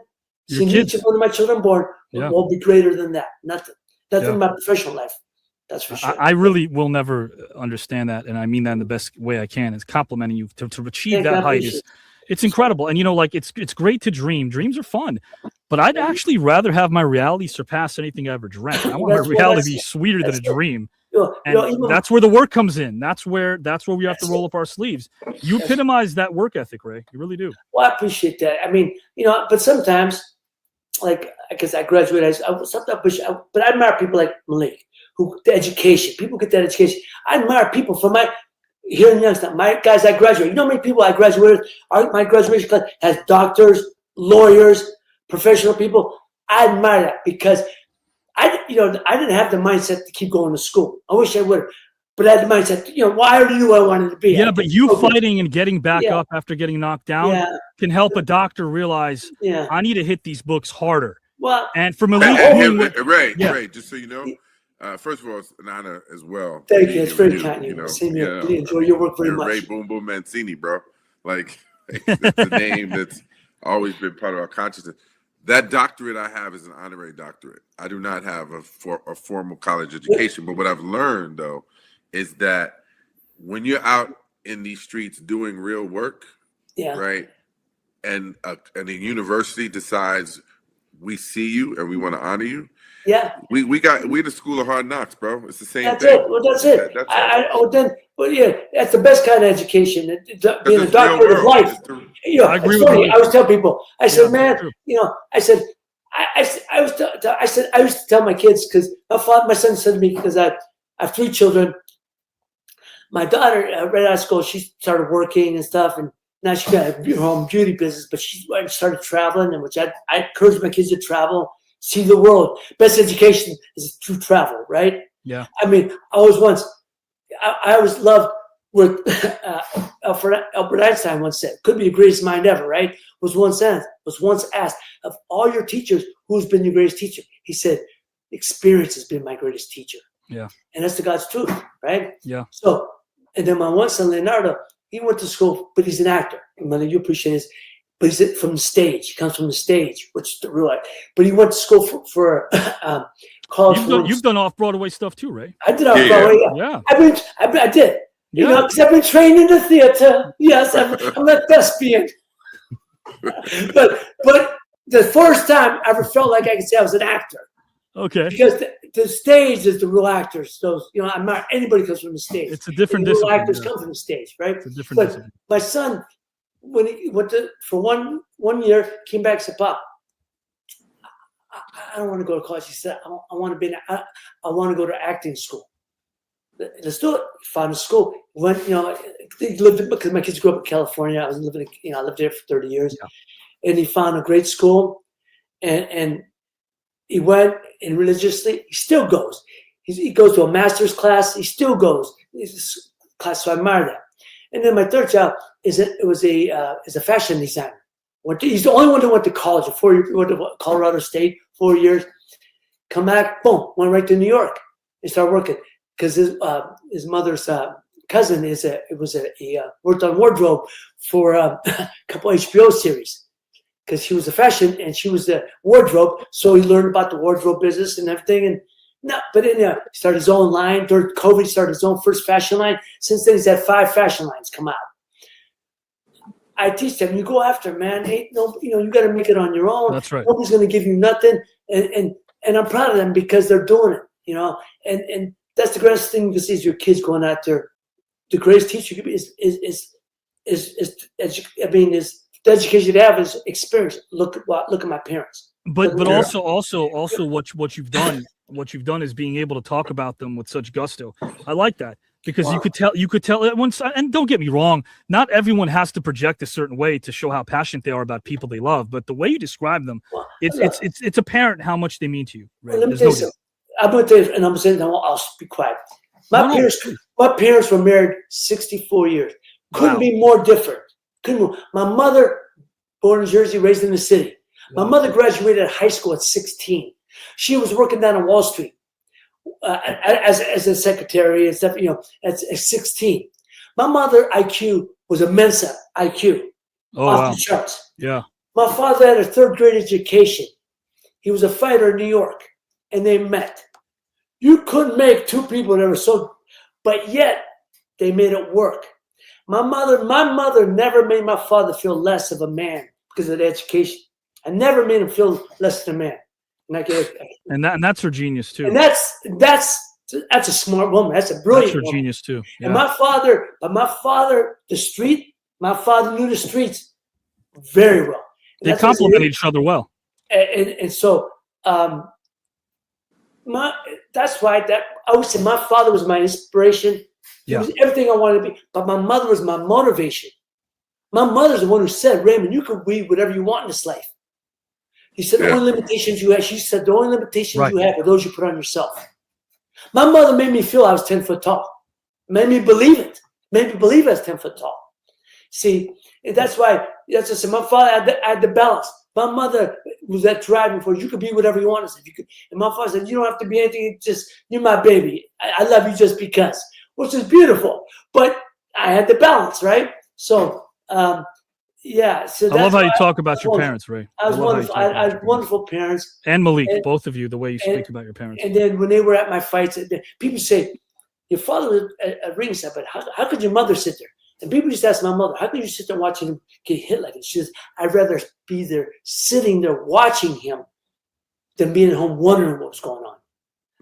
seeing each one of my children born, won't be greater than that. Nothing in my professional life. That's for sure. I really will never understand that, and I mean that in the best way I can. Is complimenting you to achieve that height is, it's incredible. And like it's great to dream. Dreams are fun, but I'd actually rather have my reality surpass anything I ever dreamt. I want my reality to be sweeter than a dream. And that's where the work comes in. That's where we have to roll up our sleeves. You epitomize that work ethic, Ray. You really do. Well, I appreciate that. I mean, but sometimes, like, because I graduated, but I admire people like Malik, who the education. People get that education. I admire people from here in Youngstown. My guys, I graduated. You know how many people I graduated? My graduation class has doctors, lawyers, professional people. I admire that because I didn't have the mindset to keep going to school. I wish I would have, but I had the mindset. Why are you who I wanted to be? Yeah, but you fighting and getting back up after getting knocked down can help a doctor realize I need to hit these books harder. Well, and for Malik, Ray, just so you know, first of all, it's an honor as well. Thank you. It's very kind of you. Same here. Really enjoy your work very much. Ray Boom Boom Mancini, bro. Like, it's a name that's always been part of our consciousness. That doctorate I have is an honorary doctorate. I do not have a formal college education, but what I've learned, though, is that when you're out in these streets doing real work, right, and a university decides we see you and we want to honor you, we're the school of hard knocks, bro. It's the same thing. That's it. Well, that's it. That's the best kind of education. Being a doctorate of life. I agree with you. I always tell people. I said, man, I used to tell my kids because my son said to me, because I have 3 children. My daughter, right out of school, she started working and stuff, and now she got her own beauty business. But she started traveling, and which I encourage my kids to travel. See the world. Best education is through travel, right? Yeah. I mean, I always loved what Albert Einstein once said. Could be the greatest mind ever, right? Was once asked of all your teachers, who's been your greatest teacher? He said, experience has been my greatest teacher. Yeah. And that's the God's truth, right? Yeah. So, and then my one son, Leonardo, he went to school, but he's an actor. And you appreciate this. But he's from the stage. He comes from the stage, which is the real life. But he went to school for college. You've done off-Broadway stuff too, right? I did off-Broadway, yeah. I did. You know, because I've been trained in the theater. Yes, I'm a thespian. but the first time I ever felt like I could say I was an actor. Okay. Because the stage is the real actors. So, I'm not anybody comes from the stage. It's a different discipline. Real actors discipline. come from the stage, right? It's a different discipline. My son, when he went for one year, came back and said, Pop, I don't want to go to college. He said, I want to go to acting school. Let's do it. Found a school. Went, he lived because my kids grew up in California. I was living, I lived there for 30 years. Yeah. And he found a great school, and he went, and religiously he still goes. He goes to a master's class. He still goes. It's class, so I admire that. And then my third job is a fashion designer. He's the only one who went to college. Went to Colorado State 4 years. Come back, boom, went right to New York and started working because his mother's cousin worked on wardrobe for a couple HBO series because he was a fashion and she was the wardrobe. So he learned about the wardrobe business and everything. He started his own line. During COVID, he started his own first fashion line. Since then, he's had 5 fashion lines come out. I teach them, you go after, man. You got to make it on your own. That's right. Nobody's going to give you nothing. And I'm proud of them because they're doing it, And that's the greatest thing you can see is your kids going out there. The greatest teacher you can be is the education you have is experience. Look at my parents. But also what you've done is being able to talk about them with such gusto. I like that because you could tell it once. And don't get me wrong, not everyone has to project a certain way to show how passionate they are about people they love. But the way you describe them, it's apparent how much they mean to you. Right? Let me tell you something. I'm going to tell you, and I'm saying I'll be quiet. My parents were married 64 years. Couldn't be more different. My mother, born in Jersey, raised in the city. My mother graduated high school at 16. She was working down on Wall Street as a secretary and stuff, at 16. My mother IQ was a Mensa IQ off the charts. Yeah. My father had a 3rd grade education. He was a fighter in New York, and they met. You couldn't make two people that were so, but yet they made it work. My mother never made my father feel less of a man because of the education. I never made him feel less than a man. And that's her genius too. And that's a smart woman. That's a brilliant That's her woman. genius too. Yeah. And my father, my father knew the streets very well. And They complement each other well. And so that's why I would say my father was my inspiration. He was everything I wanted to be. But my mother was my motivation. My mother's the one who said, Raymond, you can be whatever you want in this life. He said, the only limitations you have, she said, the only limitations you have are those you put on yourself. My mother made me feel I was 10 foot tall. Made me believe it. Made me believe I was 10 foot tall. See, that's why, that's what I said, my father had the balance. My mother was that driving force. You could be whatever you want. And my father said, you don't have to be anything. Just, you're my baby. I love you just because, which is beautiful. But I had the balance, right? So, yeah. So I love how you talk about your parents, Ray. I was wonderful. I had wonderful parents. And Malik, both of you, the way you speak about your parents. And then when they were at my fights, people say, your father was a ringside, but how could your mother sit there? And people just ask my mother, how could you sit there watching him get hit like this? She says, I'd rather be there, sitting there watching him than being at home wondering what was going on.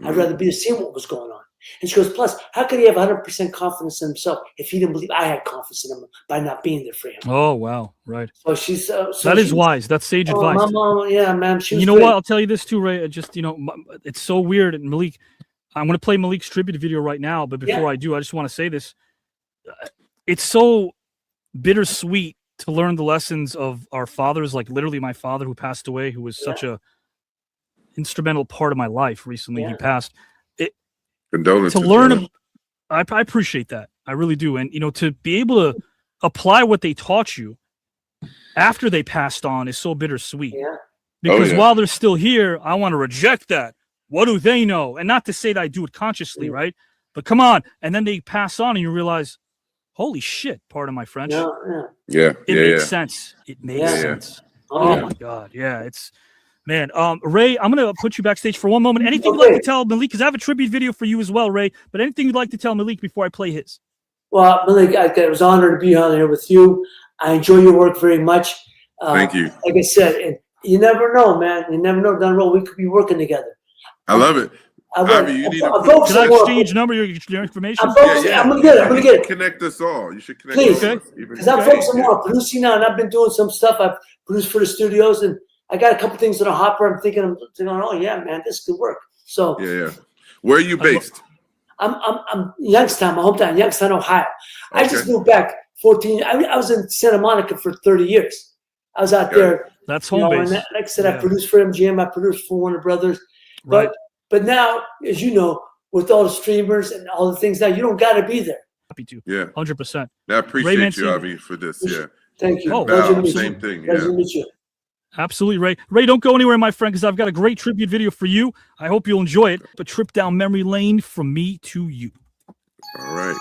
I'd rather be there seeing what was going on. And she goes, plus, how could he have 100% confidence in himself if he didn't believe I had confidence in him by not being there for him? Oh, wow. Right. So she's that is wise. That's sage advice. My mom, yeah, man. You know what? I'll tell you this too, Ray. Just, it's so weird. And Malik, I'm going to play Malik's tribute video right now. But before I do, I just want to say this. It's so bittersweet to learn the lessons of our fathers, like literally my father who passed away, who was such a instrumental part of my life. Recently, he passed. Condolences. To learn, I appreciate that. I really do. And, to be able to apply what they taught you after they passed on is so bittersweet. Yeah. Because while they're still here, I want to reject that. What do they know? And not to say that I do it consciously, right? But come on. And then they pass on and you realize, holy shit, pardon my French. It makes sense. It makes sense. Oh my God. Yeah. Man, Ray, I'm going to put you backstage for one moment. Anything you'd like to tell Malik? Because I have a tribute video for you as well, Ray. But anything you'd like to tell Malik before I play his? Well, Malik, I was honored to be on here with you. I enjoy your work very much. Thank you. Like I said, and you never know, man. You never know down the road we could be working together. I love it. Avi, you need Can I exchange your information? I'm going to get it. Connect us all. You should connect Please, us. because I'm focusing more on producing now, and I've been doing some stuff. I've produced for the studios, and I got a couple things in a hopper. I'm thinking, oh yeah, man, this could work. So Where are you based? I'm Youngstown, my hometown, Youngstown, Ohio. I just moved back 14. I was in Santa Monica for 30 years. I was out there. That's home base. And like I said, I produced for MGM. I produced for Warner Brothers. But now, as you know, with all the streamers and all the things now, you don't got to be there. Happy to. Yeah. 100%. I appreciate you, Avi, for this. Yeah. Thank you. Same thing. Pleasure to meet you. Absolutely, Ray. Ray, don't go anywhere, my friend, because I've got a great tribute video for you. I hope you'll enjoy it. A trip down memory lane from me to you. All right.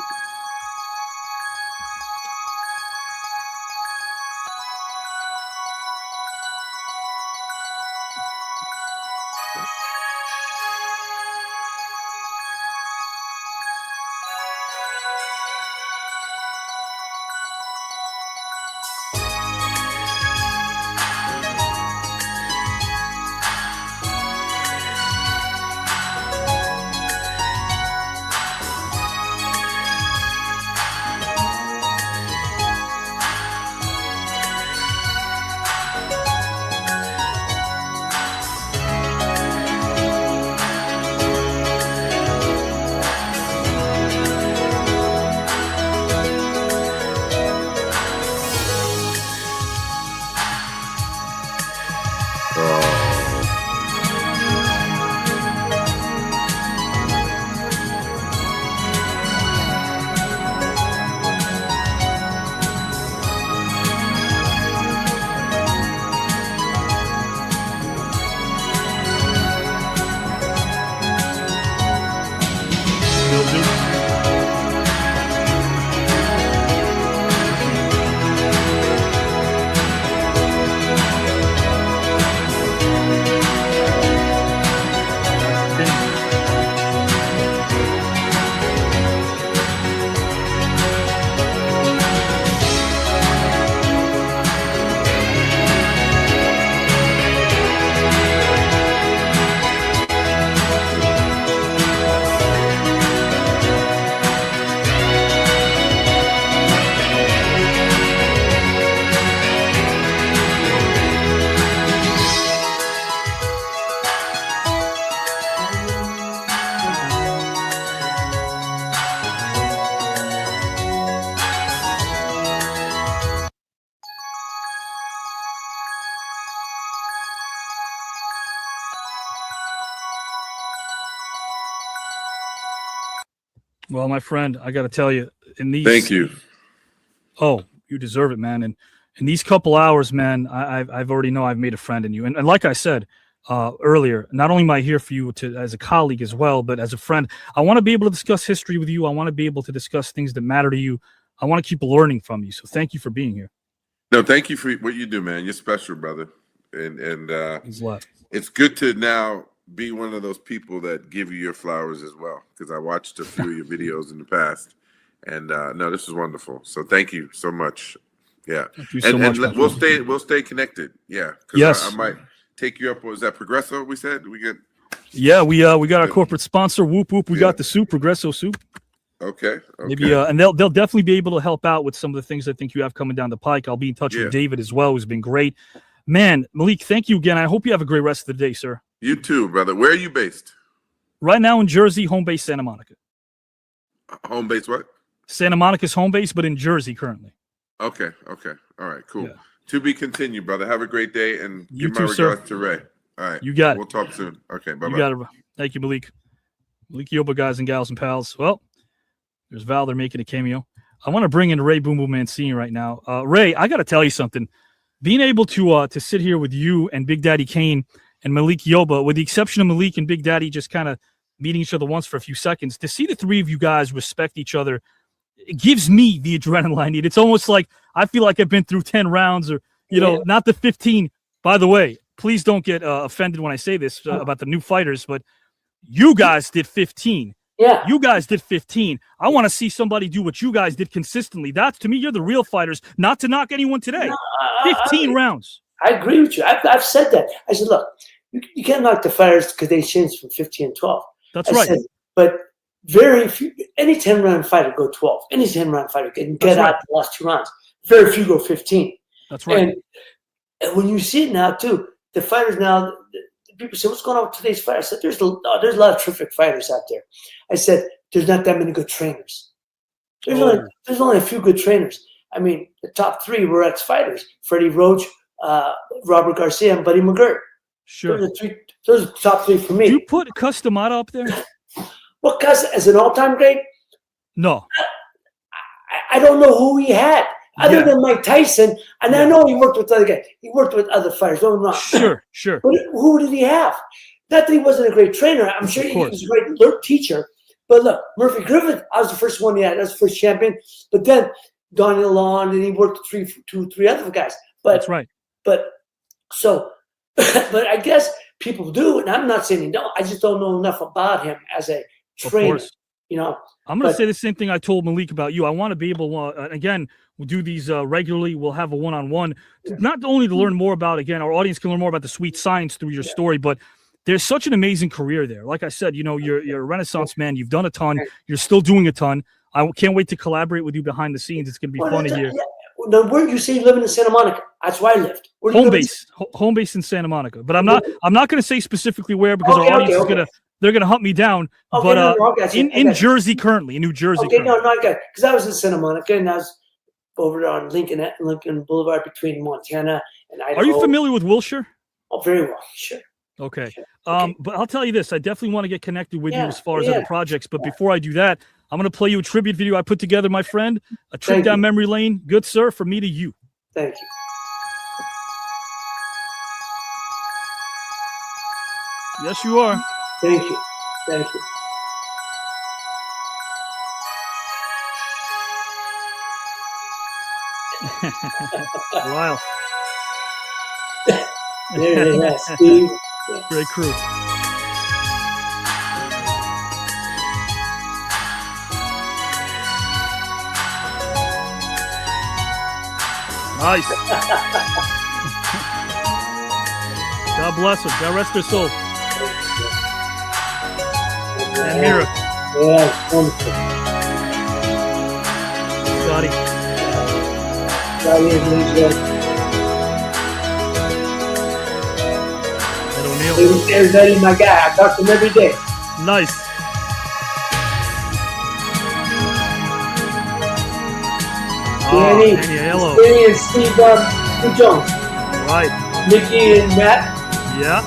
Well, my friend, I got to tell you, in these. Thank you. Oh, you deserve it, man. And in these couple hours, man, I've already know I've made a friend in you. And like I said earlier, not only am I here for you as a colleague as well, but as a friend, I want to be able to discuss history with you. I want to be able to discuss things that matter to you. I want to keep learning from you. So thank you for being here. No, thank you for what you do, man. You're special, brother. And it's good to now be one of those people that give you your flowers as well, because I watched a few of your videos in the past. And no, this is wonderful. So thank you so much. Yeah. Thank you so much. We'll stay connected. Yeah. Yes. I might take you up. Was that Progresso we said? We get. Yeah, we got our corporate sponsor. Whoop whoop. We got the soup, Progresso soup. Okay. Maybe and they'll definitely be able to help out with some of the things I think you have coming down the pike. I'll be in touch with David as well, who's been great. Man, Malik, thank you again. I hope you have a great rest of the day, sir. You too, brother. Where are you based? Right now in Jersey, home base Santa Monica. Home base what? Santa Monica's home base, but in Jersey currently. Okay. All right, cool. Yeah. To be continued, brother. Have a great day, and you give too, my sir. regards to Ray. All right. You got it. We'll talk soon. Okay, bye-bye. You got it. Thank you, Malik. Malik Yoba, guys and gals and pals. Well, there's Val. They're making a cameo. I want to bring in Ray Boom Boom Mancini right now. Ray, I got to tell you something. Being able to sit here with you and Big Daddy Kane and Malik Yoba, with the exception of Malik and Big Daddy just kind of meeting each other once for a few seconds, to see the three of you guys respect each other, it gives me the adrenaline I need. It's almost like I feel like I've been through 10 rounds or, not the 15. By the way, please don't get offended when I say this about the new fighters, but you guys did 15. Yeah. You guys did 15. I want to see somebody do what you guys did consistently. That's, to me, you're the real fighters, not to knock anyone today. No, 15 rounds. I agree with you. I've said that. I said, look, you can't knock the fighters because they changed from 15 and 12. That's right. But very few, any 10-round fighter go 12. Any 10-round fighter can get out the last 2 rounds. Very few go 15. That's right. And when you see it now, too, the fighters now, people say, what's going on with today's fighters? I said, there's a lot of terrific fighters out there. I said, there's not that many good trainers. There's only a few good trainers. I mean, the top 3 were ex-fighters. Freddie Roach, Robert Garcia, and Buddy McGirt. Sure. Those are the top 3 for me. Do you put Customata up there? Well, Cus, as an all-time great? No. I don't know who he had. Other than Mike Tyson, and I know he worked with other guys. He worked with other fighters. Don't wrong. Sure. But who did he have? Not that he wasn't a great trainer. I'm sure he was a great teacher. But look, Murphy Griffith, I was the first one he had. I was the first champion. But then Donnie Lalonde, and he worked with 2 or 3 other guys. But, that's right. But I guess people do, and I'm not saying he don't. I just don't know enough about him as a trainer. Of course. I'm going to say the same thing I told Malik about you. I want to be able, again, we'll do these regularly. We'll have a one-on-one, not only to learn more about, again, our audience can learn more about the sweet science through your story, but there's such an amazing career there. Like I said, you're a Renaissance man. You've done a ton. You're still doing a ton. I can't wait to collaborate with you behind the scenes. It's going to be fun to hear. Now, where you say you live in Santa Monica? That's where I lived. Home base in Santa Monica. But I'm not going to say specifically where because our audience is they're going to hunt me down. But in Jersey currently, in New Jersey. Okay, no, I got it. Because I was in Santa Monica and I was over on Lincoln Boulevard between Montana and Idaho. Are you familiar with Wilshire? Oh, very well. Sure. Okay. But I'll tell you this. I definitely want to get connected with you as far as other projects. But before I do that, I'm going to play you a tribute video I put together, my friend. A trip down memory lane. Good, sir, from me to you. Thank you. Yes, you are. Thank you. Thank you. Wow. There it is, Steve. Great crew. Nice. God bless them. God rest their soul. And Mira. Yeah, wonderful. Scotty. Scotty and Lisa. And O'Neal. Everybody, my guy. I talk to him every day. Nice. Danny, hello. Danny and Steve Jones. Right. Mickey and Matt. Yeah.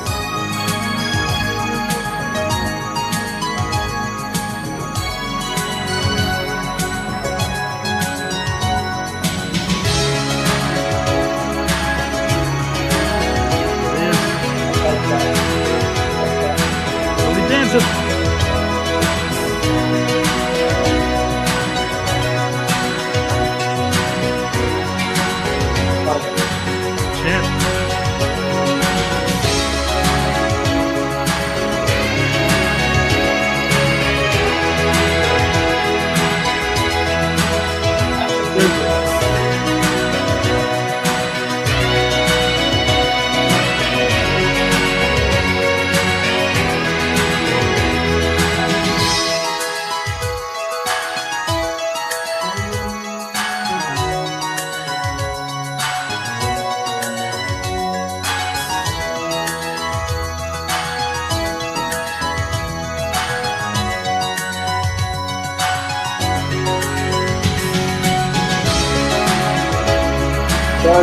Jim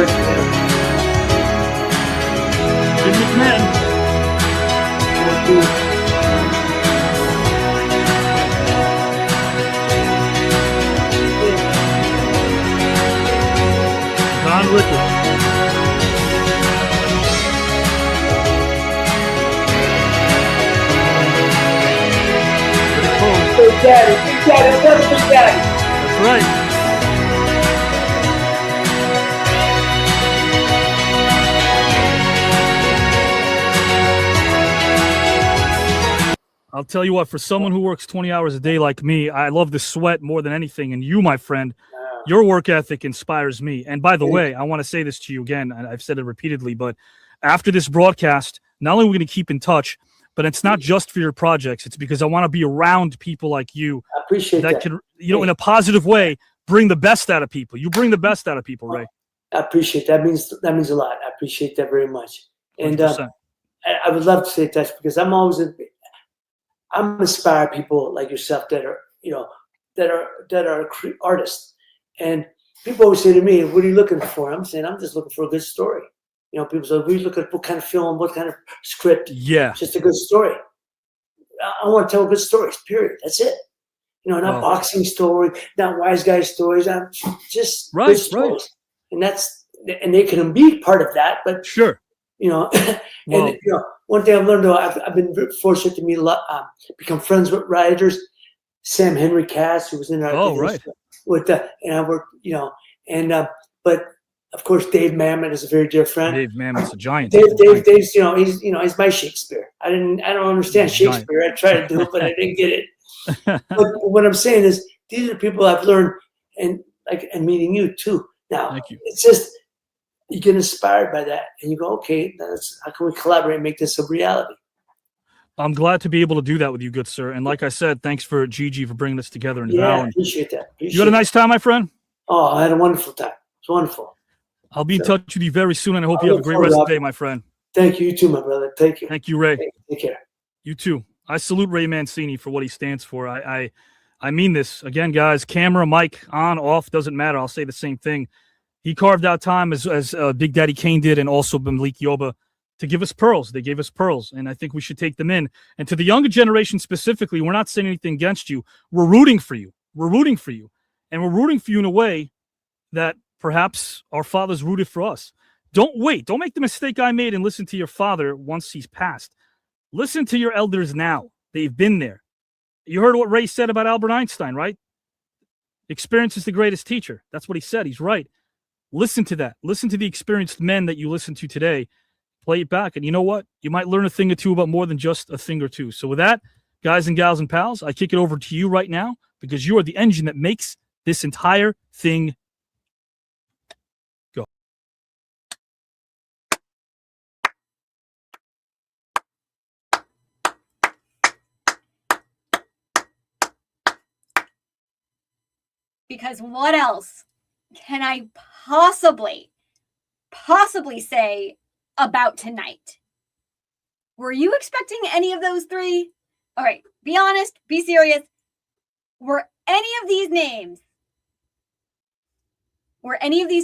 McMahon. Don Ricketts. Big Daddy, that's Big Daddy. That's right. I'll tell you what, for someone who works 20 hours a day like me, I love the sweat more than anything. And you, my friend, your work ethic inspires me. And by the way, I want to say this to you again, and I've said it repeatedly, but after this broadcast, not only are we going to keep in touch, but it's not just for your projects. It's because I want to be around people like you. I appreciate that. Can, you know, in a positive way, bring the best out of people. You bring the best out of people, Ray. I appreciate that. That means a lot. I appreciate that very much. And I would love to say that because I'm inspire people like yourself that are, you know, that are artists. And people always say to me, "What are you looking for?" I'm saying, "I'm just looking for a good story." You know, people say, "We look at what kind of film, what kind of script." Yeah, just a good story. I want to tell good stories. Period. That's it. You know, not boxing stories, not wise guy stories. I'm just good stories. And they can be part of that. But sure, you know, and you know, one thing I've learned though, I've been fortunate to meet a lot, become friends with writers. Sam Henry Cass, who was in our with and I worked, you know, and but of course Dave Mamet is a very dear friend. Dave Mamet's a giant. Dave's, you know, he's my Shakespeare. I don't understand Shakespeare. I tried to do it, but I didn't get it. But what I'm saying is, these are people I've learned, and meeting you too. Now, it's just you get inspired by that, and you go, okay, how can we collaborate and make this a reality? I'm glad to be able to do that with you, good sir. And like I said, thanks for Gigi for bringing us together. And I appreciate that. You had a nice time, my friend? Oh, I had a wonderful time. It's wonderful. I'll be in touch with you very soon, and I hope you have a great rest of the day, my friend. Thank you. You too, my brother. Thank you. Thank you, Ray. Take care. You too. I salute Ray Mancini for what he stands for. I mean this. Again, guys, camera, mic, on, off, doesn't matter. I'll say the same thing. He carved out time as Big Daddy Kane did, and also Malik Yoba, to give us pearls. They gave us pearls, and I think we should take them in. And to the younger generation specifically, we're not saying anything against you. We're rooting for you. We're rooting for you. And we're rooting for you in a way that perhaps our fathers rooted for us. Don't wait. Don't make the mistake I made and listen to your father once he's passed. Listen to your elders now. They've been there. You heard what Ray said about Albert Einstein, right? Experience is the greatest teacher. That's what he said. He's right. Listen to that. Listen to the experienced men that you listen to today. Play it back. And you know what? You might learn a thing or two about more than just a thing or two. So with that, guys and gals and pals, I kick it over to you right now because you are the engine that makes this entire thing go. Because what else can I possibly say about tonight? Were you expecting any of those three? All right, be honest, be serious. Were any of these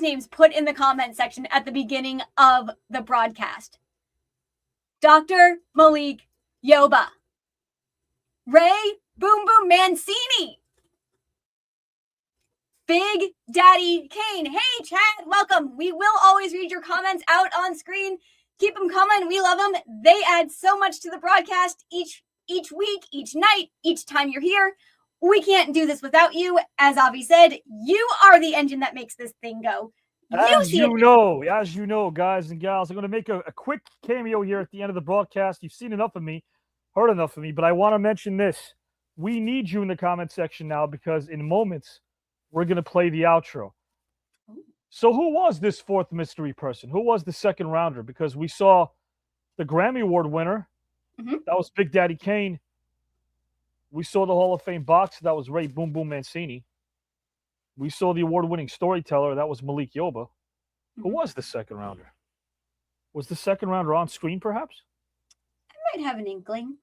names put in the comment section at the beginning of the broadcast? Dr. Malik Yoba, Ray Boom Boom Mancini, Big Daddy Kane. Hey, chat, welcome. We will always read your comments out on screen. Keep them coming. We love them. They add so much to the broadcast each week, each night, each time you're here. We can't do this without you. As Avi said, you are the engine that makes this thing go. As you know, guys and gals, I'm going to make a quick cameo here at the end of the broadcast. You've seen enough of me, heard enough of me, but I want to mention this. We need you in the comment section now because in moments, we're going to play the outro. So who was this fourth mystery person? Who was the second rounder? Because we saw the Grammy Award winner. That was Big Daddy Kane. We saw the Hall of Fame boxer. That was Ray Boom Boom Mancini. We saw the award-winning storyteller. That was Malik Yoba. Who was the second rounder? Was the second rounder on screen, perhaps? I might have an inkling.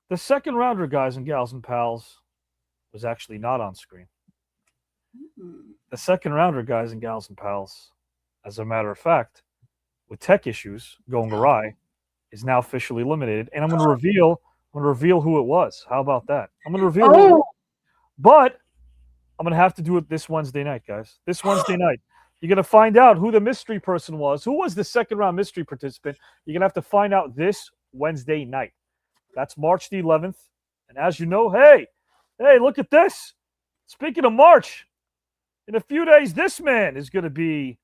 The second rounder, guys and gals and pals, was actually not on screen. The second rounder, guys and gals and pals, as a matter of fact, with tech issues going awry, is now officially eliminated. And I'm going to reveal who it was. How about that? I'm going to reveal who it was. But I'm going to have to do it this Wednesday night, guys. This Wednesday night. You're going to find out who the mystery person was. Who was the second round mystery participant? You're going to have to find out this Wednesday night. That's March the 11th. And as you know, hey, look at this. Speaking of March, in a few days, this man is going to be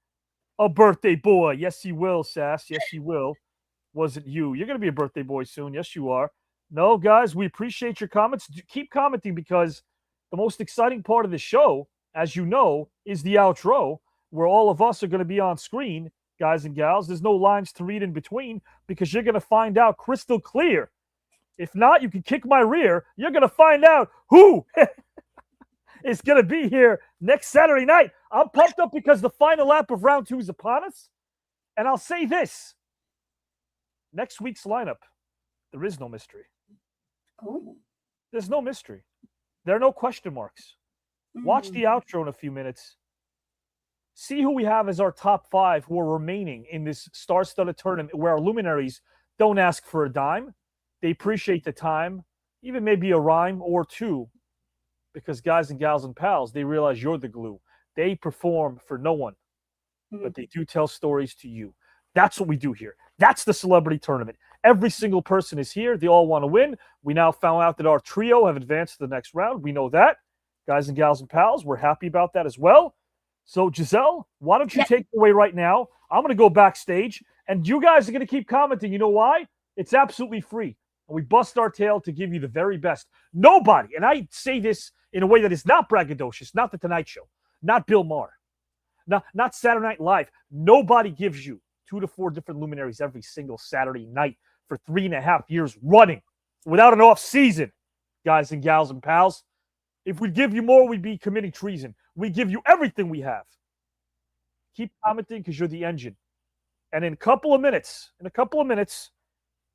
a birthday boy. Yes, he will, Sass. Yes, he will. Wasn't you. You're going to be a birthday boy soon. Yes, you are. No, guys, we appreciate your comments. Keep commenting because the most exciting part of the show, as you know, is the outro where all of us are going to be on screen, guys and gals. There's no lines to read in between because you're going to find out crystal clear. If not, you can kick my rear. You're going to find out who is going to be here next Saturday night. I'm pumped up because the final lap of round 2 is upon us. And I'll say this. Next week's lineup, there is no mystery. Oh. There's no mystery. There are no question marks. Watch the outro in a few minutes. See who we have as our top 5 who are remaining in this star-studded tournament where our luminaries don't ask for a dime. They appreciate the time, even maybe a rhyme or two, because guys and gals and pals, they realize you're the glue. They perform for no one, but they do tell stories to you. That's what we do here. That's the celebrity tournament. Every single person is here. They all want to win. We now found out that our trio have advanced to the next round. We know that. Guys and gals and pals, we're happy about that as well. So, Giselle, why don't you take it away right now? I'm going to go backstage, and you guys are going to keep commenting. You know why? It's absolutely free. And we bust our tail to give you the very best. Nobody, and I say this in a way that is not braggadocious, not The Tonight Show, not Bill Maher, not Saturday Night Live. Nobody gives you 2 to 4 different luminaries every single Saturday night for 3.5 years running without an off season, guys and gals and pals. If we give you more, we'd be committing treason. We give you everything we have. Keep commenting because you're the engine. And in a couple of minutes,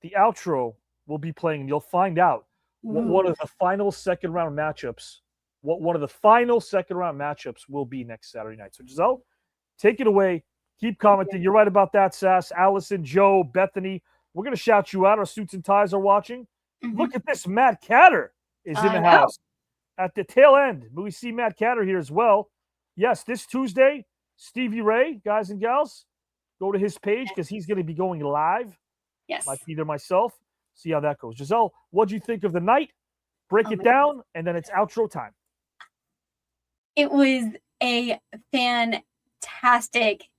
the outro will be playing, and you'll find out what one of the final second round matchups will be next Saturday night. So, Giselle, take it away. Keep commenting. You're right about that, Sass. Allison, Joe, Bethany. We're going to shout you out. Our suits and ties are watching. Look at this. Matt Catter is in the house. At the tail end, we see Matt Catter here as well. Yes, this Tuesday, Stevie Ray, guys and gals, go to his page because he's going to be going live. Yes. Might be there myself. See how that goes. Giselle, what do you think of the night? Break it down, and then it's outro time. It was a fantastic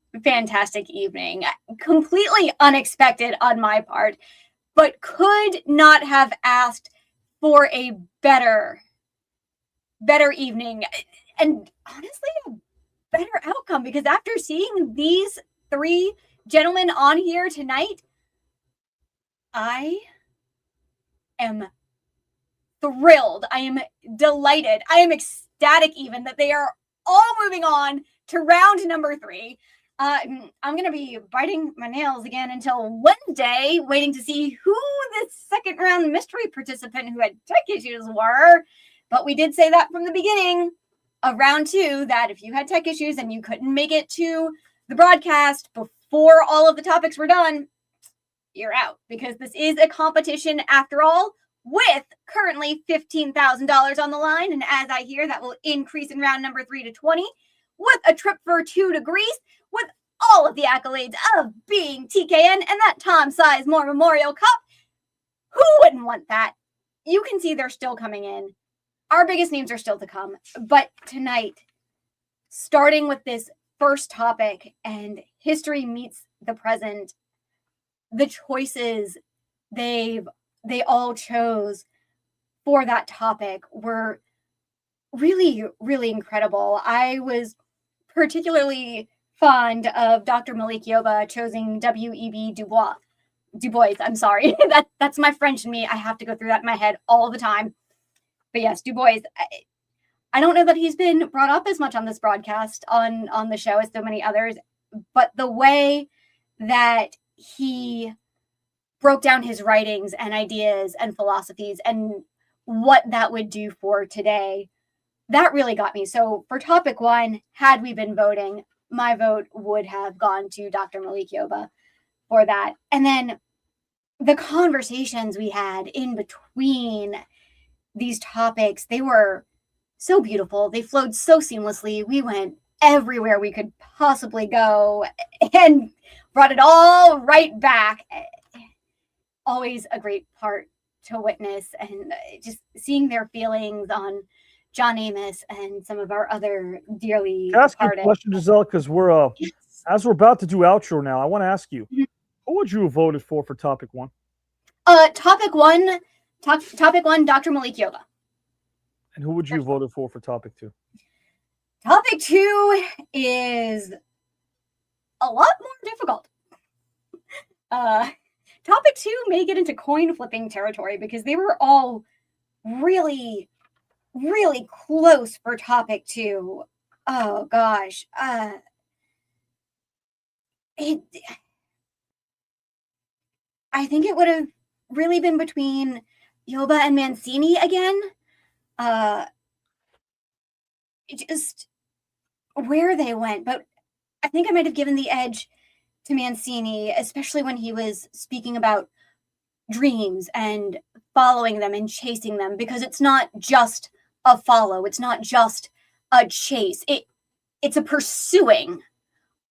evening. Completely unexpected on my part, but could not have asked for a better evening, and honestly a better outcome, because after seeing these 3 gentlemen on here tonight, I am thrilled. I am delighted. I am ecstatic even that they are all moving on to round number 3. I'm going to be biting my nails again until Wednesday, waiting to see who the second round mystery participant who had tech issues were. But we did say that from the beginning of round 2, that if you had tech issues and you couldn't make it to the broadcast before all of the topics were done, you're out, because this is a competition after all, with currently $15,000 on the line. And as I hear, that will increase in round number 3 to 20, with a trip for 2 to Greece, with all of the accolades of being TKN and that Tom Sizemore Memorial Cup. Who wouldn't want that? You can see they're still coming in. Our biggest names are still to come. But tonight, starting with this first topic, and history meets the present, the choices they all chose for that topic were really, really incredible. I was particularly fond of Dr. Malik Yoba choosing W.E.B. Du Bois. I'm sorry. That's my French in me. I have to go through that in my head all the time. But yes, Du Bois. I don't know that he's been brought up as much on this broadcast on the show as so many others, but the way that he broke down his writings and ideas and philosophies and what that would do for today that really got me. So for topic 1, had we been voting, my vote would have gone to Dr. Malik Yoba for that. And then the conversations we had in between these topics, they were so beautiful. They flowed so seamlessly. We went everywhere we could possibly go and brought it all right back. Always a great part to witness, and just seeing their feelings on John Amos and some of our other dearly Can I ask you a departed. question, Giselle? Because we're as we're about to do outro now, I want to ask you, who would you have voted for topic 1? Topic one, Dr. Malik Yoba. And who would you have voted for topic 2? Topic 2 is a lot more difficult. Topic 2 may get into coin flipping territory because they were all really, really close for topic 2. Oh gosh. I think it would have really been between Yoba and Mancini again. Just where they went, but I think I might have given the edge to Mancini, especially when he was speaking about dreams and following them and chasing them, because it's not just a follow, it's not just a chase. It's a pursuing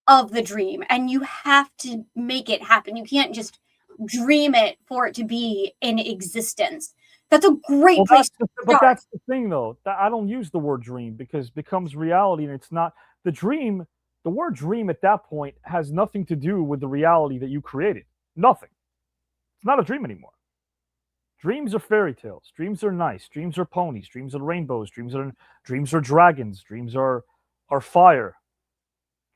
of the dream, and you have to make it happen. You can't just dream it for it to be in existence. That's a great place to start. But that's the thing, though. I don't use the word dream because it becomes reality, and it's not the dream. The word dream at that point has nothing to do with the reality that you created. Nothing. It's not a dream anymore. Dreams are fairy tales. Dreams are nice. Dreams are ponies. Dreams are rainbows. Dreams are dragons. Dreams are fire.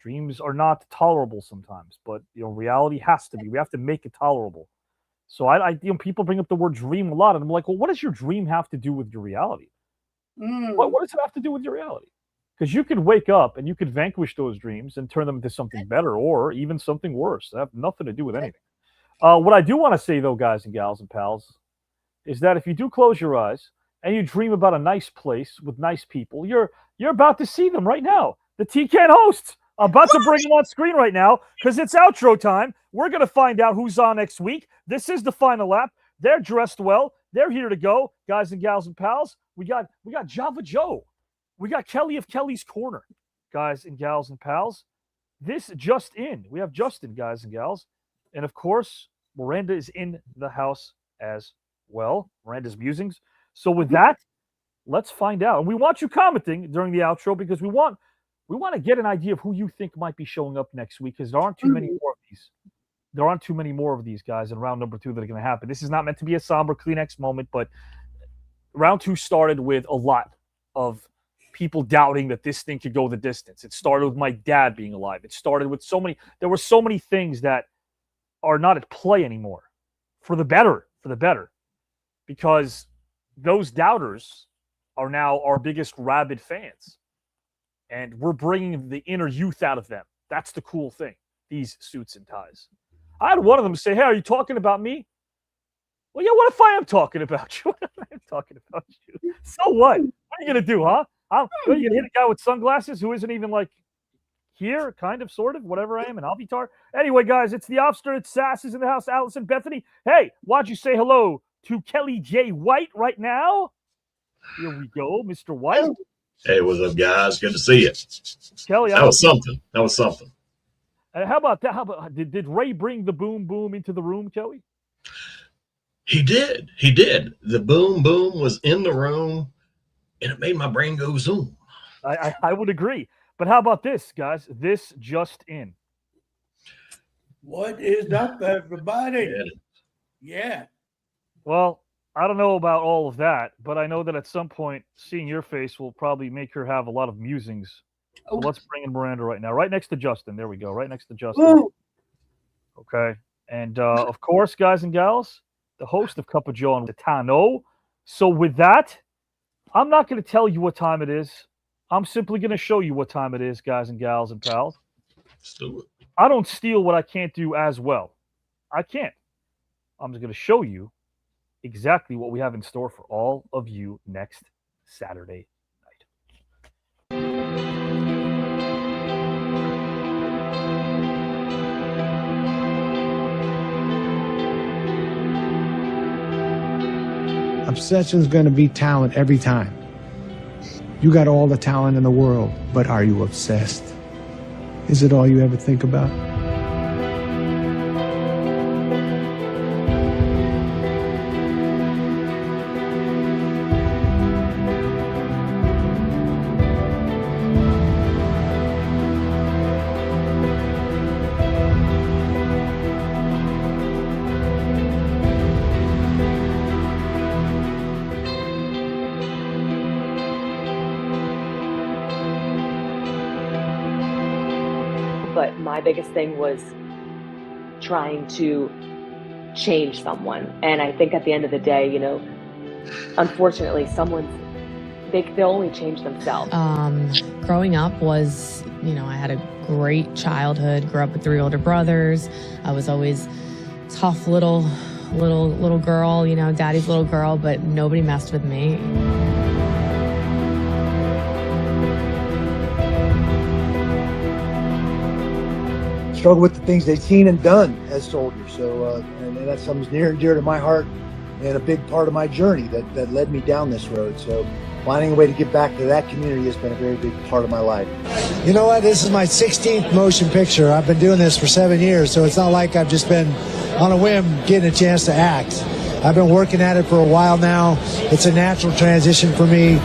Dreams are not tolerable sometimes, but reality has to be. We have to make it tolerable. So people bring up the word dream a lot, and I'm like, well, what does your dream have to do with your reality? What does it have to do with your reality? Because you could wake up and you could vanquish those dreams and turn them into something better or even something worse. They have nothing to do with anything. What I do want to say, though, guys and gals and pals, is that if you do close your eyes and you dream about a nice place with nice people, you're about to see them right now. The TKN hosts. I'm about to bring them on screen right now because it's outro time. We're going to find out who's on next week. This is the final lap. They're dressed well. They're here to go, guys and gals and pals. We got Java Joe. We got Kelly of Kelly's Corner, guys and gals and pals. This just in. We have Justin, guys and gals. And, of course, Miranda is in the house as well. Miranda's musings. So with that, let's find out. And we want you commenting during the outro because we want to get an idea of who you think might be showing up next week because there aren't too many more of these. There aren't too many more of these guys in round number 2 that are going to happen. This is not meant to be a somber Kleenex moment, but round 2 started with a lot of people doubting that this thing could go the distance. It started with my dad being alive. It started with there were so many things that are not at play anymore for the better, because those doubters are now our biggest rabid fans. And we're bringing the inner youth out of them. That's the cool thing, these suits and ties. I had one of them say, hey, are you talking about me? Well, yeah, what if I am talking about you? I'm talking about you. So what? What are you going to do, huh? Are you going to hit a guy with sunglasses who isn't even like here, kind of, sort of, whatever I am, an Albitar? Anyway, guys, it's the Obster. It's Sass is in the house. Allison, Bethany. Hey, why'd you say hello to Kelly J. White right now? Here we go, Mr. White. Hey, what's up, guys? Good to see you. Kelly, that was something. How about that? Did Ray bring the boom boom into the room, Kelly? He did. The boom boom was in the room, and it made my brain go zoom. I would agree. But how about this, guys? This just in. What is up, everybody? Yeah. Well, I don't know about all of that, but I know that at some point, seeing your face will probably make her have a lot of musings. So let's bring in Miranda right now, right next to Justin. There we go, right next to Justin. Ooh. Okay. And, of course, guys and gals, the host of Cup of Joe and Tano. So with that, I'm not going to tell you what time it is. I'm simply going to show you what time it is, guys and gals and pals. Let's do it. I don't steal what I can't do as well. I can't. I'm just going to show you exactly what we have in store for all of you next Saturday night. Obsession's going to be talent every time. You got all the talent in the world, but are you obsessed? Is it all you ever think about? But my biggest thing was trying to change someone. And I think at the end of the day, you know, unfortunately, they'll only change themselves. Growing up was, you know, I had a great childhood, grew up with 3 older brothers. I was always tough little girl, you know, daddy's little girl, but nobody messed with me. Struggle with the things they've seen and done as soldiers. So, and that's something near and dear to my heart and a big part of my journey that led me down this road. So finding a way to give back to that community has been a very big part of my life. You know what? This is my 16th motion picture. I've been doing this for 7 years, so it's not like I've just been on a whim getting a chance to act. I've been working at it for a while now. It's a natural transition for me.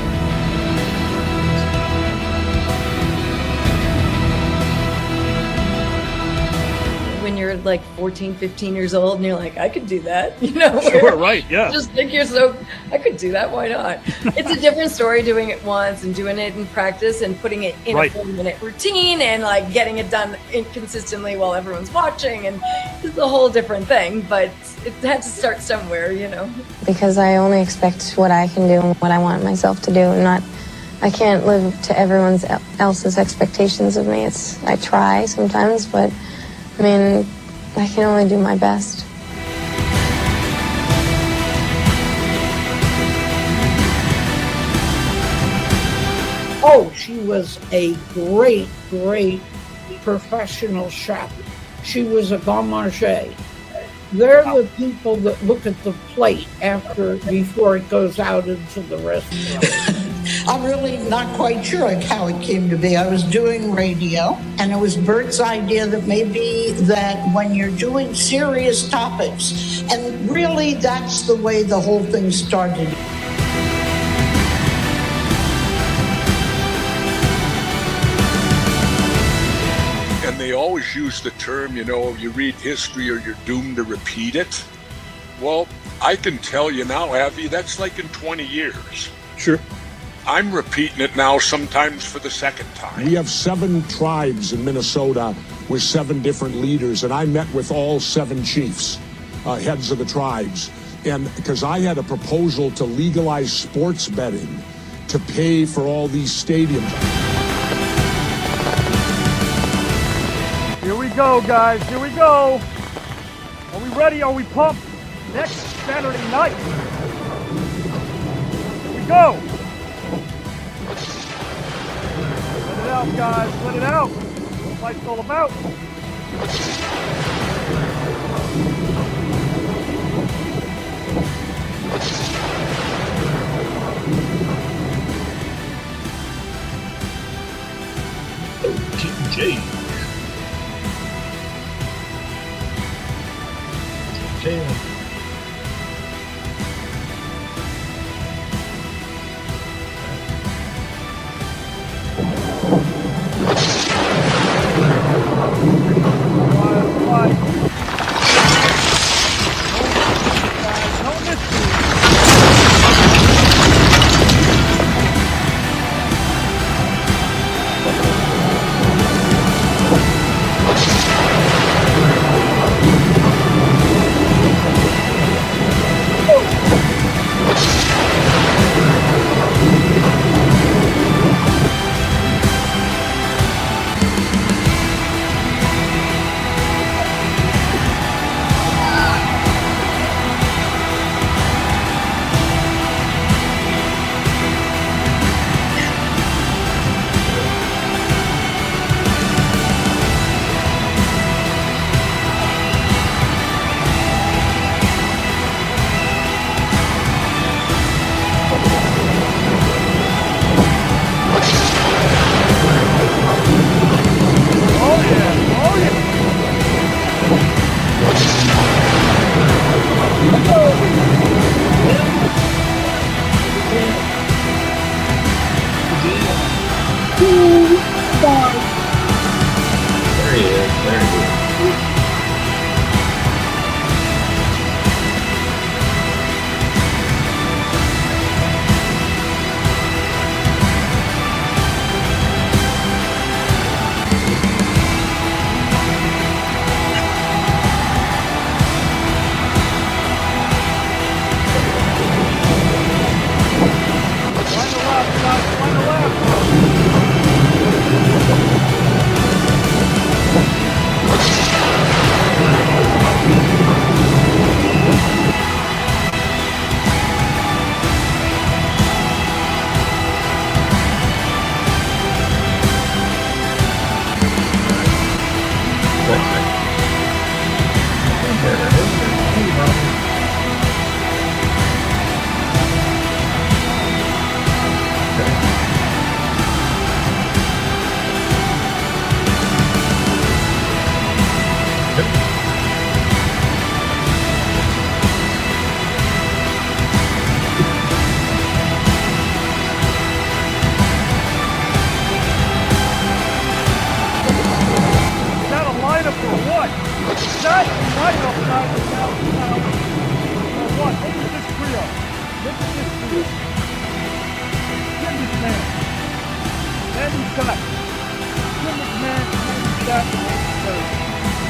Like 14, 15 years old, and you're like, I could do that, you know? Sure, right, yeah. Just think I could do that, why not? It's a different story doing it once and doing it in practice and putting it in a 40-minute routine and like getting it done inconsistently while everyone's watching, and it's a whole different thing, but it had to start somewhere, you know? Because I only expect what I can do and what I want myself to do, and I can't live to everyone else's expectations of me. I try sometimes, but I mean, I can only do my best. Oh, she was a great, great professional chef. She was a bon marché. They're the people that look at the plate before it goes out into the restaurant. I'm really not quite sure how it came to be. I was doing radio, and it was Bert's idea that maybe that when you're doing serious topics, and really that's the way the whole thing started. And they always use the term, you know, you read history or you're doomed to repeat it. Well, I can tell you now, Avi, that's like in 20 years. Sure. I'm repeating it now, sometimes for the second time. We have 7 tribes in Minnesota with 7 different leaders, and I met with all 7 chiefs, heads of the tribes. And because I had a proposal to legalize sports betting to pay for all these stadiums. Here we go, guys. Here we go. Are we ready? Are we pumped? Next Saturday night. Here we go. Let it out, guys. Let it out. What the fight's all about. OTJ. Damn.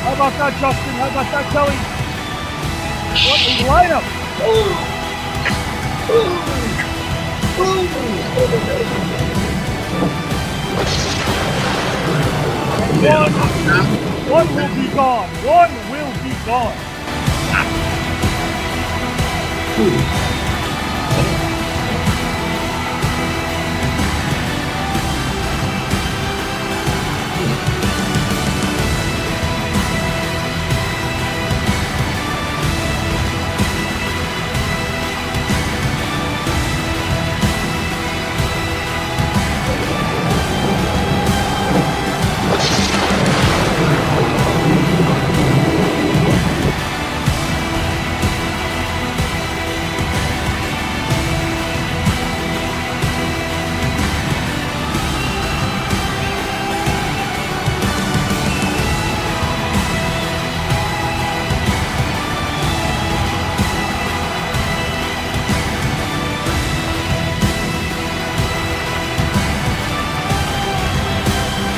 How about that, Justin? How about that, Kelly? What a lineup! One will be gone. One will be gone.